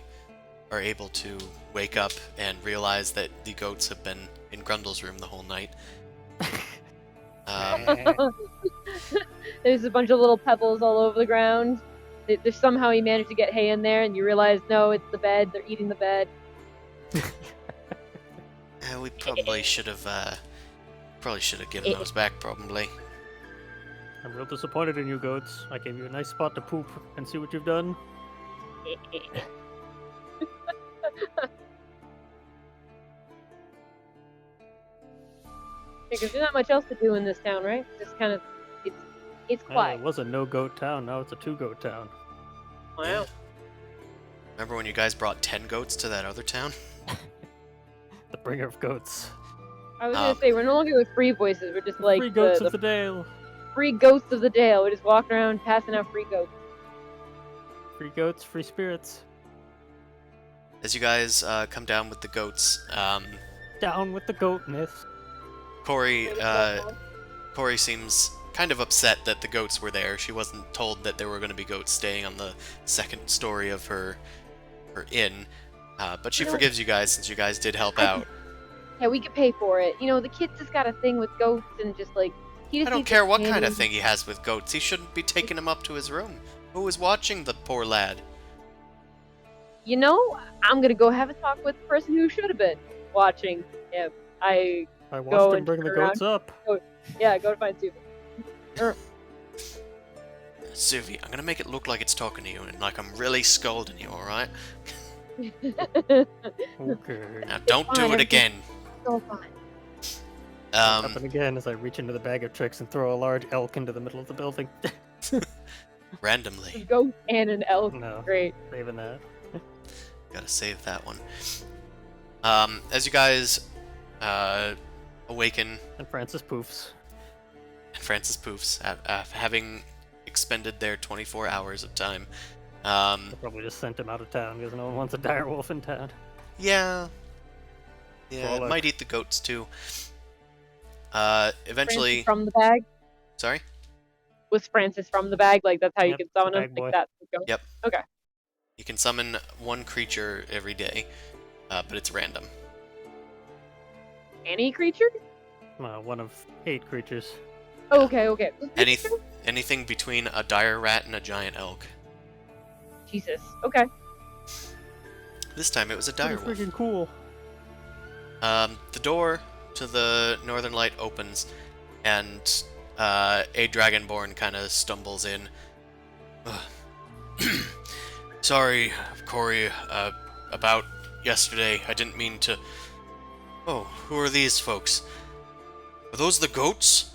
[SPEAKER 1] are able to wake up and realize that the goats have been in Grundle's room the whole night.
[SPEAKER 3] There's a bunch of little pebbles all over the ground. There's somehow he managed to get hay in there, and you realize, no, it's the bed. They're eating the bed.
[SPEAKER 1] We probably should have given those back, probably.
[SPEAKER 2] I'm real disappointed in you, goats. I gave you a nice spot to poop and see what you've done.
[SPEAKER 3] Because there's not much else to do in this town, right? Just kind of, it's
[SPEAKER 2] Well,
[SPEAKER 3] quiet.
[SPEAKER 2] it was a no-goat town. Now it's a two-goat town.
[SPEAKER 3] Wow.
[SPEAKER 1] Yeah. Remember when you guys brought 10 goats to that other town?
[SPEAKER 2] The bringer of goats.
[SPEAKER 3] I was gonna say we're no longer with free voices. We're just like
[SPEAKER 2] Free goats
[SPEAKER 3] the
[SPEAKER 2] of the Dale.
[SPEAKER 3] free ghosts of the Dale. We're just walking around passing out free goats.
[SPEAKER 2] Free goats, free spirits.
[SPEAKER 1] As you guys come down with the goats,
[SPEAKER 2] Down with the goatness.
[SPEAKER 1] Corey seems kind of upset that the goats were there. She wasn't told that there were going to be goats staying on the second story of her inn, but she forgives you guys since you guys did help out.
[SPEAKER 3] Yeah, we could pay for it. You know, the kid's just got a thing with goats and just like he just
[SPEAKER 1] I don't
[SPEAKER 3] needs
[SPEAKER 1] care
[SPEAKER 3] a
[SPEAKER 1] what kind of
[SPEAKER 3] companion.
[SPEAKER 1] thing he has with goats. He shouldn't be taking them up to his room. Who was watching the poor lad?
[SPEAKER 3] You know, I'm gonna go have a talk with the person who should have been watching him.
[SPEAKER 2] I
[SPEAKER 3] Go
[SPEAKER 2] watched him
[SPEAKER 3] and
[SPEAKER 2] bring the
[SPEAKER 3] turn
[SPEAKER 2] goats up.
[SPEAKER 3] Yeah, go to find Suvi.
[SPEAKER 1] Suvi, I'm gonna make it look like it's talking to you and like I'm really scolding you, alright?
[SPEAKER 2] Okay.
[SPEAKER 1] Now don't
[SPEAKER 3] fine,
[SPEAKER 1] do it
[SPEAKER 3] everything-
[SPEAKER 1] again.
[SPEAKER 3] So fine.
[SPEAKER 2] Happen again as I reach into the bag of tricks and throw a large elk into the middle of the building.
[SPEAKER 3] A
[SPEAKER 1] Randomly.
[SPEAKER 3] goat and an elk.
[SPEAKER 2] No,
[SPEAKER 3] Great.
[SPEAKER 2] saving that.
[SPEAKER 1] Gotta save that one. As you guys awaken,
[SPEAKER 2] And Francis poofs.
[SPEAKER 1] and Francis poofs, having expended their 24 hours of time.
[SPEAKER 2] I probably just sent him out of town because no one wants a dire wolf in town.
[SPEAKER 1] Yeah. Yeah, it
[SPEAKER 2] Frolic.
[SPEAKER 1] might eat the goats too. Eventually.
[SPEAKER 3] Francis from the bag?
[SPEAKER 1] Sorry?
[SPEAKER 3] Was Francis from the bag? Like that's how you
[SPEAKER 2] Yep,
[SPEAKER 3] can
[SPEAKER 2] the
[SPEAKER 3] summon him?
[SPEAKER 2] bag boy.
[SPEAKER 3] Like that's the goat?
[SPEAKER 1] Yep.
[SPEAKER 3] Okay.
[SPEAKER 1] You can summon one creature every day, but it's random.
[SPEAKER 3] Any creature?
[SPEAKER 2] One of 8 creatures.
[SPEAKER 3] Oh, okay, okay.
[SPEAKER 1] Anything between a dire rat and a giant elk.
[SPEAKER 3] Jesus. Okay.
[SPEAKER 1] This time it was a dire
[SPEAKER 2] Pretty
[SPEAKER 1] wolf.
[SPEAKER 2] freaking cool.
[SPEAKER 1] The door to the northern light opens, and a dragonborn kind of stumbles in. Sorry, Corey, about yesterday. I didn't mean to. Oh, who are these folks? Are those the goats?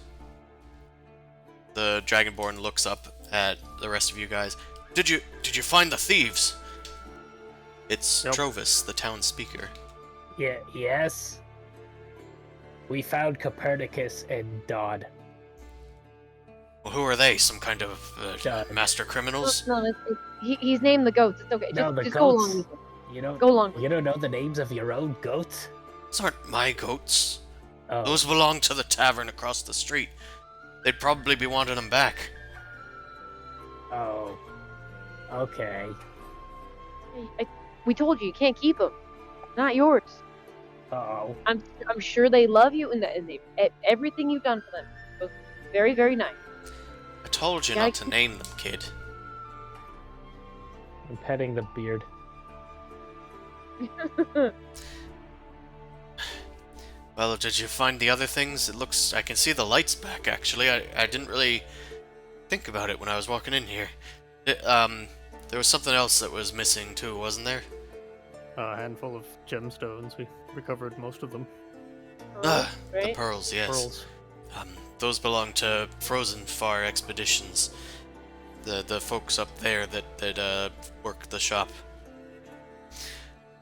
[SPEAKER 1] The dragonborn looks up at the rest of you guys. Did you find the thieves? It's
[SPEAKER 2] Yep.
[SPEAKER 1] Trovis, the town speaker.
[SPEAKER 5] Yeah, yes. We found Copernicus and Dodd.
[SPEAKER 1] Well, who are they? Some kind of
[SPEAKER 5] Done.
[SPEAKER 1] master criminals?
[SPEAKER 3] No, he's named the goats. It's okay.
[SPEAKER 5] No, the
[SPEAKER 3] just go
[SPEAKER 5] goats.
[SPEAKER 3] along with it.
[SPEAKER 5] You don't.
[SPEAKER 3] Go along.
[SPEAKER 5] You don't know the names of your own goats?
[SPEAKER 1] Those aren't my goats.
[SPEAKER 5] Oh,
[SPEAKER 1] Those belong to the tavern across the street. They'd probably be wanting them back.
[SPEAKER 5] oh. Okay.
[SPEAKER 3] We told you can't keep them. Not yours.
[SPEAKER 5] Oh.
[SPEAKER 3] I'm sure they love you and everything you've done for them was very, very nice.
[SPEAKER 1] I told you
[SPEAKER 3] Yeah,
[SPEAKER 1] not to name them, kid.
[SPEAKER 5] I'm petting the beard.
[SPEAKER 1] Well, did you find the other things? It looks... I can see the lights back, actually. I didn't really think about it when I was walking in here. There was something else that was missing, too, wasn't there?
[SPEAKER 2] A handful of gemstones. We recovered most of them.
[SPEAKER 1] The
[SPEAKER 3] right?
[SPEAKER 1] pearls, yes.
[SPEAKER 2] Pearls.
[SPEAKER 1] Those belong to Frozen Far Expeditions. The folks up there that work the shop.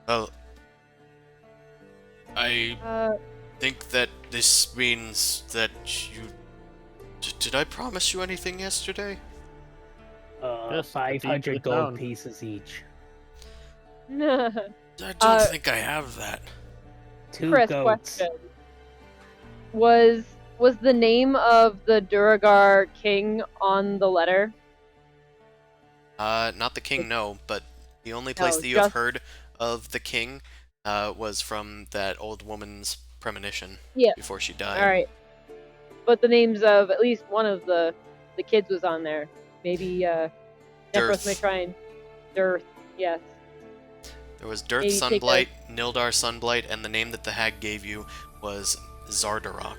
[SPEAKER 1] Well, I think that this means that you... Did I promise you anything yesterday?
[SPEAKER 2] Yes, the deed to
[SPEAKER 5] 500
[SPEAKER 2] the
[SPEAKER 5] gold
[SPEAKER 2] town.
[SPEAKER 5] pieces each.
[SPEAKER 1] I don't think I have that.
[SPEAKER 5] 2
[SPEAKER 3] Chris,
[SPEAKER 5] goats.
[SPEAKER 3] question. Was the name of the Duragar king on the letter?
[SPEAKER 1] Not the king, no, but the only place
[SPEAKER 3] No,
[SPEAKER 1] that you have
[SPEAKER 3] just-
[SPEAKER 1] heard of the king was from that old woman's premonition
[SPEAKER 3] Yeah.
[SPEAKER 1] before she died.
[SPEAKER 3] All right. But the names of at least one of the kids was on there. Maybe Nephros
[SPEAKER 1] Dearth.
[SPEAKER 3] may try and Dearth. Yes.
[SPEAKER 1] There was Dearth
[SPEAKER 3] Maybe take
[SPEAKER 1] Sunblight, Nildar Sunblight, and the name that the hag gave you was Zardarok.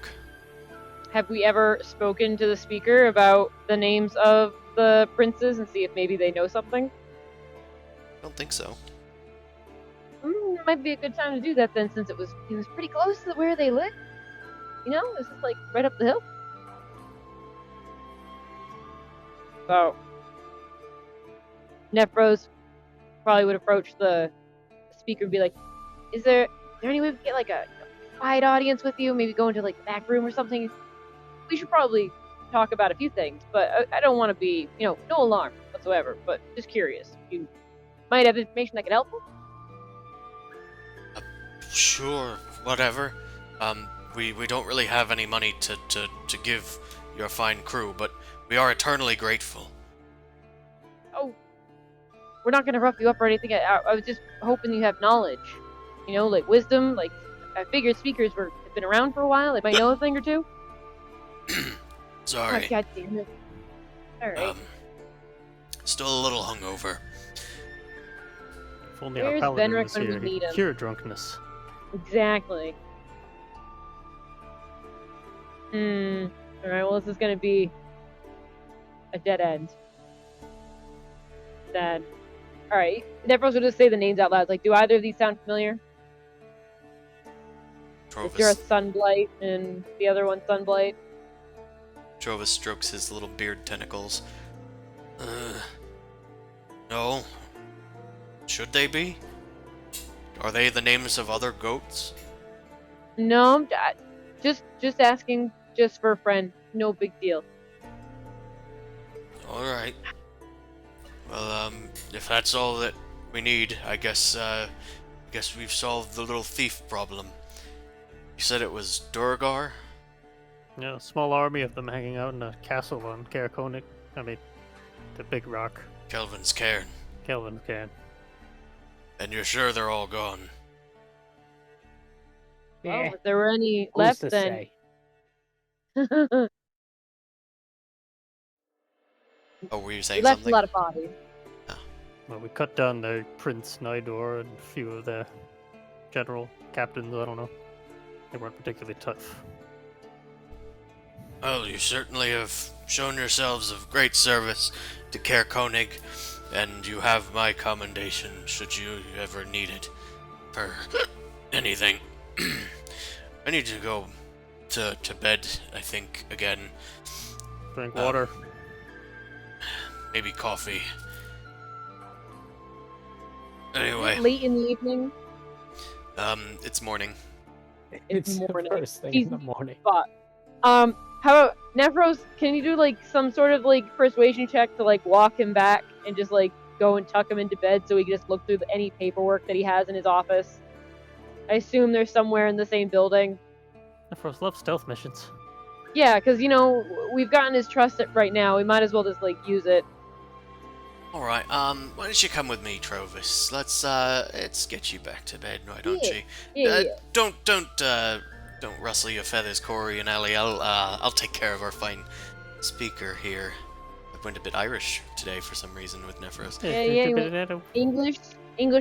[SPEAKER 3] Have we ever spoken to the speaker about the names of the princes and see if maybe they know something?
[SPEAKER 1] I don't think so.
[SPEAKER 3] Might be a good time to do that then, since it was pretty close to where they live. You know, this is like right up the hill. So, Nephros probably would approach the speaker and be like, is there any way we can get like a quiet audience with you? Maybe go into like the back room or something? We should probably talk about a few things, but I don't want to be, no alarm whatsoever, but just curious. You might have information that could help us?
[SPEAKER 1] Sure, whatever. We don't really have any money to give your fine crew, but we are eternally grateful.
[SPEAKER 3] Oh, we're not gonna rough you up or anything. I was just hoping you have knowledge. Like wisdom. Like, I figured speakers have been around for a while. They might know a thing or two.
[SPEAKER 1] Sorry.
[SPEAKER 3] Oh, God damn it. Alright.
[SPEAKER 1] Still a little hungover.
[SPEAKER 2] If only our
[SPEAKER 3] Where's
[SPEAKER 2] paladin
[SPEAKER 3] Venric
[SPEAKER 2] was
[SPEAKER 3] when we
[SPEAKER 2] here,
[SPEAKER 3] need
[SPEAKER 2] he'd
[SPEAKER 3] him?
[SPEAKER 2] cure drunkenness.
[SPEAKER 3] Exactly. Alright, well, this is gonna be a dead end. Sad. Alright, Nephros will just say the names out loud. Like, do either of these sound familiar? Is there a
[SPEAKER 1] Trovis,
[SPEAKER 3] Sunblight and the other one Sunblight?
[SPEAKER 1] Trovis strokes his little beard tentacles. No. Should they be? Are they the names of other goats?
[SPEAKER 3] No, just asking, just for a friend. No big deal.
[SPEAKER 1] Alright. Well, if that's all that we need, I guess we've solved the little thief problem. You said it was Durgar?
[SPEAKER 2] Yeah, a small army of them hanging out in a castle on Karakonic. I mean, the big rock.
[SPEAKER 1] Kelvin's cairn.
[SPEAKER 2] Kelvin's can.
[SPEAKER 1] And you're sure they're all gone?
[SPEAKER 3] Well,
[SPEAKER 5] Yeah.
[SPEAKER 3] if there were any
[SPEAKER 5] Who's
[SPEAKER 3] left,
[SPEAKER 5] to
[SPEAKER 3] then.
[SPEAKER 5] say?
[SPEAKER 1] Oh, were you
[SPEAKER 3] We
[SPEAKER 1] saying
[SPEAKER 3] left
[SPEAKER 1] something?
[SPEAKER 3] a lot of bodies.
[SPEAKER 2] Well, we cut down the Prince Nidor and a few of the general captains, I don't know. They weren't particularly tough.
[SPEAKER 1] Well, you certainly have shown yourselves of great service to Caer Konig, and you have my commendation should you ever need it for anything. I need to go to bed, I think, again.
[SPEAKER 2] Drink water.
[SPEAKER 1] Maybe coffee. Anyway,
[SPEAKER 3] Late in the evening.
[SPEAKER 1] it's morning.
[SPEAKER 3] It's
[SPEAKER 5] the
[SPEAKER 3] morning.
[SPEAKER 5] first thing
[SPEAKER 3] He's-
[SPEAKER 5] in the morning.
[SPEAKER 3] How about Nephros? Can you do like some sort of like persuasion check to like walk him back and just like go and tuck him into bed so he can just look through any paperwork that he has in his office? I assume they're somewhere in the same building.
[SPEAKER 2] Nephros loves stealth missions.
[SPEAKER 3] Yeah, because we've gotten his trust right now. We might as well just like use it.
[SPEAKER 1] Alright, why don't you come with me, Trovis? Let's get you back to bed, why don't you?
[SPEAKER 3] Yeah.
[SPEAKER 1] Don't rustle your feathers, Corey and Ellie. I'll take care of our fine speaker here. I went a bit Irish today for some reason with Nephros.
[SPEAKER 3] Yeah. English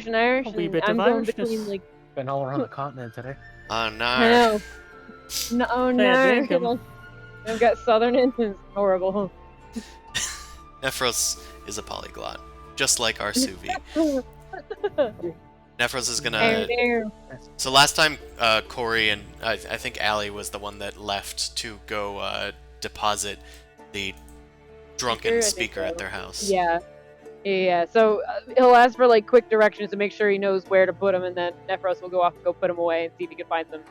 [SPEAKER 3] and Irish.
[SPEAKER 2] A wee
[SPEAKER 3] And
[SPEAKER 2] bit
[SPEAKER 3] I'm
[SPEAKER 2] of
[SPEAKER 3] going
[SPEAKER 2] Irishness.
[SPEAKER 3] between like.
[SPEAKER 5] Been all around the continent today.
[SPEAKER 1] Oh, no.
[SPEAKER 3] I know. No, oh
[SPEAKER 2] Yeah,
[SPEAKER 3] no.
[SPEAKER 2] Jacob.
[SPEAKER 3] I've got Southern and it's horrible.
[SPEAKER 1] Nephros is a polyglot, just like our Suvi. Nephros is gonna.
[SPEAKER 3] There.
[SPEAKER 1] So last time, Corey and I think Allie was the one that left to go deposit the drunken
[SPEAKER 3] Speaker, I think
[SPEAKER 1] speaker
[SPEAKER 3] so.
[SPEAKER 1] at their house.
[SPEAKER 3] Yeah. So he'll ask for like quick directions to make sure he knows where to put them, and then Nephros will go off and go put them away and see if he can find them.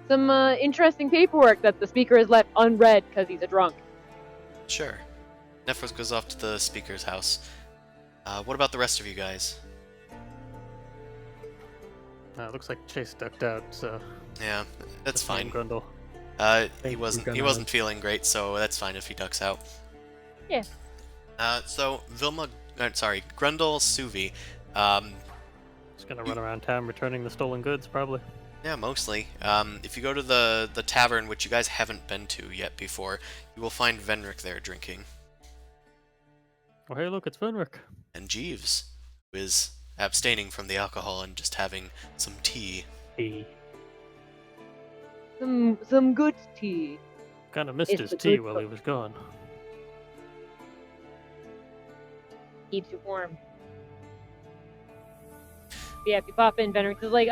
[SPEAKER 3] Some interesting paperwork that the speaker has left unread because he's a drunk.
[SPEAKER 1] Sure. Nephros goes off to the speaker's house. What about the rest of you guys?
[SPEAKER 2] Looks like Chase ducked out, so
[SPEAKER 1] Yeah, that's fine.
[SPEAKER 2] Grundle.
[SPEAKER 1] He
[SPEAKER 5] Think we're
[SPEAKER 1] wasn't
[SPEAKER 5] gonna-
[SPEAKER 1] feeling great, so that's fine if he ducks out.
[SPEAKER 3] Yeah.
[SPEAKER 1] So Grundle, Suvi.
[SPEAKER 2] Just gonna run around town returning the stolen goods, probably.
[SPEAKER 1] Yeah, mostly. If you go to the tavern, which you guys haven't been to yet before, you will find Venric there drinking,
[SPEAKER 2] Oh, hey, look, it's Venric.
[SPEAKER 1] and Jeeves, who is abstaining from the alcohol and just having some tea.
[SPEAKER 2] He
[SPEAKER 3] Some good tea.
[SPEAKER 2] kind of missed
[SPEAKER 3] It's
[SPEAKER 2] his
[SPEAKER 3] the
[SPEAKER 2] tea
[SPEAKER 3] good
[SPEAKER 2] while he was gone.
[SPEAKER 3] Keeps you warm. Yeah, if you pop in, Venric is like,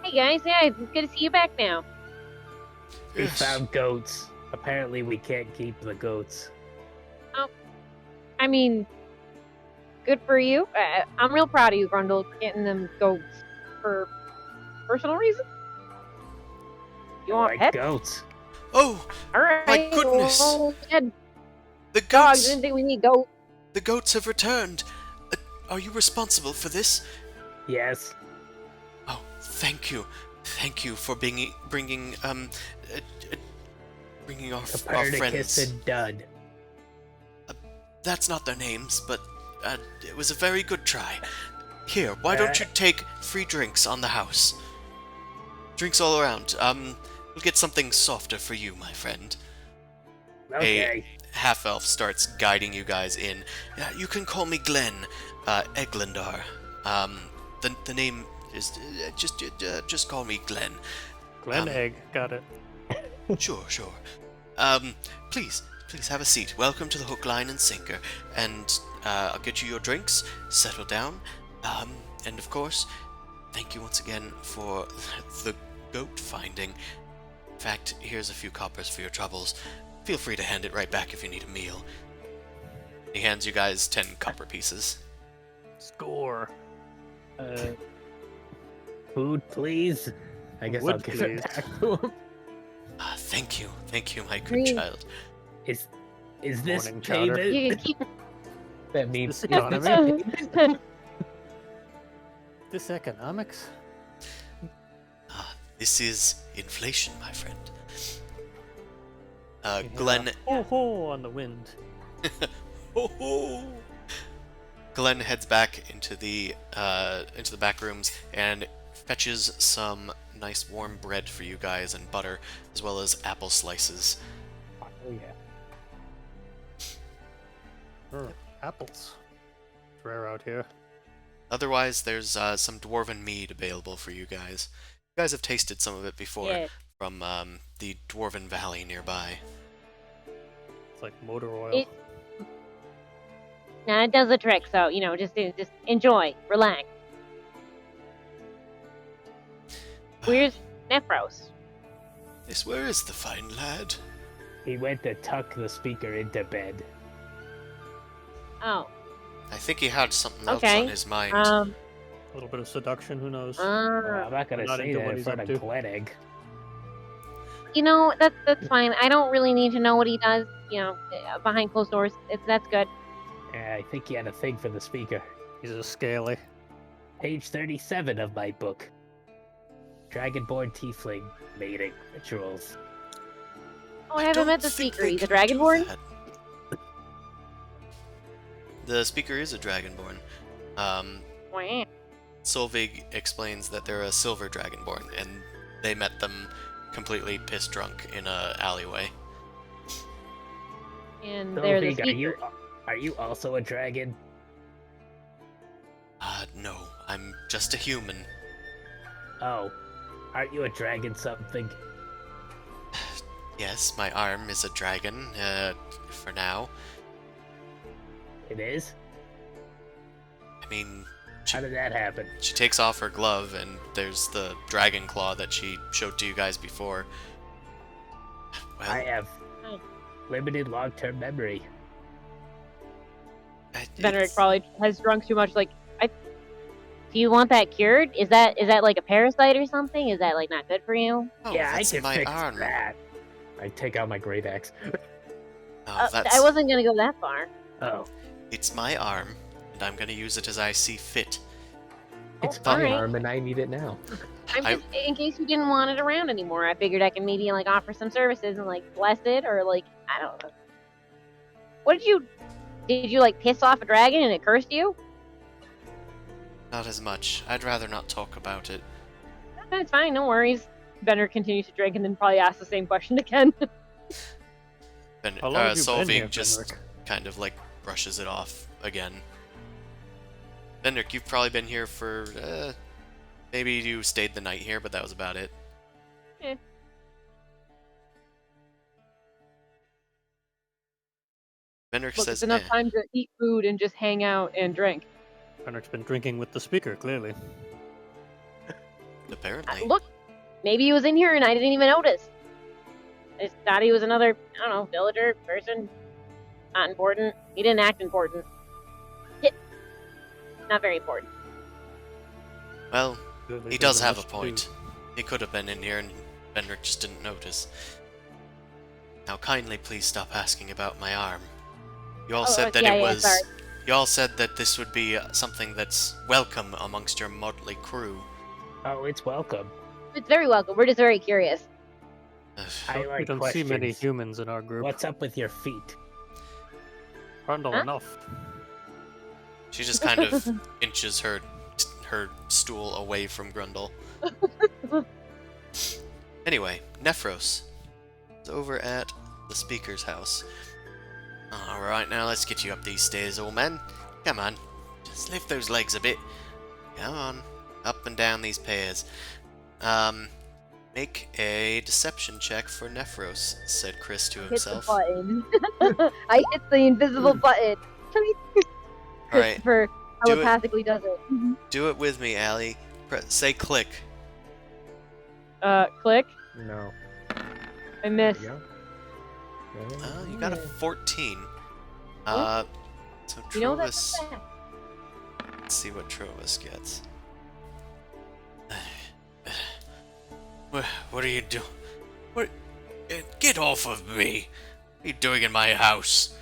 [SPEAKER 3] hey guys, yeah, it's good to see you back now.
[SPEAKER 5] We
[SPEAKER 1] Yes.
[SPEAKER 5] found goats. Apparently, we can't keep the goats.
[SPEAKER 3] I mean, good for you. I'm real proud of you, Grundle, getting them goats for personal reasons. You
[SPEAKER 5] I
[SPEAKER 3] want
[SPEAKER 5] like
[SPEAKER 3] pets?
[SPEAKER 5] goats.
[SPEAKER 1] Oh,
[SPEAKER 3] All right.
[SPEAKER 1] my goodness.
[SPEAKER 3] Well, we had
[SPEAKER 1] the
[SPEAKER 3] dogs.
[SPEAKER 1] goats!
[SPEAKER 3] Didn't think we need goats.
[SPEAKER 1] The goats have returned. Are you responsible for this?
[SPEAKER 5] Yes.
[SPEAKER 1] Oh, thank you. Thank you for bringing our
[SPEAKER 5] Copernicus
[SPEAKER 1] friends.
[SPEAKER 5] and Dud.
[SPEAKER 1] That's not their names, but it was a very good try. Here, why don't you take free drinks on the house? Drinks all around. We'll get something softer for you, my friend.
[SPEAKER 5] Okay.
[SPEAKER 1] A half-elf starts guiding you guys in. You can call me Glenn, Eglindar. The name is just call me Glenn.
[SPEAKER 2] Glen Egg, got it.
[SPEAKER 1] Sure. Please have a seat. Welcome to the Hook, Line, and Sinker. And I'll get you your drinks. Settle down. And of course, thank you once again for the goat finding. In fact, here's a few coppers for your troubles. Feel free to hand it right back if you need a meal. He hands you guys 10 copper pieces.
[SPEAKER 2] Score.
[SPEAKER 5] Food, please. I guess
[SPEAKER 2] Wood,
[SPEAKER 5] I'll give
[SPEAKER 2] please.
[SPEAKER 5] it back to him.
[SPEAKER 1] Thank you, my good
[SPEAKER 3] Green.
[SPEAKER 1] child.
[SPEAKER 5] Is this
[SPEAKER 2] Morning chowder.
[SPEAKER 5] payment?
[SPEAKER 3] You can keep
[SPEAKER 5] That means
[SPEAKER 2] This economy. This economics?
[SPEAKER 1] This is inflation, my friend.
[SPEAKER 2] Yeah.
[SPEAKER 1] Glenn.
[SPEAKER 2] Ho ho on the wind.
[SPEAKER 1] Glenn heads back into the back rooms and fetches some nice warm bread for you guys and butter, as well as apple slices.
[SPEAKER 5] Oh yeah.
[SPEAKER 2] Apples. It's rare out here.
[SPEAKER 1] Otherwise, there's some dwarven mead available for you guys. You guys have tasted some of it before
[SPEAKER 3] Yeah.
[SPEAKER 1] from the Dwarven Valley nearby.
[SPEAKER 2] It's like motor oil.
[SPEAKER 3] It- Nah, it does the trick. So just enjoy, relax. Where's Nephros?
[SPEAKER 1] Yes, where is the fine lad?
[SPEAKER 5] He went to tuck the speaker into bed.
[SPEAKER 3] Oh,
[SPEAKER 1] I think he had something else
[SPEAKER 3] Okay,
[SPEAKER 1] on his mind.
[SPEAKER 2] A little bit of seduction, who knows?
[SPEAKER 5] Well, I'm not gonna
[SPEAKER 2] Not
[SPEAKER 5] say
[SPEAKER 2] into
[SPEAKER 5] that
[SPEAKER 2] what
[SPEAKER 5] in
[SPEAKER 2] he's
[SPEAKER 5] front
[SPEAKER 2] up
[SPEAKER 5] of
[SPEAKER 2] to.
[SPEAKER 5] Glen Egg.
[SPEAKER 3] That's fine. I don't really need to know what he does. Behind closed doors. That's good.
[SPEAKER 5] Yeah, I think he had a thing for the speaker.
[SPEAKER 2] He's a scaly.
[SPEAKER 5] Page 37 of my book. Dragonborn Tiefling Mating Rituals.
[SPEAKER 3] Oh, I haven't
[SPEAKER 1] don't
[SPEAKER 3] met the
[SPEAKER 1] think
[SPEAKER 3] speaker.
[SPEAKER 1] they
[SPEAKER 3] He's a
[SPEAKER 1] can do
[SPEAKER 3] dragonborn.
[SPEAKER 1] that. The speaker is a dragonborn.
[SPEAKER 3] Wow.
[SPEAKER 1] Solveig explains that they're a silver dragonborn, and they met them completely piss drunk in a alleyway.
[SPEAKER 3] And
[SPEAKER 5] So,
[SPEAKER 3] they're the
[SPEAKER 5] Vig,
[SPEAKER 3] speaker.
[SPEAKER 5] are you also a dragon?
[SPEAKER 1] No, I'm just a human.
[SPEAKER 5] Oh, aren't you a dragon something?
[SPEAKER 1] Yes, my arm is a dragon, for now.
[SPEAKER 5] It is?
[SPEAKER 1] I mean, she,
[SPEAKER 5] How did that happen?
[SPEAKER 1] she takes off her glove, and there's the dragon claw that she showed to you guys before. Well,
[SPEAKER 5] I have
[SPEAKER 3] Oh.
[SPEAKER 5] limited long-term memory.
[SPEAKER 3] Benedict
[SPEAKER 1] it's-
[SPEAKER 3] probably has drunk too much. Do you want that cured? Is that like a parasite or something? Is that like not good for you?
[SPEAKER 1] Oh,
[SPEAKER 5] yeah, I
[SPEAKER 1] that's
[SPEAKER 5] can
[SPEAKER 1] my
[SPEAKER 5] fix
[SPEAKER 1] arm.
[SPEAKER 5] that. I take out my great axe.
[SPEAKER 1] Oh, that's
[SPEAKER 3] I wasn't gonna go that far.
[SPEAKER 5] Oh,
[SPEAKER 1] it's my arm, and I'm gonna use it as I see fit.
[SPEAKER 5] it's
[SPEAKER 3] Oh,
[SPEAKER 5] my
[SPEAKER 3] alright.
[SPEAKER 5] arm and I need it now.
[SPEAKER 3] I'm
[SPEAKER 1] I-
[SPEAKER 3] just in case you didn't want it around anymore. I figured I can maybe offer some services and bless it or I don't know. What did you piss off a dragon and it cursed you?
[SPEAKER 1] Not as much. I'd rather not talk about it.
[SPEAKER 3] That's fine, no worries. Benner continues to drink and then probably asks the same question again.
[SPEAKER 1] And
[SPEAKER 2] How long have you been here,
[SPEAKER 1] Solveig just
[SPEAKER 2] Benric?
[SPEAKER 1] kind of brushes it off again. Benric, you've probably been here for maybe you stayed the night here, but that was about it.
[SPEAKER 3] Eh.
[SPEAKER 1] Benric
[SPEAKER 3] Look,
[SPEAKER 1] says,
[SPEAKER 3] it's enough time to eat food and just hang out and drink.
[SPEAKER 2] Benric's been drinking with the speaker, clearly.
[SPEAKER 1] apparently.
[SPEAKER 3] Look, maybe he was in here and I didn't even notice. Just thought he was another, I don't know, villager, person. Not important. He didn't act important. Not very important.
[SPEAKER 1] Well,
[SPEAKER 2] Clearly
[SPEAKER 1] he does
[SPEAKER 2] doesn't
[SPEAKER 1] have a
[SPEAKER 2] much to do.
[SPEAKER 1] point. He could have been in here and Benrick just didn't notice. Now kindly please stop asking about my arm. You all said that
[SPEAKER 3] yeah,
[SPEAKER 1] it
[SPEAKER 3] yeah,
[SPEAKER 1] was...
[SPEAKER 3] sorry.
[SPEAKER 1] You all said that this would be something that's welcome amongst your motley crew.
[SPEAKER 5] Oh, it's welcome.
[SPEAKER 3] It's very welcome. We're just very curious.
[SPEAKER 5] I
[SPEAKER 2] We
[SPEAKER 5] like
[SPEAKER 2] don't
[SPEAKER 5] questions.
[SPEAKER 2] see many humans in our group.
[SPEAKER 5] What's up with your feet?
[SPEAKER 2] Grundle
[SPEAKER 3] Huh?
[SPEAKER 2] enough.
[SPEAKER 1] She just kind of inches her stool away from Grundle. Anyway, Nephros is over at the speaker's house. Alright, now let's get you up these stairs, old man. Come on. Just lift those legs a bit. Come on. Up and down these pairs. Make a deception check for Nephros, said Chris to
[SPEAKER 3] Hit
[SPEAKER 1] himself.
[SPEAKER 3] the button. I hit the invisible button.
[SPEAKER 1] Alright,
[SPEAKER 3] Christopher
[SPEAKER 1] Do it.
[SPEAKER 3] telepathically does it.
[SPEAKER 1] do it with me, Allie. Say click.
[SPEAKER 3] Click.
[SPEAKER 5] No.
[SPEAKER 3] I missed.
[SPEAKER 5] There you go.
[SPEAKER 1] You got a 14.
[SPEAKER 3] Oh.
[SPEAKER 1] So
[SPEAKER 3] You know
[SPEAKER 1] Trovis...
[SPEAKER 3] that's bad.
[SPEAKER 1] Let's see what Trovis gets. What are you doing? What? Get off of me! What are you doing in my house?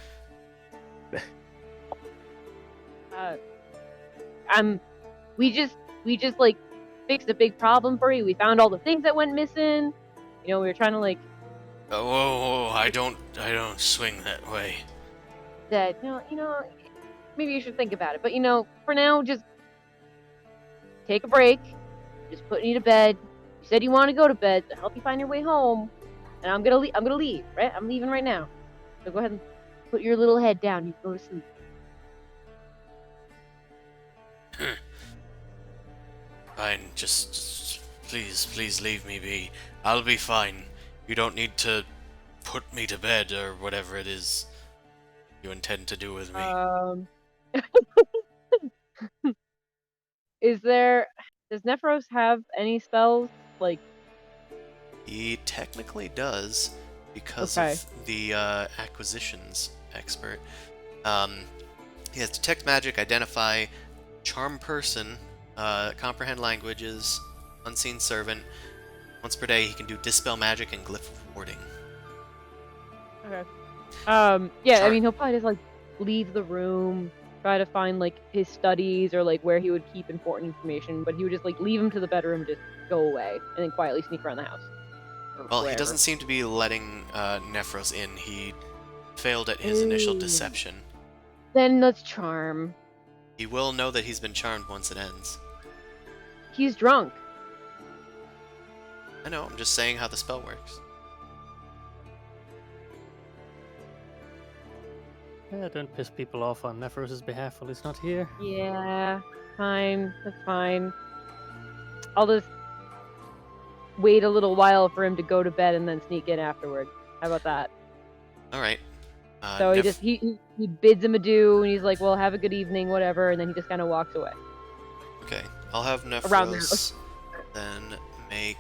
[SPEAKER 3] We just like fixed a big problem for you. We found all the things that went missing. You know, we were trying to like
[SPEAKER 1] Oh, I don't swing that way.
[SPEAKER 3] that. You know, maybe you should think about it. But you know, for now, just take a break. Just putting you to bed. You said you want to go to bed to help you find your way home, and I'm gonna leave. Right? I'm leaving right now. So go ahead and put your little head down. You can go to sleep.
[SPEAKER 1] Fine, just please leave me be. I'll be fine. You don't need to put me to bed or whatever it is you intend to do with me.
[SPEAKER 3] Does Nephros have any spells? Like,
[SPEAKER 1] He technically does, because
[SPEAKER 3] Okay.
[SPEAKER 1] of the acquisitions expert. He has Detect Magic, Identify, Charm Person, Comprehend Languages, Unseen Servant. Once per day, he can do Dispel Magic and Glyph Warding.
[SPEAKER 3] okay. Yeah, I
[SPEAKER 1] Sure.
[SPEAKER 3] mean, he'll probably just, like, leave the room, try to find, like, his studies or, like, where he would keep important information, but he would just, like, leave him to the bedroom and just go away, and then quietly sneak around the house. Or
[SPEAKER 1] Well, he
[SPEAKER 3] wherever.
[SPEAKER 1] doesn't seem to be letting Nephros in. He failed at his initial
[SPEAKER 3] Ooh.
[SPEAKER 1] deception.
[SPEAKER 3] Then let's charm.
[SPEAKER 1] He will know that he's been charmed once it ends.
[SPEAKER 3] He's drunk.
[SPEAKER 1] I know, I'm just saying how the spell works.
[SPEAKER 2] Yeah, don't piss people off on Nephros' behalf while he's not here.
[SPEAKER 3] Yeah, fine. That's fine. I'll just wait a little while for him to go to bed and then sneak in afterward. How about that?
[SPEAKER 1] Alright.
[SPEAKER 3] So he bids him adieu, and he's like, "Well, have a good evening, whatever," and then he just kind of walks away.
[SPEAKER 1] Okay, I'll have
[SPEAKER 3] Around the
[SPEAKER 1] Nephros then make...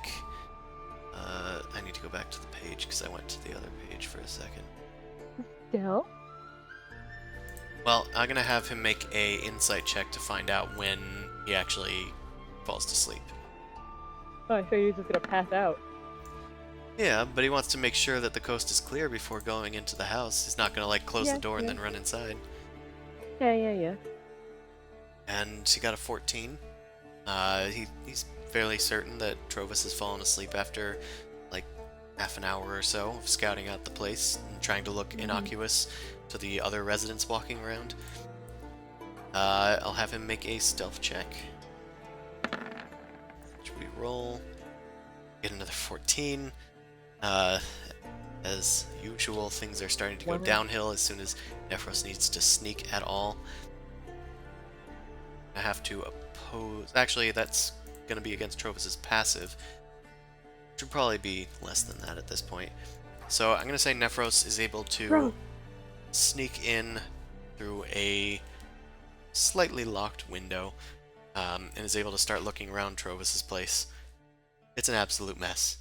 [SPEAKER 1] I need to go back to the page because I went to the other page for a second.
[SPEAKER 3] Still?
[SPEAKER 1] Well, I'm gonna have him make a insight check to find out when he actually falls to sleep.
[SPEAKER 3] Oh, I thought you were just gonna pass out.
[SPEAKER 1] Yeah, but he wants to make sure that the coast is clear before going into the house. He's not gonna, like, close
[SPEAKER 3] Yeah,
[SPEAKER 1] the door and
[SPEAKER 3] yeah.
[SPEAKER 1] then run inside.
[SPEAKER 3] Yeah.
[SPEAKER 1] And he got a 14. He's fairly certain that Trovis has fallen asleep after, like, half an hour or so of scouting out the place and trying to look innocuous to the other residents walking around. I'll have him make a stealth check. Which we roll. Get another 14. As usual, things are starting to go
[SPEAKER 3] Wow.
[SPEAKER 1] downhill as soon as Nephros needs to sneak at all. I have to oppose... Actually, that's going to be against Trovis' passive. Should probably be less than that at this point. So I'm going to say Nephros is able to
[SPEAKER 3] Bro.
[SPEAKER 1] sneak in through a slightly locked window and is able to start looking around Trovis' place. It's an absolute mess.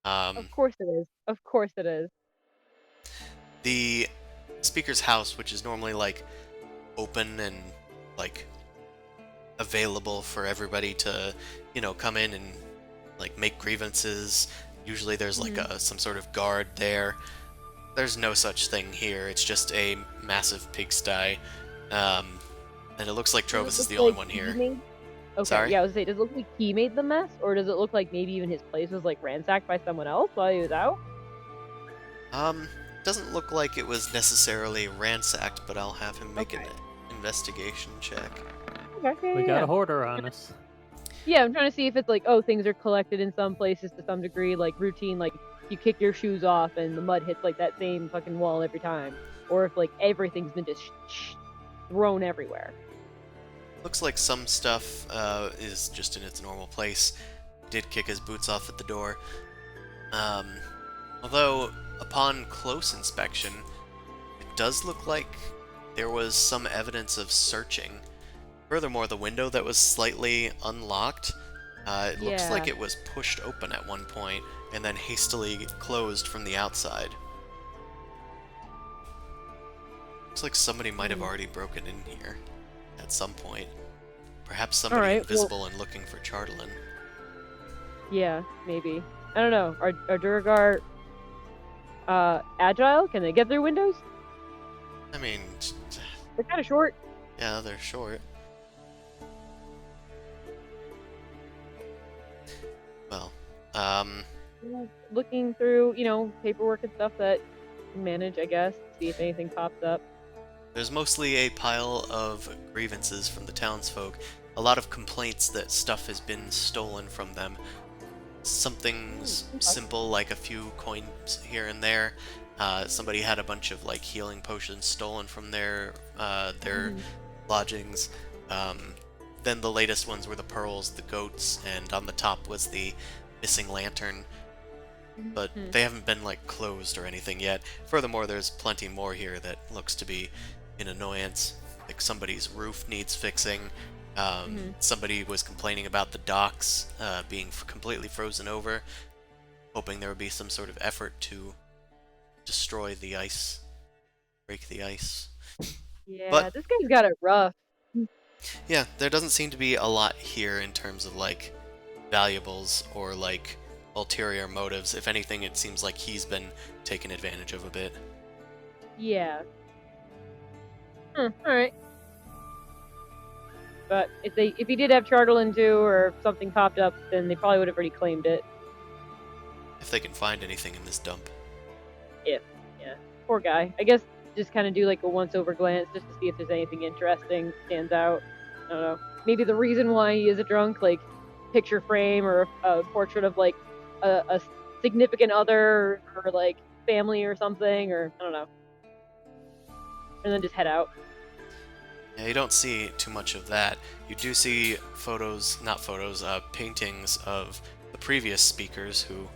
[SPEAKER 3] Of course it is. Of course it is.
[SPEAKER 1] The speaker's house, which is normally like open and like available for everybody to, come in and like make grievances. Usually there's like some sort of guard there. There's no such thing here. It's just a massive pigsty. And it looks like
[SPEAKER 3] Does it
[SPEAKER 1] Trovis is
[SPEAKER 3] look
[SPEAKER 1] the only
[SPEAKER 3] like
[SPEAKER 1] one
[SPEAKER 3] he
[SPEAKER 1] here.
[SPEAKER 3] made- Okay,
[SPEAKER 1] Sorry?
[SPEAKER 3] yeah, I was gonna say, does it look like he made the mess, or does it look like maybe even his place was like ransacked by someone else while he was out?
[SPEAKER 1] Doesn't look like it was necessarily ransacked, but I'll have him make
[SPEAKER 3] Okay.
[SPEAKER 1] an investigation check.
[SPEAKER 3] Okay, yeah,
[SPEAKER 2] We
[SPEAKER 3] yeah,
[SPEAKER 2] got
[SPEAKER 3] yeah.
[SPEAKER 2] a hoarder on us.
[SPEAKER 3] Yeah, I'm trying to see if it's like, oh, things are collected in some places to some degree, like routine, like you kick your shoes off and the mud hits like that same fucking wall every time, or if like everything's been just thrown everywhere.
[SPEAKER 1] Looks like some stuff is just in its normal place. Did kick his boots off at the door. Although, upon close inspection, it does look like there was some evidence of searching. Furthermore, the window that was slightly unlocked, it looks like
[SPEAKER 3] Yeah.
[SPEAKER 1] it was pushed open at one point and then hastily closed from the outside. Looks like somebody might have already broken in here at some point. Perhaps somebody
[SPEAKER 3] Alright,
[SPEAKER 1] invisible and looking for Chardelin.
[SPEAKER 3] Yeah, maybe. I don't know. Are Duragar agile? Can they get through windows?
[SPEAKER 1] I mean,
[SPEAKER 3] They're kind of short.
[SPEAKER 1] yeah, they're short. Well,
[SPEAKER 3] Looking through, paperwork and stuff that you can manage, I guess. See if anything pops up.
[SPEAKER 1] there's mostly a pile of grievances from the townsfolk. A lot of complaints that stuff has been stolen from them. Something
[SPEAKER 3] Okay.
[SPEAKER 1] simple like a few coins here and there. Somebody had a bunch of like healing potions stolen from their lodgings. Then the latest ones were the pearls, the goats, and on the top was the missing lantern. But they haven't been like closed or anything yet. Furthermore, there's plenty more here that looks to be an annoyance. Like somebody's roof needs fixing. Somebody was complaining about the docks being completely frozen over, hoping there would be some sort of effort to destroy the ice, break the ice.
[SPEAKER 3] Yeah,
[SPEAKER 1] But-
[SPEAKER 3] this guy's got it rough.
[SPEAKER 1] Yeah, there doesn't seem to be a lot here in terms of like valuables or like ulterior motives. If anything, it seems like he's been taken advantage of a bit.
[SPEAKER 3] Yeah. Alright. But if he did have Chardelin too, or if something popped up, then they probably would have already claimed it.
[SPEAKER 1] If they can find anything in this dump.
[SPEAKER 3] Poor guy. I guess just kind of do like a once-over glance just to see if there's anything interesting stands out. I don't know. Maybe the reason why he is a drunk, like picture frame or a portrait of like a significant other or like family or something, or I don't know. And then just head out.
[SPEAKER 1] Yeah, you don't see too much of that. You do see paintings of the previous speakers who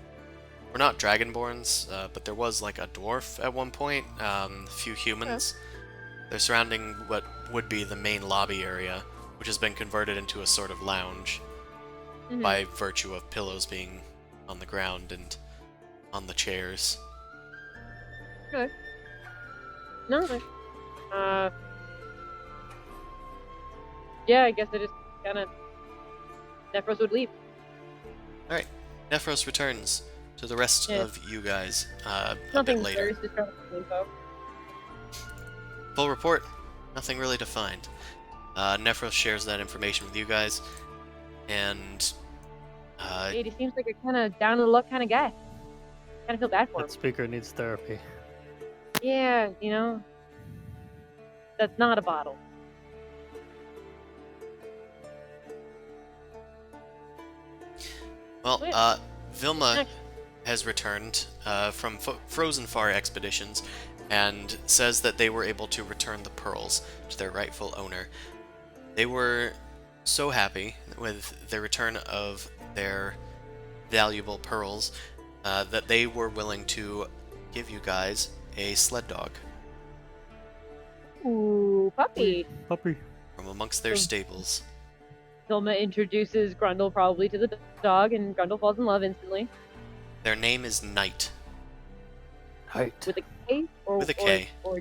[SPEAKER 1] were not Dragonborns, but there was like a dwarf at one point, a few humans. They're surrounding what would be the main lobby area, which has been converted into a sort of lounge by virtue of pillows being on the ground and on the chairs.
[SPEAKER 3] No. Yeah, I guess I just kind of Nephros would leave.
[SPEAKER 1] Alright, Nephros returns to the rest
[SPEAKER 3] Yeah.
[SPEAKER 1] of you guys a
[SPEAKER 3] Nothing
[SPEAKER 1] bit later.
[SPEAKER 3] serious, just trying to get info.
[SPEAKER 1] Full report, nothing really to find. Nephros shares that information with you guys, and
[SPEAKER 3] Hey, he seems like a kind of down on the luck kind of guy. Kind of feel bad for him.
[SPEAKER 2] That speaker needs therapy.
[SPEAKER 3] Yeah, that's not a bottle.
[SPEAKER 1] well,
[SPEAKER 3] Yeah.
[SPEAKER 1] Vilma
[SPEAKER 3] Next.
[SPEAKER 1] has returned from Frozen Far expeditions and says that they were able to return the pearls to their rightful owner. They were so happy with the return of their valuable pearls that they were willing to give you guys a sled dog
[SPEAKER 3] Ooh, puppy.
[SPEAKER 2] Puppy.
[SPEAKER 1] from amongst their stables.
[SPEAKER 3] Vilma introduces Grundle probably to the dog, and Grundle falls in love instantly.
[SPEAKER 1] Their name is Knight.
[SPEAKER 2] Height.
[SPEAKER 3] With a K or
[SPEAKER 1] With a K.
[SPEAKER 3] Or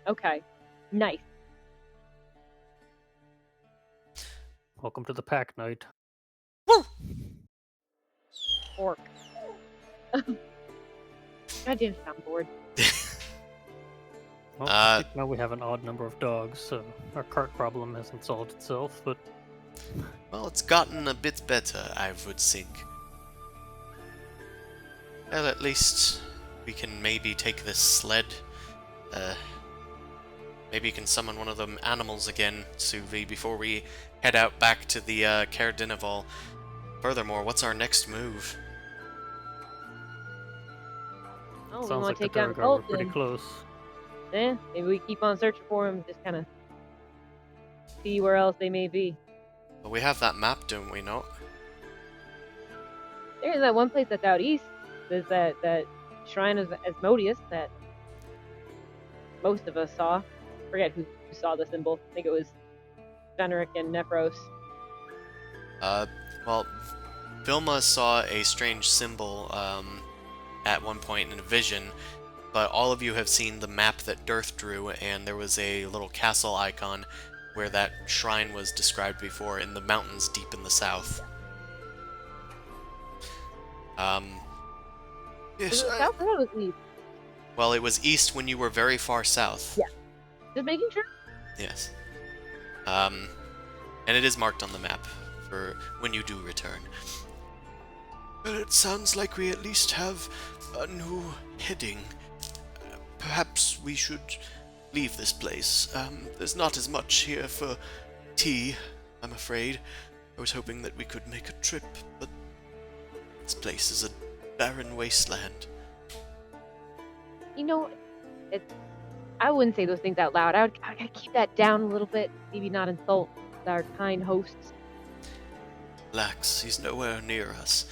[SPEAKER 3] okay, nice.
[SPEAKER 2] Welcome to the pack, Knight.
[SPEAKER 1] Woo!
[SPEAKER 3] Orc. Goddamn soundboard.
[SPEAKER 2] Well,
[SPEAKER 1] Uh,
[SPEAKER 2] now we have an odd number of dogs, so our cart problem hasn't solved itself, but
[SPEAKER 1] Well, it's gotten a bit better, I would think. Well, at least we can maybe take this sled. Maybe you can summon one of them animals again, Suvi, before we head out back to the Caerdinival. Furthermore, what's our next move?
[SPEAKER 3] Oh, we
[SPEAKER 2] sounds
[SPEAKER 3] want
[SPEAKER 2] like
[SPEAKER 3] to
[SPEAKER 2] the
[SPEAKER 3] take down
[SPEAKER 2] Durgar were
[SPEAKER 3] Colt
[SPEAKER 2] pretty
[SPEAKER 3] then.
[SPEAKER 2] close.
[SPEAKER 3] Yeah, maybe we keep on searching for him, just kind of see where else they may be.
[SPEAKER 1] Well, we have that map, don't we not?
[SPEAKER 3] There's that one place that's out east. There's that shrine of Asmodeus that most of us saw. Forget who saw the symbol. I think it was Fenric and Nephros.
[SPEAKER 1] Well, Vilma saw a strange symbol at one point in a vision, but all of you have seen the map that Dirth drew, and there was a little castle icon where that shrine was described before in the mountains deep in the south.
[SPEAKER 3] Was
[SPEAKER 1] Yes,
[SPEAKER 3] it south or was it east?
[SPEAKER 1] well, it was east when you were very far south.
[SPEAKER 3] Yeah. Just making sure.
[SPEAKER 1] Yes. And it is marked on the map for when you do return. Well, it sounds like we at least have a new heading. Perhaps we should leave this place. There's not as much here for tea, I'm afraid. I was hoping that we could make a trip, but this place is a barren wasteland.
[SPEAKER 3] You know, I wouldn't say those things out loud. I'd keep that down a little bit. Maybe not insult our kind hosts.
[SPEAKER 1] Lax, he's nowhere near us.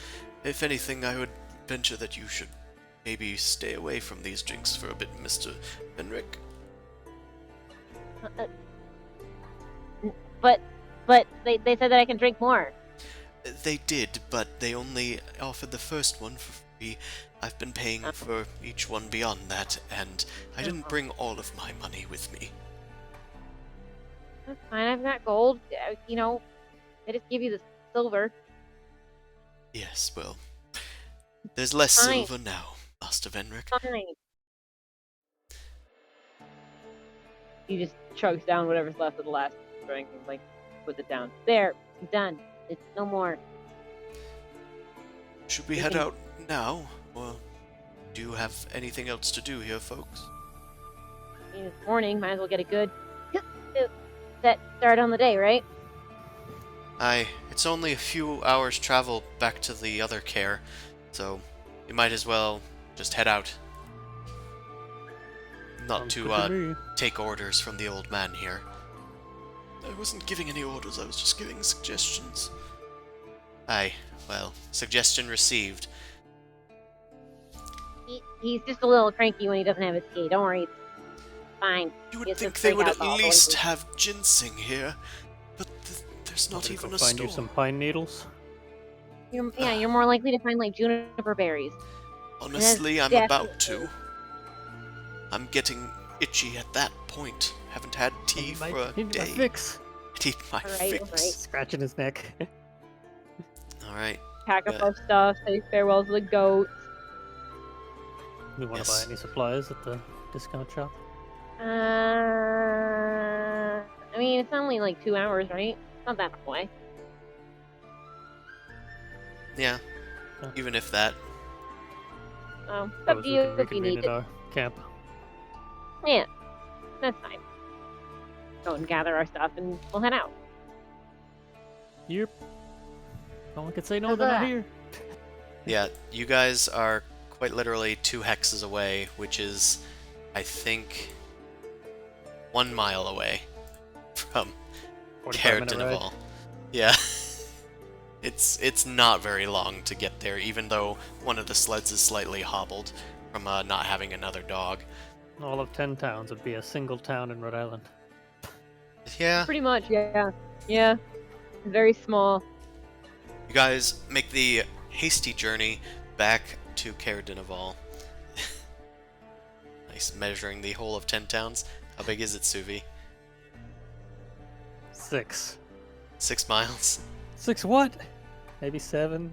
[SPEAKER 1] If anything, I would venture that you should maybe stay away from these drinks for a bit, Mr. Fenric.
[SPEAKER 3] But they said that I can drink more.
[SPEAKER 1] They did, but they only offered the first one for free. I've been paying for each one beyond that, and I didn't bring all of my money with me.
[SPEAKER 3] That's fine. I've got gold. You know, they just give you the silver.
[SPEAKER 1] Yes, well, there's less
[SPEAKER 3] Fine.
[SPEAKER 1] silver now, Master Fenric.
[SPEAKER 3] Fine. He just chugs down whatever's left of the last drink and like puts it down. There, I'm done. It's no more.
[SPEAKER 1] Should we
[SPEAKER 3] We
[SPEAKER 1] head
[SPEAKER 3] can-
[SPEAKER 1] out now, or do you have anything else to do here, folks?
[SPEAKER 3] I mean, it's morning. Might as well get a good set start on the day, right?
[SPEAKER 1] Aye, it's only a few hours travel back to the other care, so you might as well just head out. Not
[SPEAKER 2] Sounds
[SPEAKER 1] to,
[SPEAKER 2] good me.
[SPEAKER 1] take orders from the old man here. I wasn't giving any orders, I was just giving suggestions. Aye, well, suggestion received.
[SPEAKER 3] He's just a little cranky when he doesn't have his key. Don't worry. It's fine.
[SPEAKER 1] You would
[SPEAKER 3] Yes,
[SPEAKER 1] think
[SPEAKER 3] it's
[SPEAKER 1] they
[SPEAKER 3] break
[SPEAKER 1] would at
[SPEAKER 3] alcohol,
[SPEAKER 1] least
[SPEAKER 3] whatever.
[SPEAKER 1] have ginseng here, but there's not
[SPEAKER 2] Wanted to
[SPEAKER 1] even
[SPEAKER 2] go
[SPEAKER 1] a
[SPEAKER 2] find
[SPEAKER 1] store.
[SPEAKER 2] you some pine needles.
[SPEAKER 3] You're more likely to find like juniper berries.
[SPEAKER 1] Honestly, I'm
[SPEAKER 3] definitely-
[SPEAKER 1] about to. I'm getting itchy at that point. Haven't had tea for a
[SPEAKER 2] Need my
[SPEAKER 1] day.
[SPEAKER 2] fix.
[SPEAKER 1] Need my
[SPEAKER 3] Alright,
[SPEAKER 1] fix.
[SPEAKER 3] alright.
[SPEAKER 2] Scratching his neck.
[SPEAKER 1] Alright.
[SPEAKER 3] Pack up
[SPEAKER 1] Yeah.
[SPEAKER 3] our stuff. Say farewell to the goats.
[SPEAKER 2] We want to
[SPEAKER 1] Yes.
[SPEAKER 2] buy any supplies at the discount shop?
[SPEAKER 3] I mean, it's only like 2 hours, right? It's not that far away.
[SPEAKER 1] Yeah.
[SPEAKER 2] Yeah.
[SPEAKER 1] Even if that.
[SPEAKER 3] It's up
[SPEAKER 2] Suppose
[SPEAKER 3] to
[SPEAKER 2] we
[SPEAKER 3] you
[SPEAKER 2] can
[SPEAKER 3] if you
[SPEAKER 2] reconvene
[SPEAKER 3] need
[SPEAKER 2] at
[SPEAKER 3] it.
[SPEAKER 2] our camp.
[SPEAKER 3] Yeah, that's fine. Go and gather our stuff, and we'll head out.
[SPEAKER 2] Yep. No one can say no,
[SPEAKER 3] How's
[SPEAKER 2] they're not
[SPEAKER 3] that?
[SPEAKER 2] here.
[SPEAKER 1] Yeah, you guys are quite literally 2 hexes away, which is, I think, 1 mile away from
[SPEAKER 2] 45-minute ride.
[SPEAKER 1] Caerdinival. Yeah. It's not very long to get there, even though one of the sleds is slightly hobbled from not having another dog.
[SPEAKER 2] All of 10 towns would be a single town in Rhode Island.
[SPEAKER 1] Yeah,
[SPEAKER 3] Pretty much, yeah. Yeah. Very small.
[SPEAKER 1] you guys make the hasty journey back to Caer-Dineval. Nice, measuring the whole of 10 towns. How big is it, Suvi?
[SPEAKER 2] 6.
[SPEAKER 1] 6 miles?
[SPEAKER 2] 6 what? Maybe 7.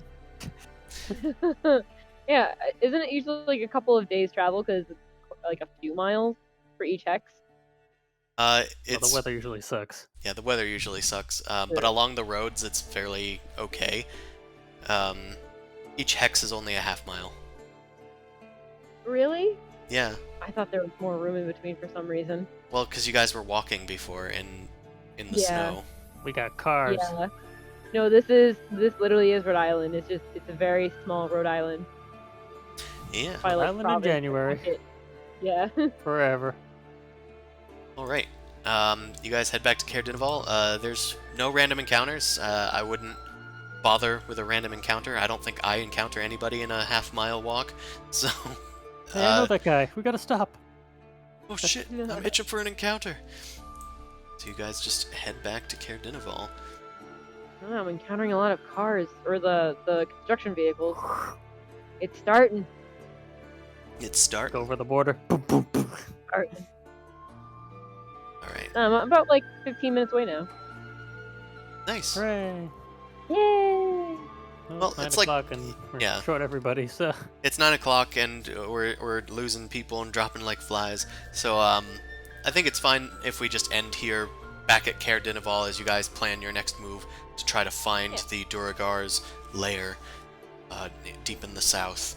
[SPEAKER 3] Yeah, isn't it usually like a couple of days travel because it's like a few miles for each hex?
[SPEAKER 2] Well,
[SPEAKER 1] It's
[SPEAKER 2] the weather usually sucks.
[SPEAKER 1] yeah, the weather usually sucks. But
[SPEAKER 3] Sure.
[SPEAKER 1] along the roads, it's fairly okay. Each hex is only a half mile.
[SPEAKER 3] Really?
[SPEAKER 1] Yeah,
[SPEAKER 3] I thought there was more room in between for some reason.
[SPEAKER 1] well, because you guys were walking before in the
[SPEAKER 3] Yeah.
[SPEAKER 1] snow.
[SPEAKER 2] We got cars.
[SPEAKER 3] Yeah. No, this literally is Rhode Island. It's a very small Rhode Island.
[SPEAKER 1] Yeah.
[SPEAKER 3] Probably like
[SPEAKER 2] Island in
[SPEAKER 3] province,
[SPEAKER 2] January.
[SPEAKER 3] pocket. Yeah.
[SPEAKER 2] Forever.
[SPEAKER 1] All right. You guys head back to Caer-Dineval. There's no random encounters. I wouldn't bother with a random encounter. I don't think I encounter anybody in a half-mile walk. So.
[SPEAKER 2] Hey, I know that guy. We gotta stop.
[SPEAKER 1] Oh shit! I'm itching for an encounter. So you guys just head back to Caer-Dineval.
[SPEAKER 3] I don't know, I'm encountering a lot of cars or the construction vehicles. It's starting.
[SPEAKER 1] It's starting.
[SPEAKER 2] Over the border. Boom, boom, boom.
[SPEAKER 3] Starting.
[SPEAKER 1] All right.
[SPEAKER 3] I'm about like 15 minutes away now.
[SPEAKER 1] Nice.
[SPEAKER 2] Hooray.
[SPEAKER 3] Yay!
[SPEAKER 1] Well,
[SPEAKER 2] it's 9
[SPEAKER 1] it's like-
[SPEAKER 2] o'clock and we're
[SPEAKER 1] yeah.
[SPEAKER 2] short everybody, so
[SPEAKER 1] It's 9 o'clock and we're losing people and dropping like flies. So I think it's fine if we just end here back at Caer-Dineval as you guys plan your next move to try to find the Duragar's lair deep in the south,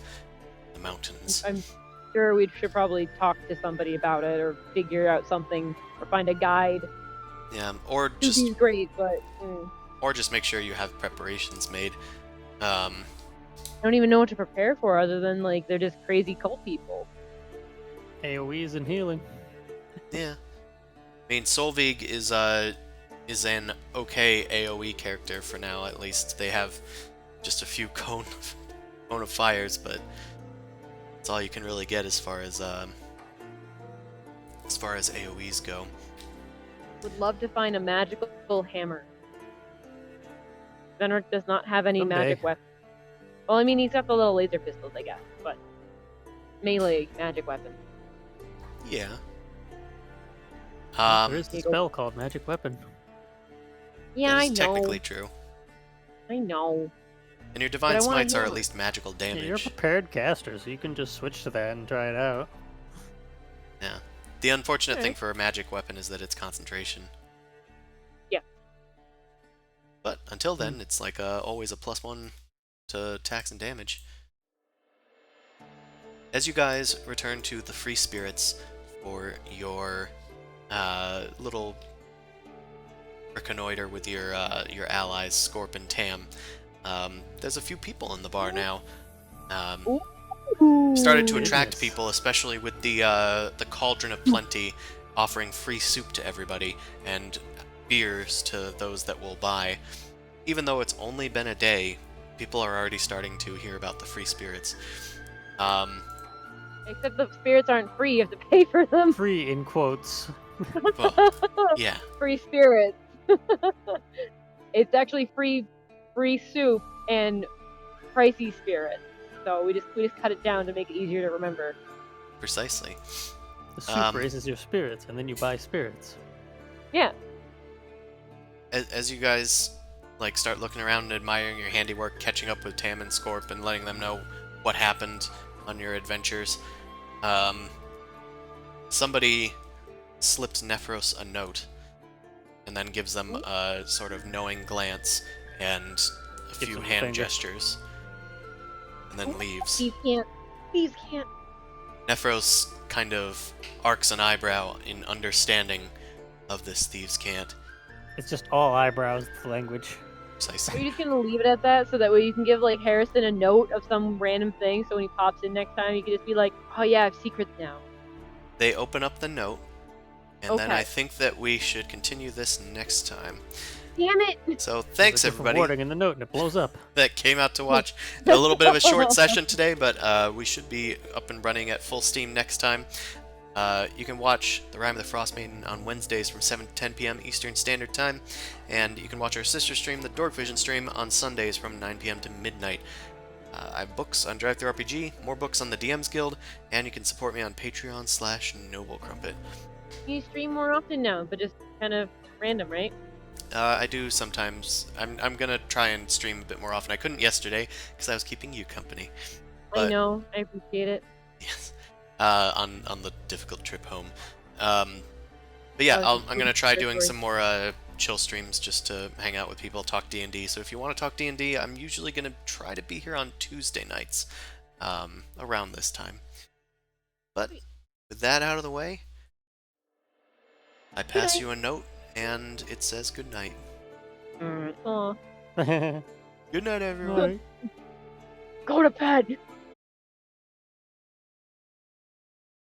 [SPEAKER 1] the mountains.
[SPEAKER 3] I'm sure we should probably talk to somebody about it or figure out something or find a guide.
[SPEAKER 1] Yeah, or just
[SPEAKER 3] He's great, but
[SPEAKER 1] or just make sure you have preparations made.
[SPEAKER 3] I don't even know what to prepare for other than like they're just crazy cult people.
[SPEAKER 2] AoEs and healing.
[SPEAKER 1] Yeah. I mean, Solveig is an okay AoE character for now, at least. They have just a few cone of fires, but that's all you can really get as far as AoEs go.
[SPEAKER 3] Would love to find a magical hammer. Venric does not have any
[SPEAKER 2] Someday.
[SPEAKER 3] magic weapon. Well, I mean, he's got the little laser pistols, I guess, but melee magic weapon.
[SPEAKER 1] Yeah.
[SPEAKER 2] There is a spell called Magic Weapon.
[SPEAKER 3] Yeah,
[SPEAKER 1] that
[SPEAKER 3] I
[SPEAKER 1] is
[SPEAKER 3] know.
[SPEAKER 1] technically true.
[SPEAKER 3] I know.
[SPEAKER 1] And your
[SPEAKER 3] I
[SPEAKER 1] divine
[SPEAKER 3] wanna
[SPEAKER 1] smites are
[SPEAKER 3] know
[SPEAKER 1] at
[SPEAKER 3] it.
[SPEAKER 1] least magical
[SPEAKER 2] Yeah,
[SPEAKER 1] damage.
[SPEAKER 2] you're a prepared caster, so you can just switch to that and try it out.
[SPEAKER 1] Yeah. The unfortunate thing
[SPEAKER 3] Alright.
[SPEAKER 1] for a magic weapon is that it's concentration.
[SPEAKER 3] Yeah.
[SPEAKER 1] But until then, it's like always a +1 to attacks and damage. As you guys return to the Free Spirits for your little reconnoiter with your allies, Scorp and Tam, there's a few people in the bar now. Started to attract
[SPEAKER 2] Goodness.
[SPEAKER 1] people, especially with the Cauldron of Plenty offering free soup to everybody and beers to those that will buy. Even though it's only been a day, people are already starting to hear about the Free Spirits.
[SPEAKER 3] Except the spirits aren't free; you have to pay for them.
[SPEAKER 2] Free in quotes.
[SPEAKER 1] Well, yeah,
[SPEAKER 3] Free spirits. It's actually free soup and pricey spirits. So we just cut it down to make it easier to remember.
[SPEAKER 1] precisely.
[SPEAKER 2] The soup raises your spirits, and then you buy spirits.
[SPEAKER 3] Yeah.
[SPEAKER 1] As you guys like start looking around and admiring your handiwork, catching up with Tam and Scorp and letting them know what happened on your adventures, somebody slips Nephros a note and then gives them a sort of knowing glance and a
[SPEAKER 2] Gives
[SPEAKER 1] few
[SPEAKER 2] them a
[SPEAKER 1] hand
[SPEAKER 2] finger.
[SPEAKER 1] gestures and then leaves.
[SPEAKER 3] These can't. These can't.
[SPEAKER 1] Nephros kind of arcs an eyebrow in understanding of this thieves' cant.
[SPEAKER 2] It's just all eyebrows, the language.
[SPEAKER 3] Are
[SPEAKER 1] Precisely.
[SPEAKER 3] you just gonna leave it at that so that way you can give like Harrison a note of some random thing so when he pops in next time you can just be like, oh yeah, I have secrets now.
[SPEAKER 1] They open up the note, and then I
[SPEAKER 3] Okay.
[SPEAKER 1] think that we should continue this next time.
[SPEAKER 3] Damn it!
[SPEAKER 1] So
[SPEAKER 2] There's
[SPEAKER 1] thanks
[SPEAKER 2] a different
[SPEAKER 1] everybody
[SPEAKER 2] wording in the note, and it blows up.
[SPEAKER 1] that came out to watch. A little bit of a short session today, but we should be up and running at full steam next time. You can watch the Rime of the Frostmaiden on Wednesdays from 7 to 10 p.m. Eastern Standard Time, and you can watch our sister stream, the Dorkvision stream, on Sundays from 9 p.m. to midnight. I have books on DriveThruRPG, more books on the DM's Guild, and you can support me on Patreon/NobleCrumpet.
[SPEAKER 3] You stream more often now, but just kind of random, right?
[SPEAKER 1] I do sometimes. I'm gonna try and stream a bit more often. I couldn't yesterday because I was keeping you company.
[SPEAKER 3] I
[SPEAKER 1] But
[SPEAKER 3] know. I appreciate it.
[SPEAKER 1] yes, on the difficult trip home. But yeah, I'm gonna try doing some more chill streams just to hang out with people, talk D&D. So if you want to talk D&D, I'm usually gonna try to be here on Tuesday nights, around this time. But with that out of the way, I pass
[SPEAKER 3] night.
[SPEAKER 1] you a note, and it says good night.
[SPEAKER 3] Aw.
[SPEAKER 1] Good night, everyone.
[SPEAKER 2] Alright.
[SPEAKER 3] Go to bed.